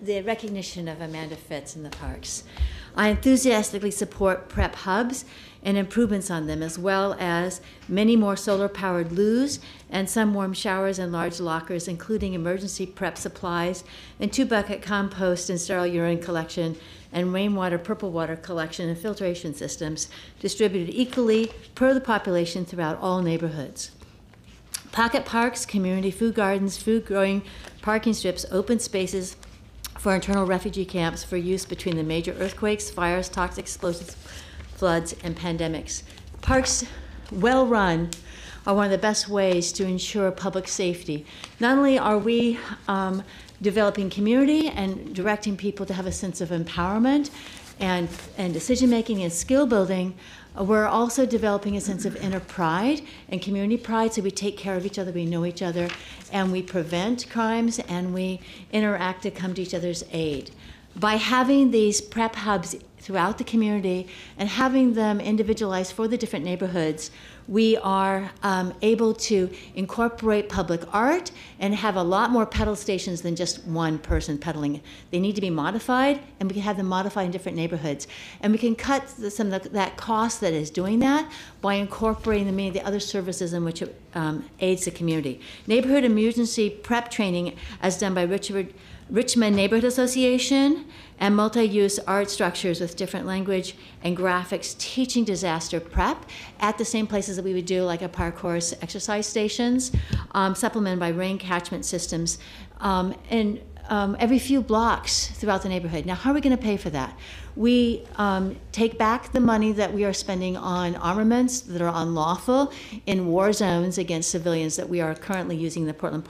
The recognition of Amanda Fitz in the parks. I enthusiastically support prep hubs and improvements on them, as well as many more solar-powered loos and some warm showers and large lockers, including emergency prep supplies and 2-bucket compost and sterile urine collection and rainwater, purple water collection and filtration systems distributed equally per the population throughout all neighborhoods. Pocket parks, community food gardens, food growing, parking strips, open spaces for internal refugee camps for use between the major earthquakes, fires, toxic explosives, floods, and pandemics. Parks, well run, are one of the best ways to ensure public safety. Not only are we developing community and directing people to have a sense of empowerment and decision making and skill building, we're also developing a sense of inner pride and community pride, so we take care of each other, we know each other, and we prevent crimes, and we interact to come to each other's aid. By having these prep hubs throughout the community and having them individualized for the different neighborhoods, we are able to incorporate public art and have a lot more pedal stations than just one person pedaling. They need to be modified, and we can have them modified in different neighborhoods. And we can cut some of that cost that is doing that by incorporating many of the other services in which it aids the community. Neighborhood emergency prep training, as done by Richmond Neighborhood Association, and multi-use art structures with different language and graphics teaching disaster prep at the same places that we would do like a park course exercise stations, supplemented by rain catchment systems, and every few blocks throughout the neighborhood. Now, how are we going to pay for that? We take back the money that we are spending on armaments that are unlawful in war zones against civilians that we are currently using the Portland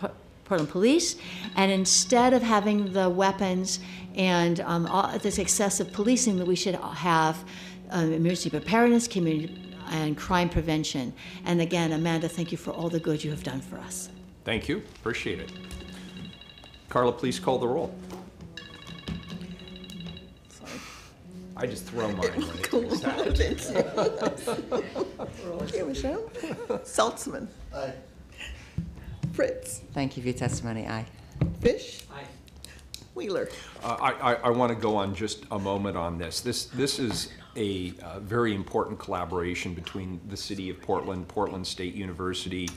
Police, and instead of having the weapons and all this excessive policing, that we should have emergency preparedness, community, and crime prevention. And again, Amanda, thank you for all the good you have done for us. Thank you. Appreciate it. Carla, please call the roll. Sorry. I just throw mine when it happens. Okay, Michelle. Saltzman. Aye. Fritz. Thank you for your testimony. Aye. Fish. Aye. Wheeler. I want to go on just a moment on this. This is a very important collaboration between the City of Portland, Portland State University,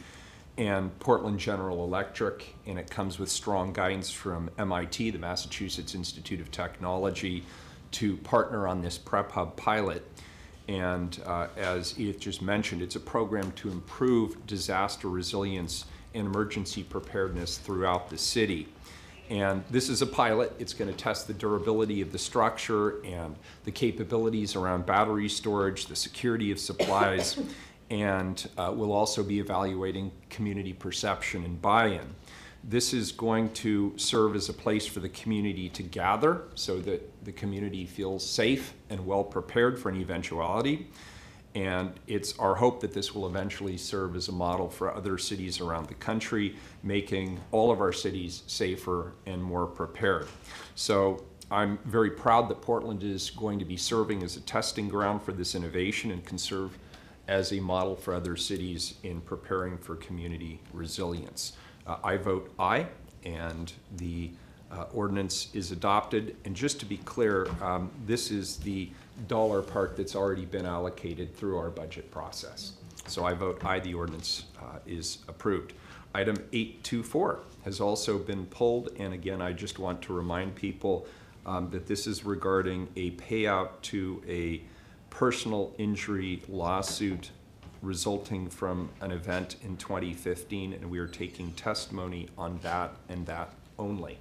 and Portland General Electric, and it comes with strong guidance from MIT, the Massachusetts Institute of Technology, to partner on this Prep Hub pilot. And as Edith just mentioned, it's a program to improve disaster resilience and emergency preparedness throughout the city. And this is a pilot. It's going to test the durability of the structure and the capabilities around battery storage, the security of supplies, and we'll also be evaluating community perception and buy-in. This is going to serve as a place for the community to gather so that the community feels safe and well prepared for an eventuality. And it's our hope that this will eventually serve as a model for other cities around the country, making all of our cities safer and more prepared. So I'm very proud that Portland is going to be serving as a testing ground for this innovation and can serve as a model for other cities in preparing for community resilience. I vote aye, and the ordinance is adopted. And just to be clear, this is the dollar part that's already been allocated through our budget process. So I vote aye, the ordinance is approved. Item 824 has also been pulled, and again, I just want to remind people that this is regarding a payout to a personal injury lawsuit resulting from an event in 2015, and we are taking testimony on that and that only.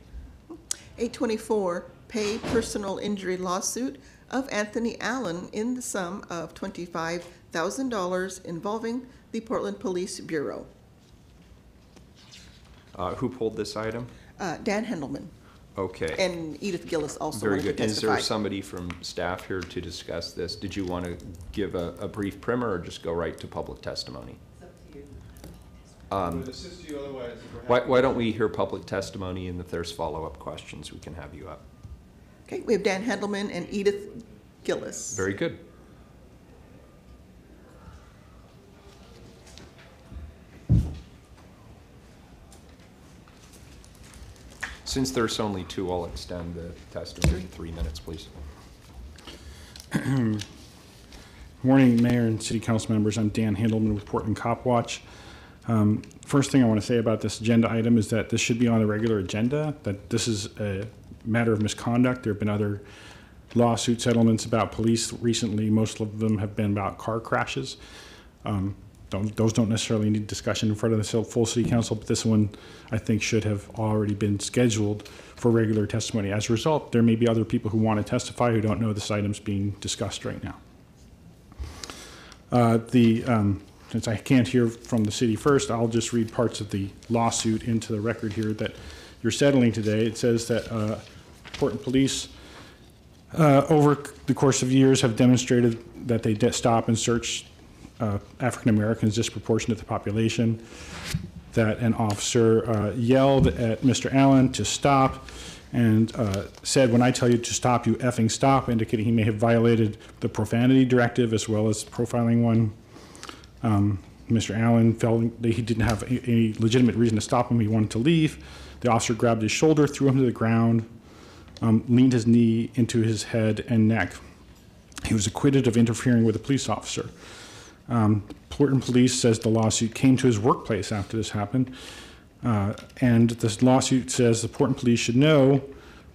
824, pay personal injury lawsuit of Anthony Allen in the sum of $25,000 involving the Portland Police Bureau. Who pulled this item? Dan Hendelman. Okay. And Edith Gillis also Very wanted good. to testify. Is there somebody from staff here to discuss this? Did you want to give a brief primer or just go right to public testimony? It's up to you. Assist you otherwise. Why don't we hear public testimony, and if there's follow-up questions, we can have you up. Okay, we have Dan Hendelman and Edith Gillis. Very good. Since there's only two, I'll extend the testimony to 3 minutes, please. Morning, Mayor and City Council members. I'm Dan Handelman with Portland Cop Watch. First thing I want to say about this agenda item is that this should be on the regular agenda, that this is a matter of misconduct. There have been other lawsuit settlements about police recently. Most of them have been about car crashes. Those don't necessarily need discussion in front of the full City Council, but this one I think should have already been scheduled for regular testimony. As a result, there may be other people who want to testify who don't know this item's being discussed right now. Since I can't hear from the city first, I'll just read parts of the lawsuit into the record here that you're settling today. It says that Portland Police over the course of years have demonstrated that they stop and search African Americans disproportionate to the population, that an officer yelled at Mr. Allen to stop, and said, when I tell you to stop, you effing stop, indicating he may have violated the profanity directive as well as profiling one. Mr. Allen felt that he didn't have any legitimate reason to stop him. He wanted to leave. The officer grabbed his shoulder, threw him to the ground, leaned his knee into his head and neck. He was acquitted of interfering with a police officer. Portland Police says the lawsuit came to his workplace after this happened. And this lawsuit says the Portland Police should know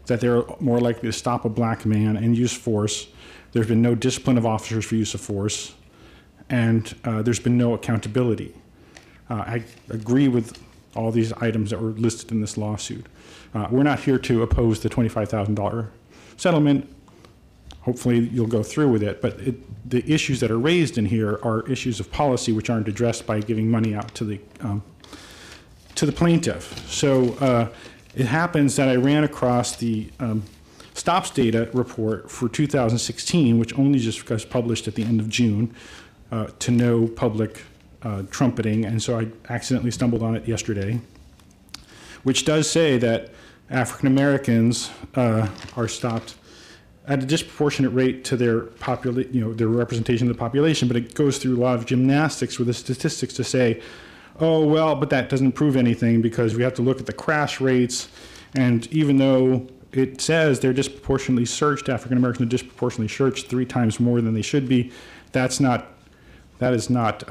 that they're more likely to stop a black man and use force. There's been no discipline of officers for use of force, and there's been no accountability. I agree with all these items that were listed in this lawsuit. We're not here to oppose the $25,000 settlement. Hopefully you'll go through with it, but the issues that are raised in here are issues of policy which aren't addressed by giving money out to the plaintiff. So it happens that I ran across the stops data report for 2016, which only just got published at the end of June, to no public trumpeting, and so I accidentally stumbled on it yesterday, which does say that African Americans are stopped at a disproportionate rate to their their representation of the population, but it goes through a lot of gymnastics with the statistics to say, oh, well, but that doesn't prove anything because we have to look at the crash rates, and even though it says they're disproportionately searched, African Americans are disproportionately searched 3 times more than they should be, that is not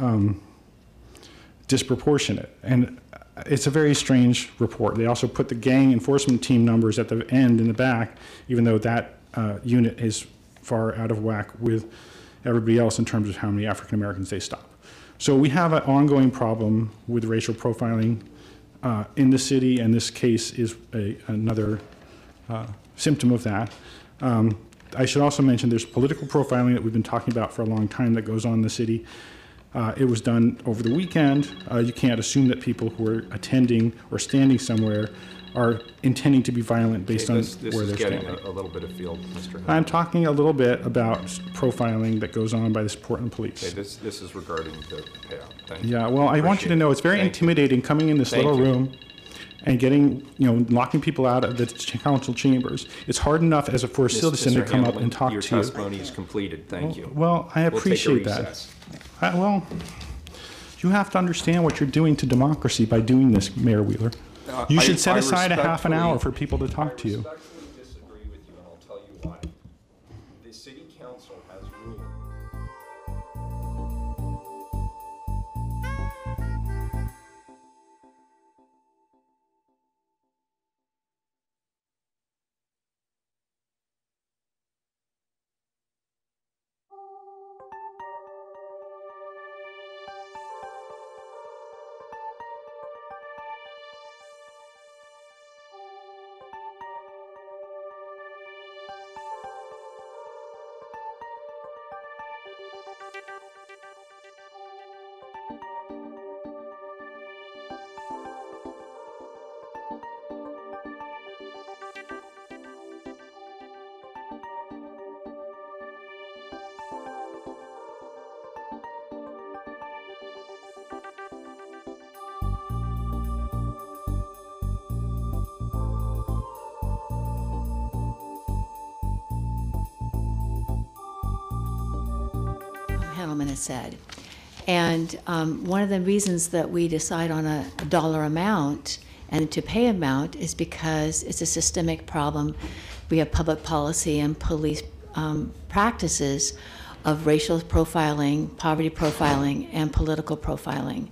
disproportionate. And it's a very strange report. They also put the gang enforcement team numbers at the end in the back, even though that unit is far out of whack with everybody else in terms of how many African Americans they stop. So we have an ongoing problem with racial profiling in the city, and this case is another symptom of that. I should also mention there's political profiling that we've been talking about for a long time that goes on in the city. It was done over the weekend. You can't assume that people who are attending or standing somewhere are intending to be violent based on where they're standing. This is getting a little bit afield, Mr. Hill. I'm talking a little bit about profiling that goes on by the Portland Police. Okay, this is regarding the payout. Thank you. Yeah, well, I want you to know it's very intimidating coming in this little room and getting, locking people out of the council chambers. It's hard enough for a citizen to come up and talk to you. Your testimony is completed. Thank you. Well, I appreciate that. Well, you have to understand what you're doing to democracy by doing this, Mayor Wheeler. You should set aside a half an hour for people to talk to you. I respectfully disagree with you, and I'll tell you why. The city council has ruled. Gentleman has said. And one of the reasons that we decide on a dollar amount and to pay amount is because it's a systemic problem. We have public policy and police practices of racial profiling, poverty profiling, and political profiling.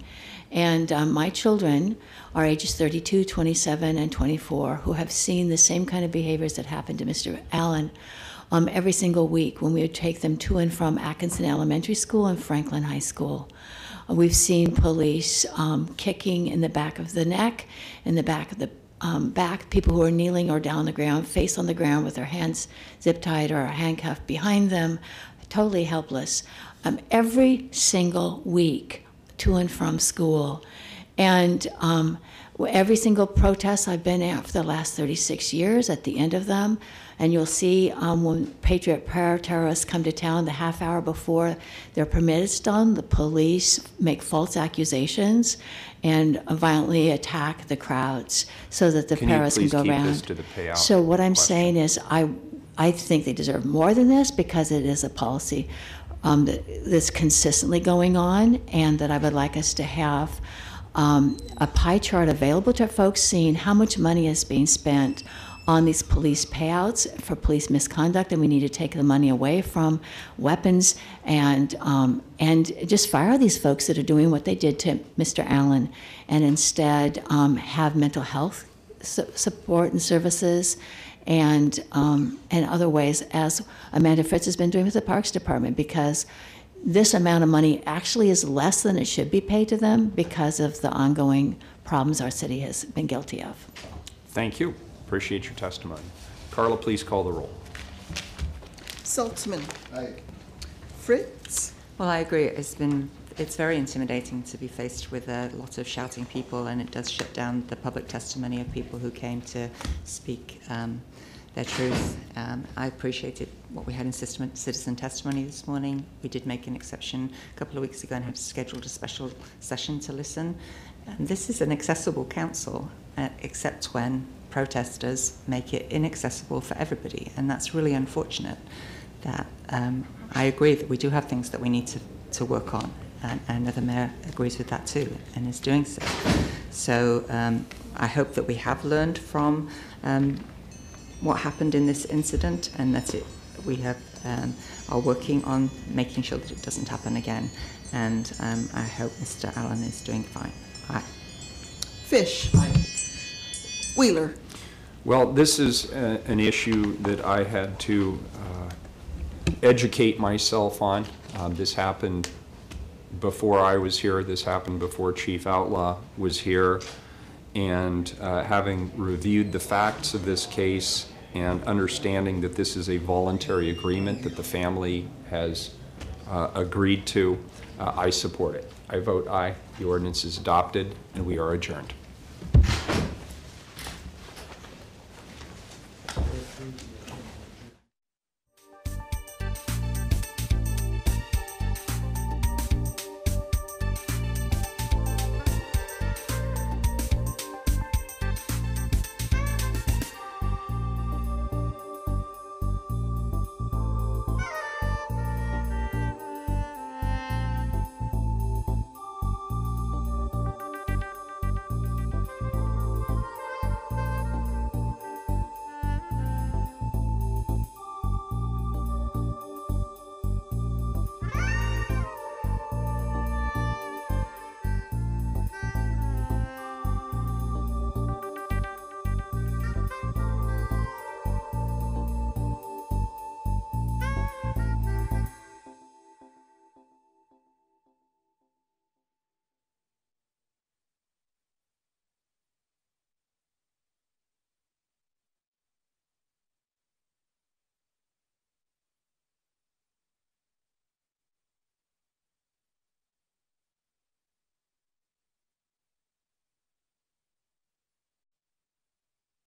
And my children are ages 32, 27, and 24 who have seen the same kind of behaviors that happened to Mr. Allen every single week when we would take them to and from Atkinson Elementary School and Franklin High School. We've seen police kicking in the back of the neck, in the back of the back, people who are kneeling or down on the ground, face on the ground with their hands zip-tied or handcuffed behind them, totally helpless, every single week to and from school. And every single protest I've been at for the last 36 years, at the end of them, and you'll see when Patriot Prayer terrorists come to town the half hour before their permit is done, the police make false accusations and violently attack the crowds so that the terrorists can go around. This to the payout So what I'm question. saying is I think they deserve more than this because it is a policy that's consistently going on, and that I would like us to have a pie chart available to folks seeing how much money is being spent on these police payouts for police misconduct, and we need to take the money away from weapons and just fire these folks that are doing what they did to Mr. Allen, and instead have mental health support and services and other ways, as Amanda Fritz has been doing with the Parks Department, because this amount of money actually is less than it should be paid to them because of the ongoing problems our city has been guilty of. Thank you. Appreciate your testimony. Carla, please call the roll. Saltzman. Aye. Fritz. Well, I agree. It's very intimidating to be faced with a lot of shouting people, and it does shut down the public testimony of people who came to speak their truth. I appreciated what we had in citizen testimony this morning. We did make an exception a couple of weeks ago and had scheduled a special session to listen. And this is an accessible council, except when protesters make it inaccessible for everybody, and that's really unfortunate. That I agree that we do have things that we need to work on, and the mayor agrees with that too, and is doing so. So I hope that we have learned from what happened in this incident, and that we are working on making sure that it doesn't happen again. And I hope Mr. Allen is doing fine. Aye. Fish. Aye. Wheeler. Well, this is an issue that I had to educate myself on. This happened before I was here. This happened before Chief Outlaw was here. And having reviewed the facts of this case and understanding that this is a voluntary agreement that the family has agreed to, I support it. I vote aye. The ordinance is adopted, and we are adjourned.